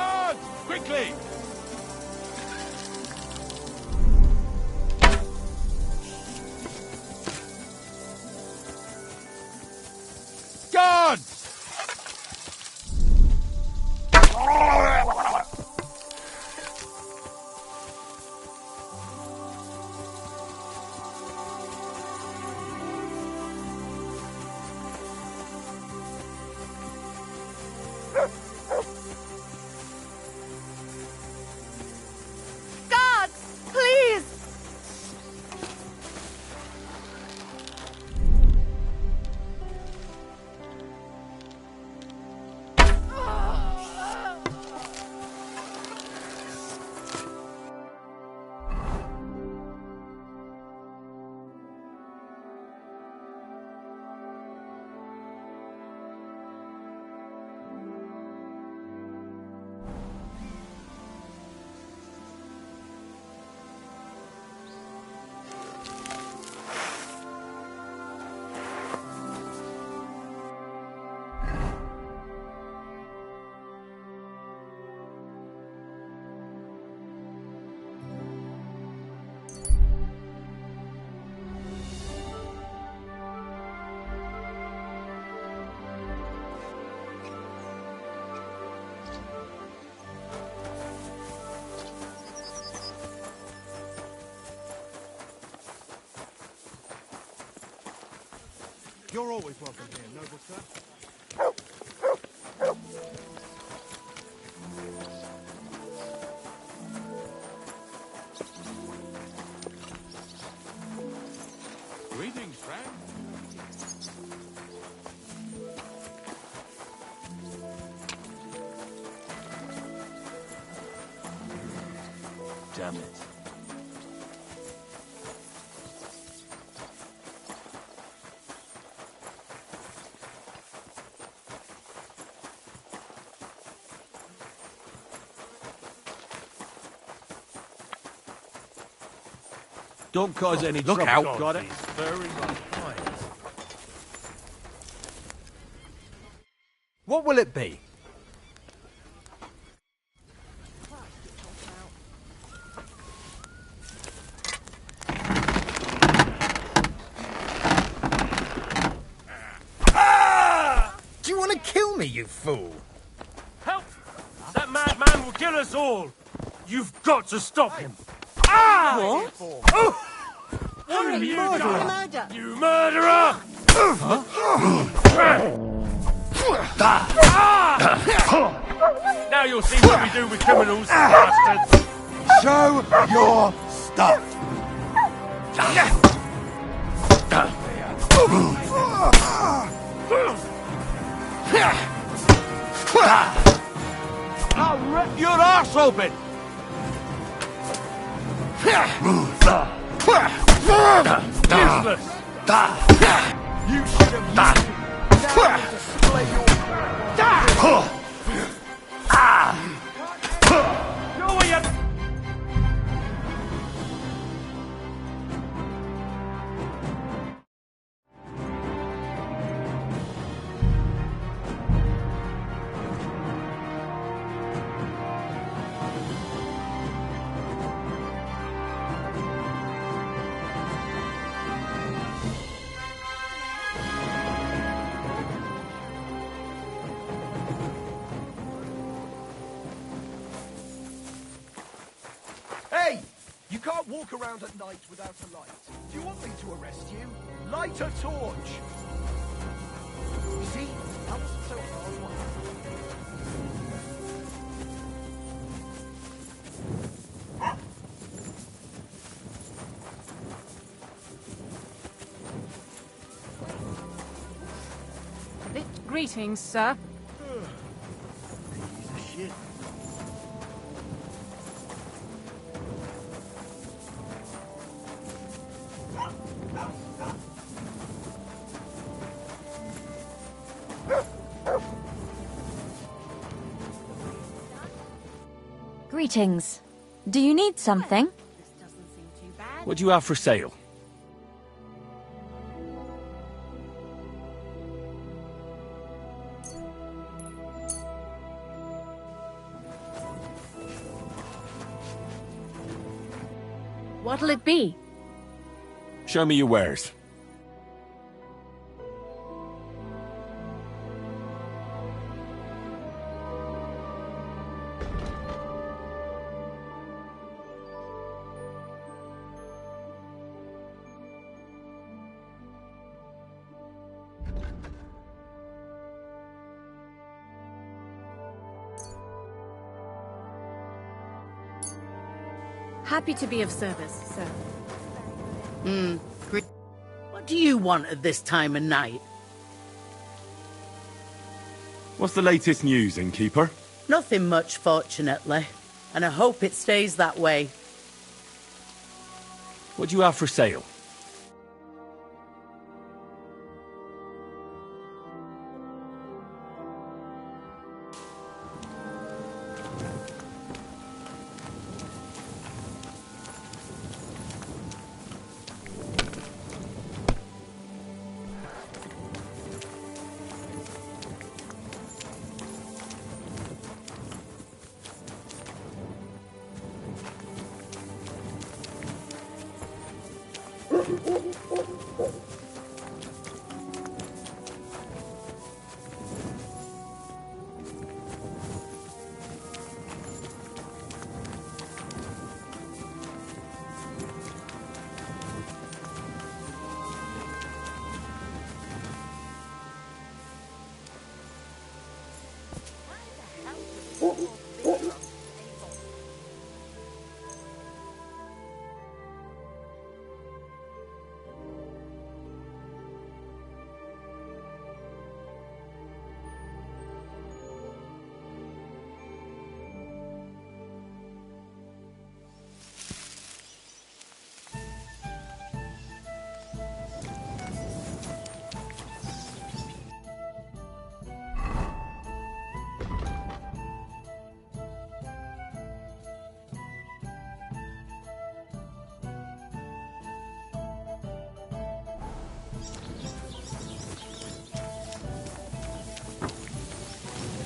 Guards! Quickly! Guards! Guards! Please! You're always welcome here, noble sir. Greetings, friend. Damn it. Don't cause any Look trouble. out. Got it? Very well. What will it be? Do you want to kill me, you fool? Help! That madman will kill us all. You've got to stop him. Ah! What? Oh! What have you done? Murder! You murderer! Now you'll see what we do with criminals, bastards. Show your stuff. I'll rip your arse open. Useless. You should have used it. Now to display your Go away, you... You can't walk around at night without a light. Do you want me to arrest you? Light a torch! You see? That wasn't so hard, was it? Greetings, sir. Piece of shit. Greetings. Do you need something? What do you have for sale? What'll it be? Show me your wares. Happy to be of service, sir. What do you want at this time of night? What's the latest news, innkeeper? Nothing much, fortunately. And I hope it stays that way. What do you have for sale?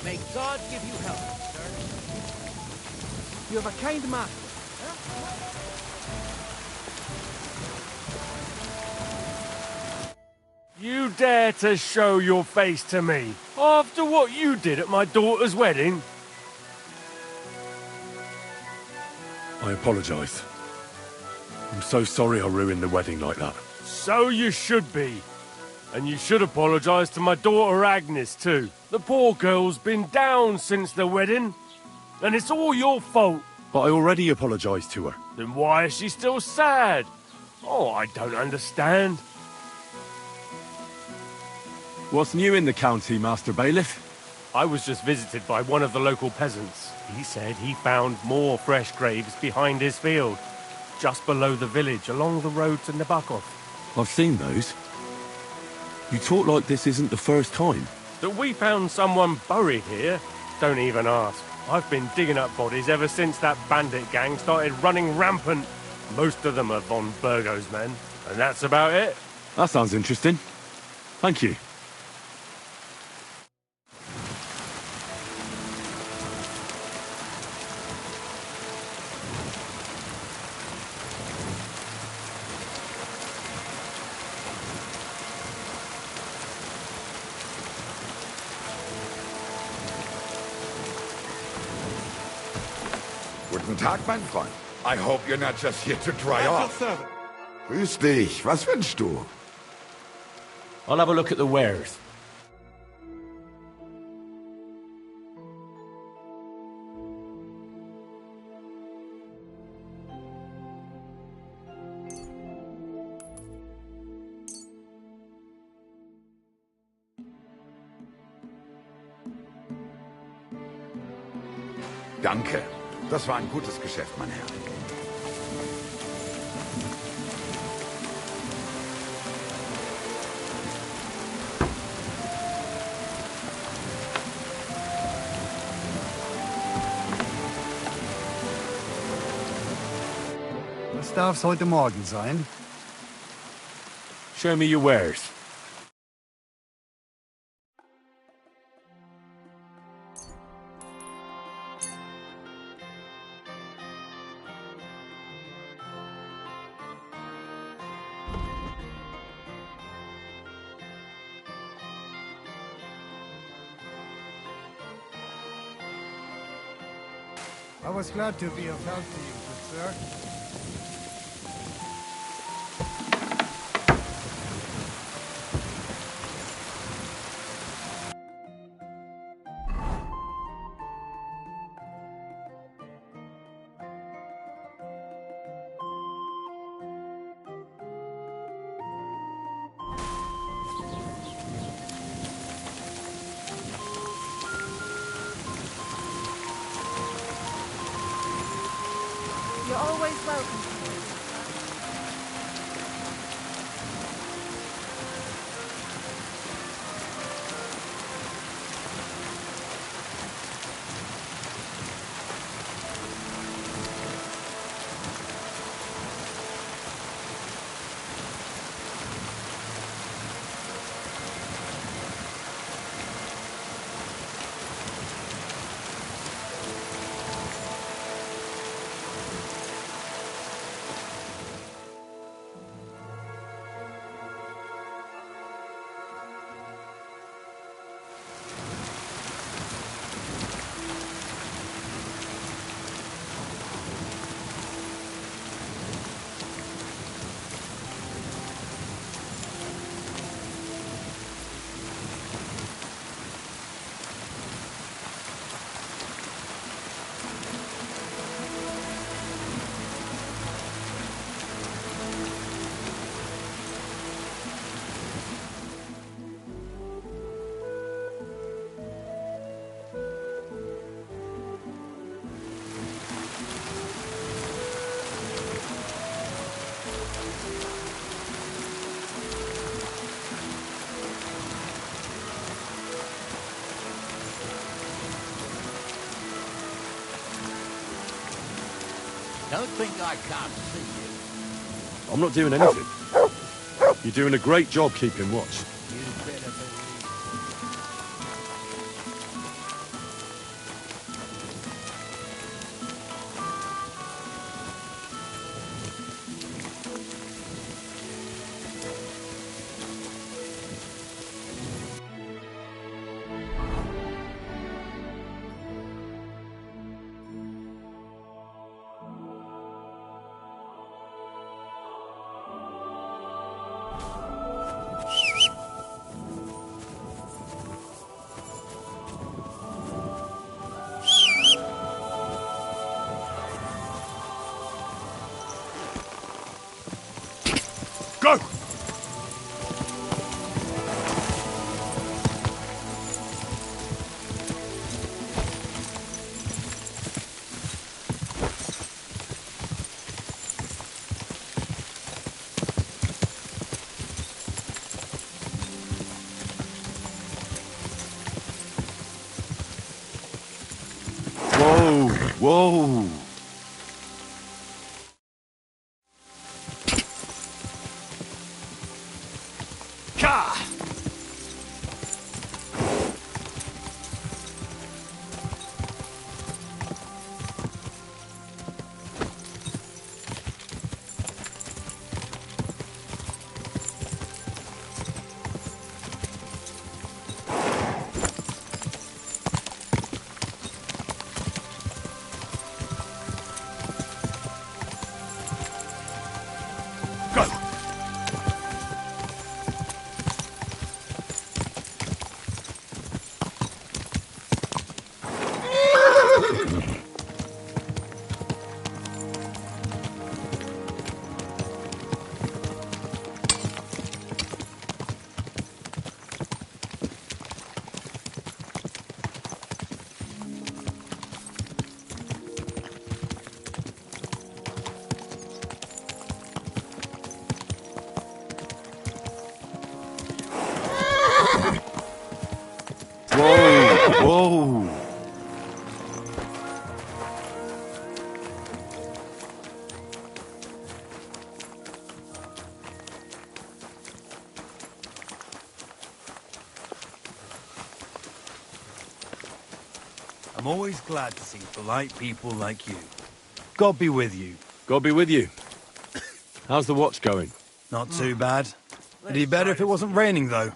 May God give you help, sir. You have a kind master. You dare to show your face to me after what you did at my daughter's wedding? I apologise. I'm so sorry I ruined the wedding like that. So you should be. And you should apologise to my daughter Agnes too. The poor girl's been down since the wedding. And it's all your fault. But I already apologised to her. Then why is she still sad? Oh, I don't understand. What's new in the county, Master Bailiff? I was just visited by one of the local peasants. He said he found more fresh graves behind his field, just below the village, along the road to Nabokov. I've seen those. You talk like this isn't the first time. That we found someone buried here? Don't even ask. I've been digging up bodies ever since that bandit gang started running rampant. Most of them are von Burgo's men, and that's about it. That sounds interesting. Thank you. Guten Tag, mein Freund. I hope you're not just here to dry off. Grüß dich. Was wünschst du? I'll have a look at the wares. Danke. Das war ein gutes Geschäft, mein Herr. Was darf's heute Morgen sein? Show me your wares. I was glad to be of help to you, good sir. You're always welcome. Don't think I can't see you. I'm not doing anything. You're doing a great job keeping watch. You better believe. Go! Whoa, whoa. I'm always glad to see polite people like you. God be with you. God be with you. How's the watch going? Not too bad. It'd be better if it wasn't raining, though.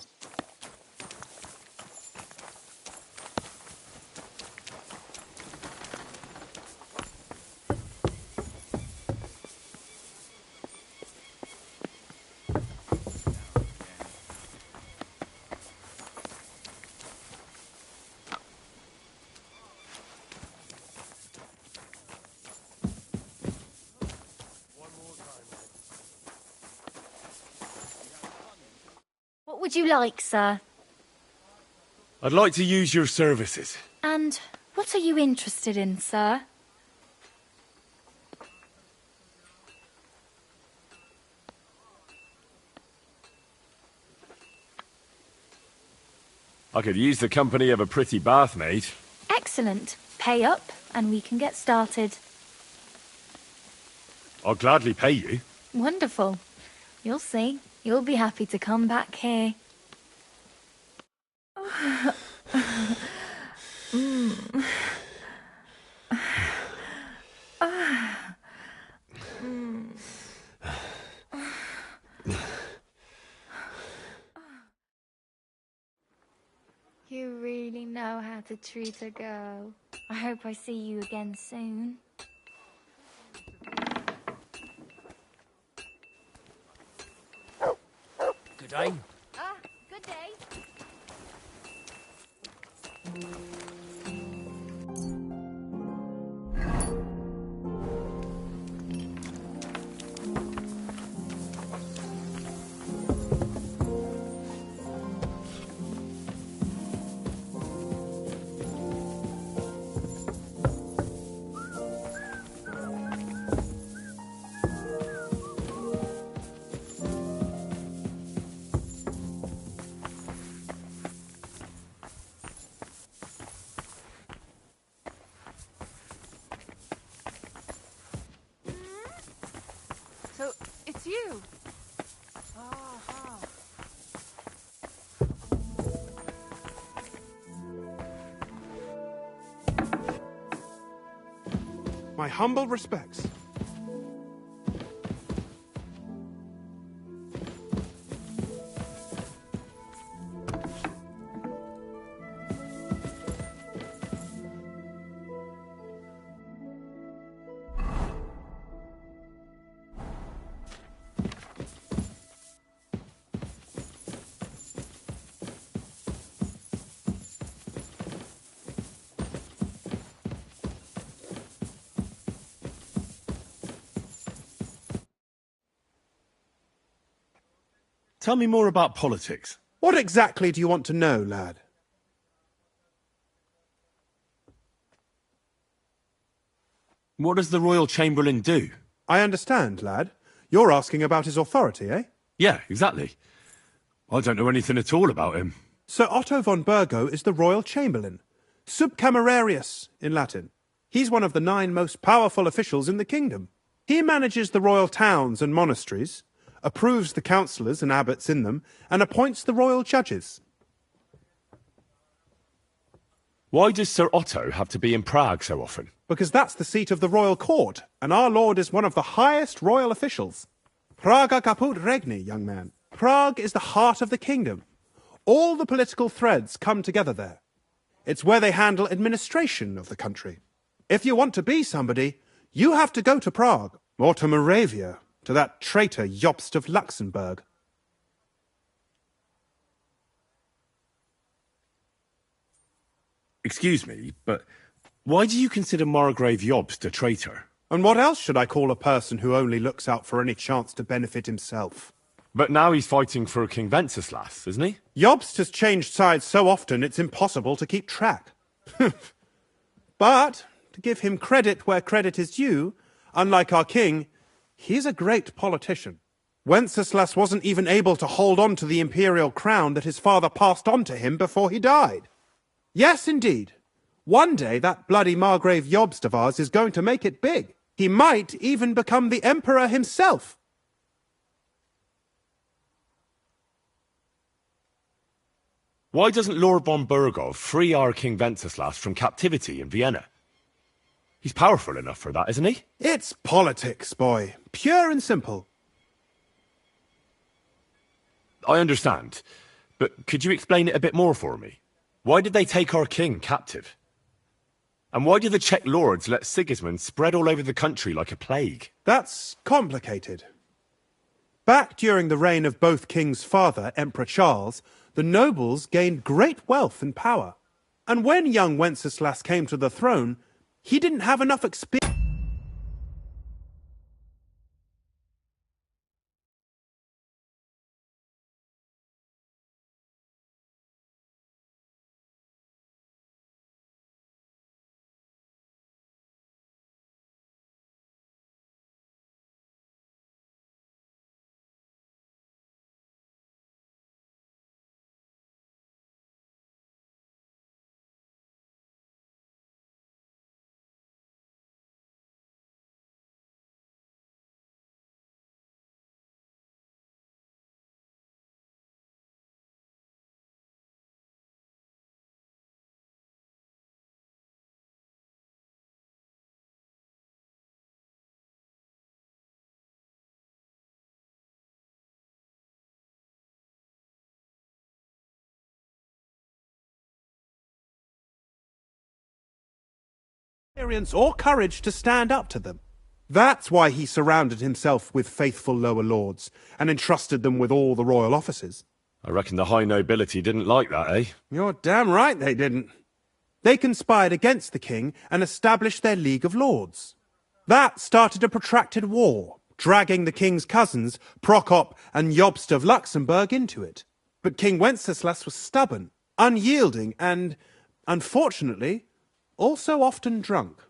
What would you like, sir? I'd like to use your services. And what are you interested in, sir? I could use the company of a pretty bathmaid. Excellent. Pay up, and we can get started. I'll gladly pay you. Wonderful. You'll see. You'll be happy to come back here. You really know how to treat a girl. I hope I see you again soon. Good day. Good day. So, it's you? Uh-huh. My humble respects. Tell me more about politics. What exactly do you want to know, lad? What does the Royal Chamberlain do? I understand, lad. You're asking about his authority, eh? Yeah, exactly. I don't know anything at all about him. Sir Otto von Burgo is the Royal Chamberlain, subcamerarius in Latin. He's one of the 9 most powerful officials in the kingdom. He manages the royal towns and monasteries, approves the councillors and abbots in them, and appoints the royal judges. Why does Sir Otto have to be in Prague so often? Because that's the seat of the royal court, and our lord is one of the highest royal officials. Praga caput regni, young man. Prague is the heart of the kingdom. All the political threads come together there. It's where they handle administration of the country. If you want to be somebody, you have to go to Prague, or to Moravia, to that traitor Jobst of Luxembourg. Excuse me, but why do you consider Margrave Jobst a traitor? And what else should I call a person who only looks out for any chance to benefit himself? But now he's fighting for King Wenceslas, isn't he? Jobst has changed sides so often it's impossible to keep track. But, to give him credit where credit is due, unlike our king, he's a great politician. Wenceslas wasn't even able to hold on to the imperial crown that his father passed on to him before he died. Yes, indeed. One day that bloody Margrave Jobst of ours is going to make it big. He might even become the emperor himself. Why doesn't Lord von Burgov free our King Wenceslas from captivity in Vienna? He's powerful enough for that, isn't he? It's politics, boy. Pure and simple. I understand, but could you explain it a bit more for me? Why did they take our king captive? And why did the Czech lords let Sigismund spread all over the country like a plague? That's complicated. Back during the reign of both King's father, Emperor Charles, the nobles gained great wealth and power. And when young Wenceslas came to the throne, he didn't have enough experience. Or courage to stand up to them. That's why he surrounded himself with faithful lower lords and entrusted them with all the royal offices. I reckon the high nobility didn't like that, eh? You're damn right they didn't. They conspired against the king and established their League of Lords. That started a protracted war, dragging the king's cousins, Prokop and Jobst of Luxembourg, into it. But King Wenceslas was stubborn, unyielding and, unfortunately, also often drunk.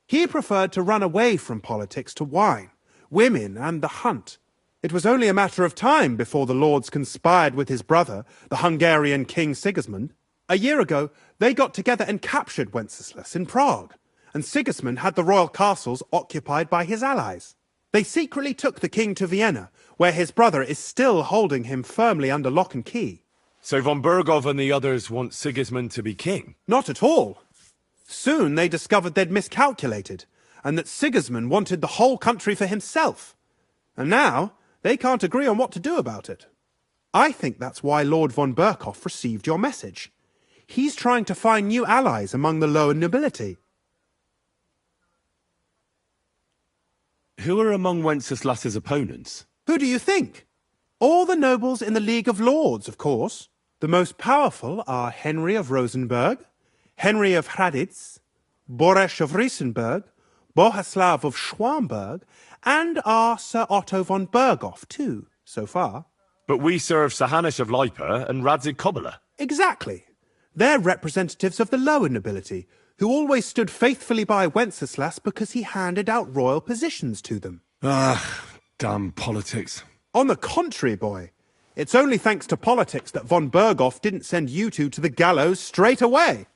He preferred to run away from politics to wine, women and the hunt. It was only a matter of time before the lords conspired with his brother, the Hungarian King Sigismund. A year ago, they got together and captured Wenceslas in Prague, and Sigismund had the royal castles occupied by his allies. They secretly took the king to Vienna, where his brother is still holding him firmly under lock and key. So von Burgov and the others want Sigismund to be king? Not at all. Soon they discovered they'd miscalculated, and that Sigismund wanted the whole country for himself. And now they can't agree on what to do about it. I think that's why Lord von Burkhoff received your message. He's trying to find new allies among the lower nobility. Who are among Wenceslas's opponents? Who do you think? All the nobles in the League of Lords, of course. The most powerful are Henry of Rosenberg, Henry of Hraditz, Boresh of Riesenberg, Bohuslav of Schwamberg, and our Sir Otto von Burghoff, too, so far. But we serve Sir Hanush of Lipa and Radzig Kobyla. Exactly. They're representatives of the lower nobility, who always stood faithfully by Wenceslas because he handed out royal positions to them. Ah, damn politics. On the contrary, boy. It's only thanks to politics that von Burghoff didn't send you two to the gallows straight away.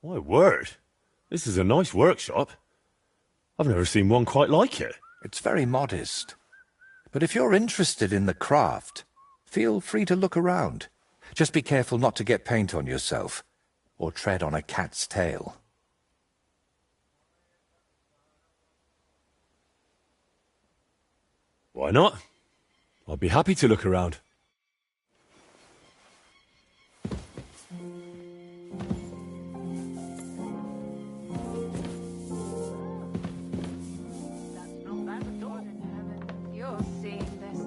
My word. This is a nice workshop. I've never seen one quite like it. It's very modest. But if you're interested in the craft, feel free to look around. Just be careful not to get paint on yourself, or tread on a cat's tail. Why not? I'd be happy to look around. You're seeing this.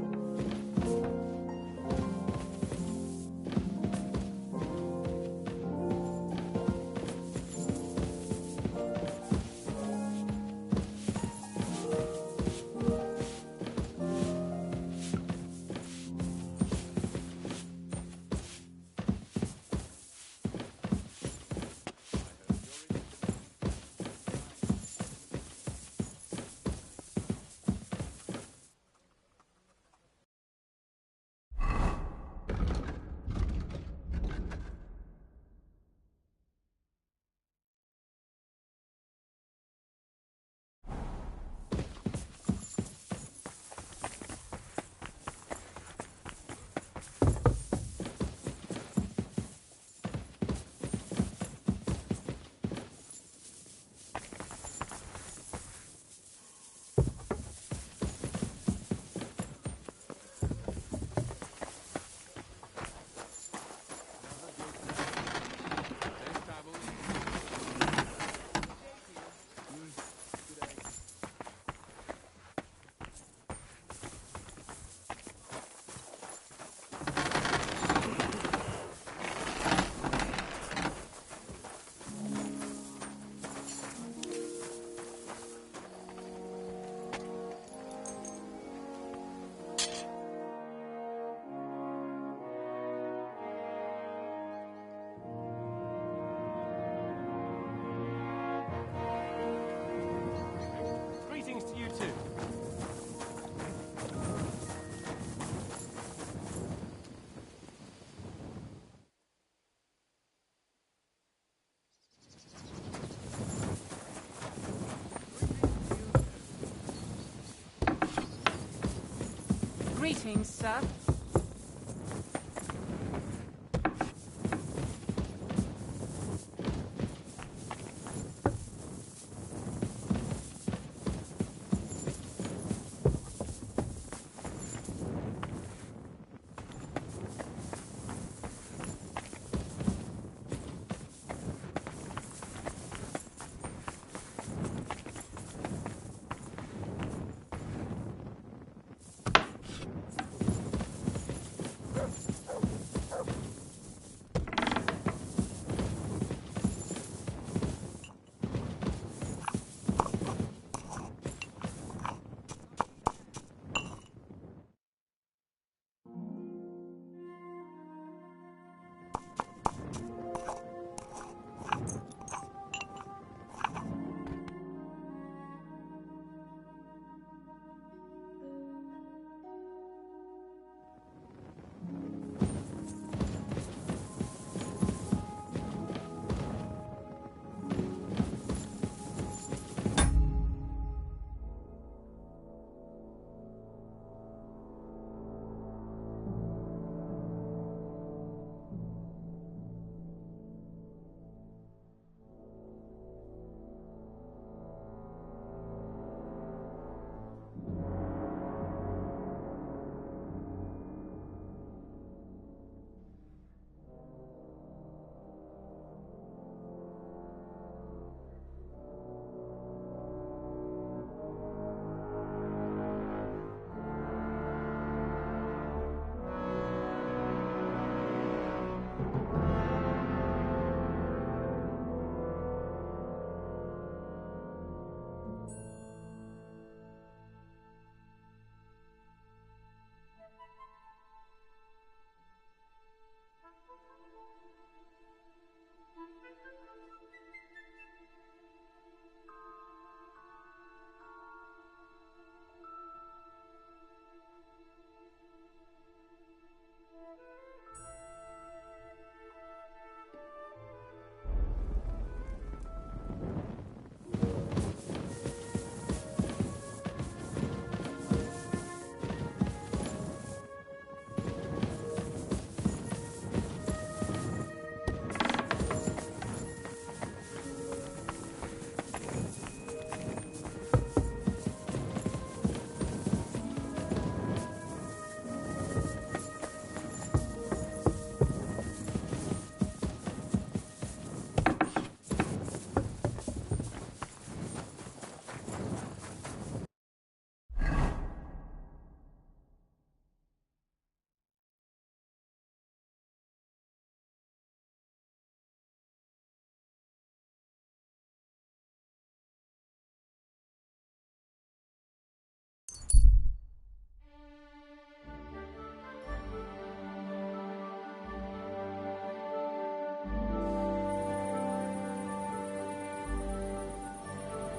Greetings to you too. Greetings, sir.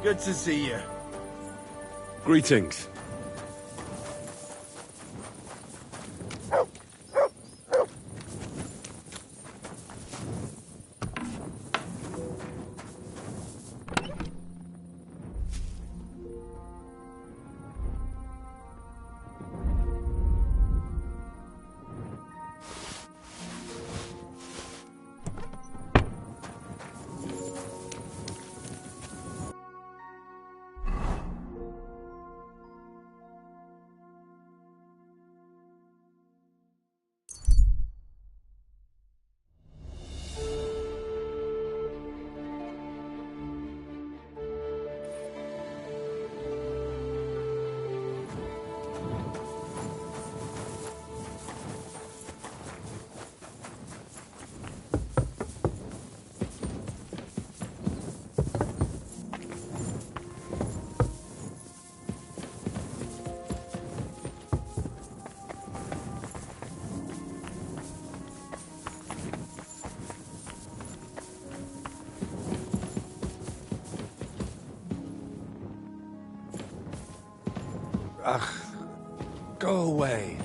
Good to see you. Greetings. Ugh, go away.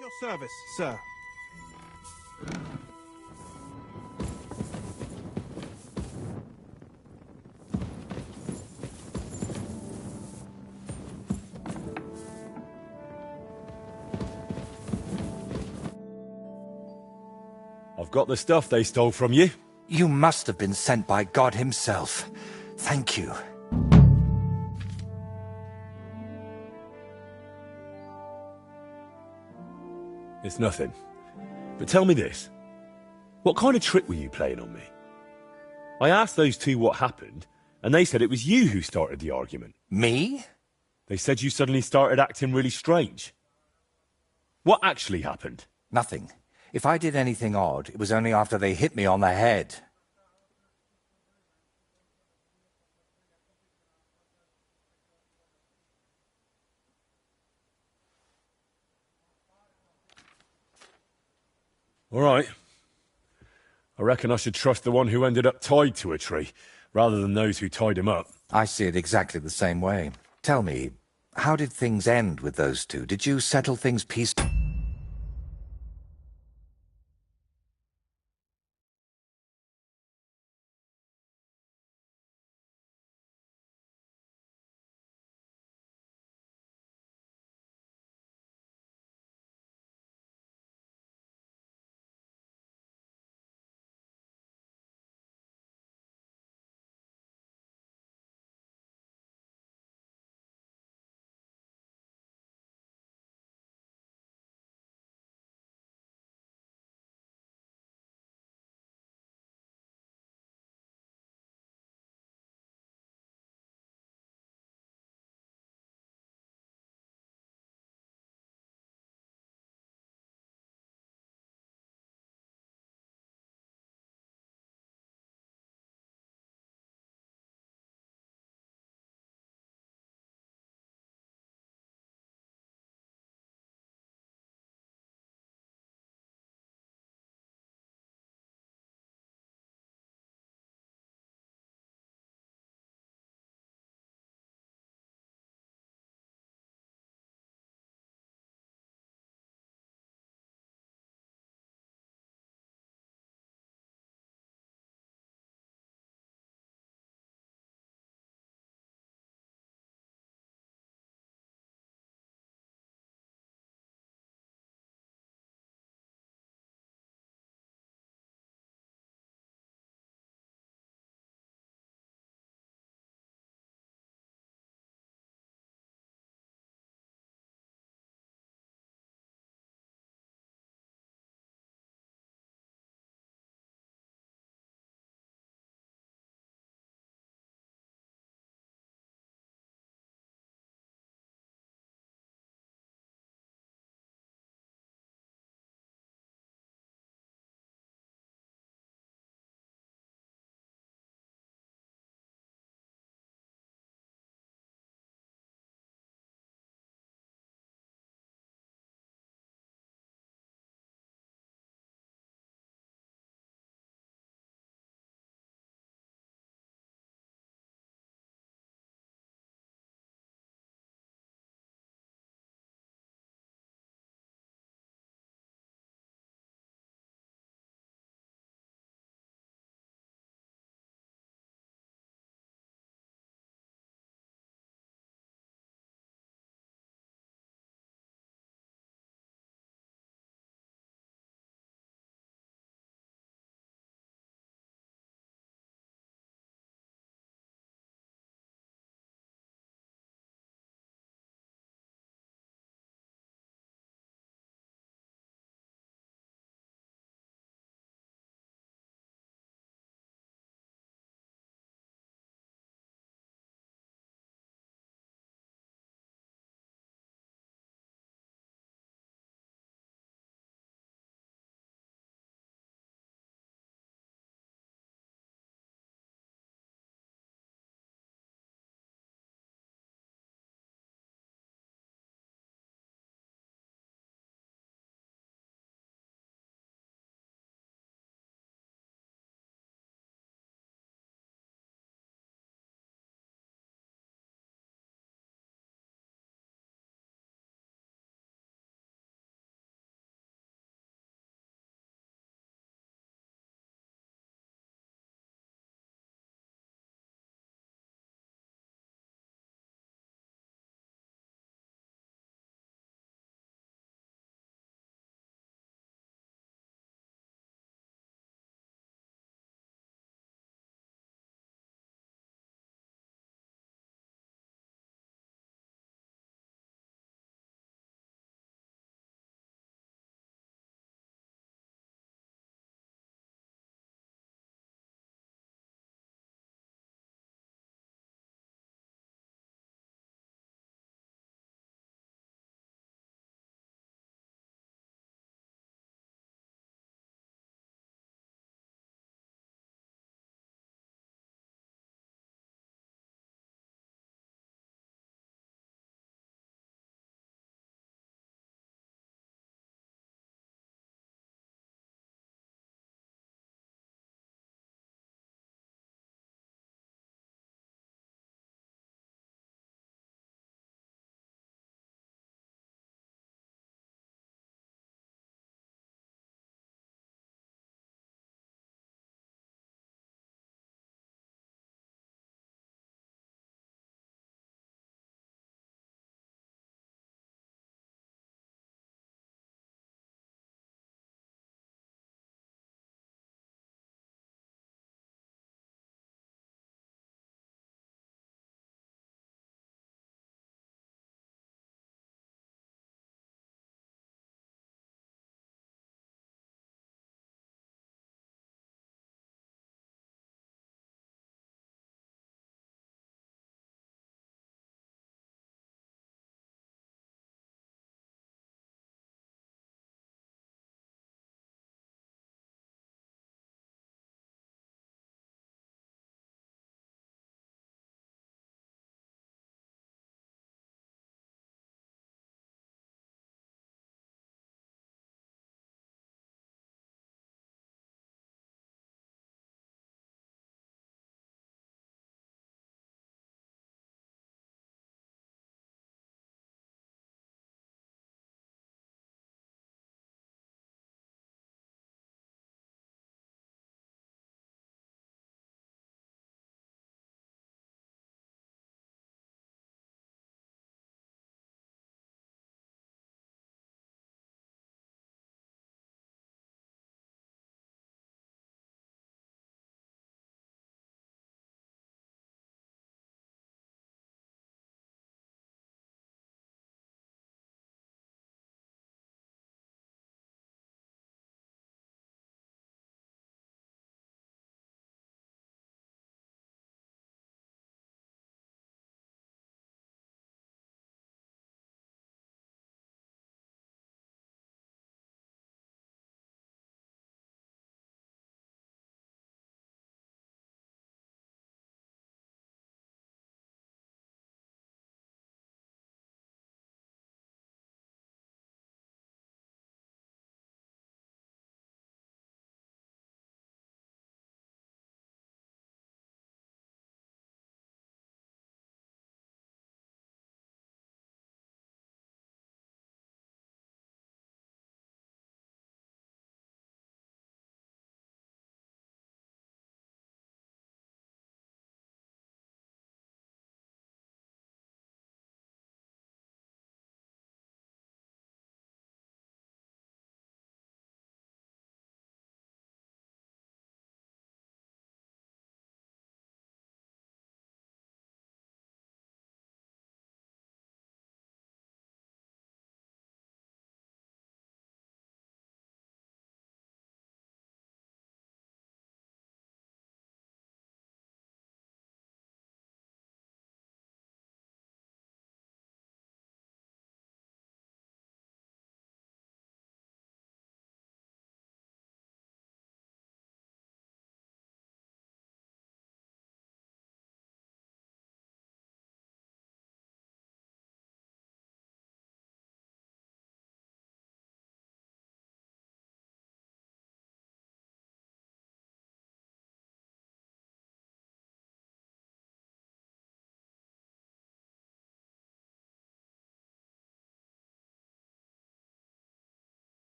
Your service, sir. I've got the stuff they stole from you. You must have been sent by God himself. Thank you. It's nothing. But tell me this. What kind of trick were you playing on me? I asked those two what happened, and they said it was you who started the argument. Me? They said you suddenly started acting really strange. What actually happened? Nothing. If I did anything odd, it was only after they hit me on the head. All right. I reckon I should trust the one who ended up tied to a tree, rather than those who tied him up. I see it exactly the same way. Tell me, how did things end with those two? Did you settle things peacefully?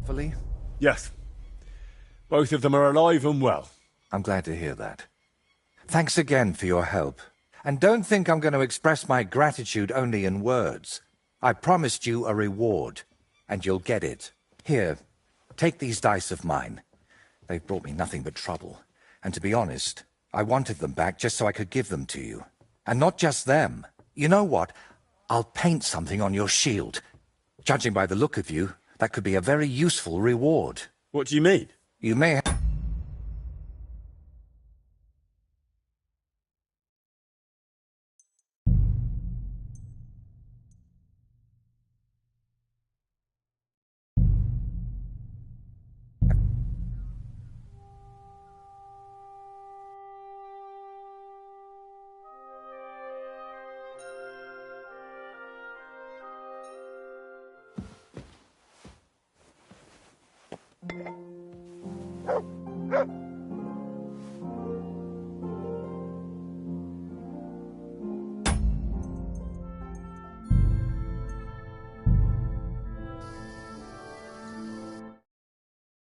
Fully? Yes. Both of them are alive and well. I'm glad to hear that. Thanks again for your help. And don't think I'm going to express my gratitude only in words. I promised you a reward, and you'll get it. Here, take these dice of mine. They've brought me nothing but trouble. And to be honest, I wanted them back just so I could give them to you. And not just them. You know what? I'll paint something on your shield. Judging by the look of you, that could be a very useful reward. What do you mean? You may have...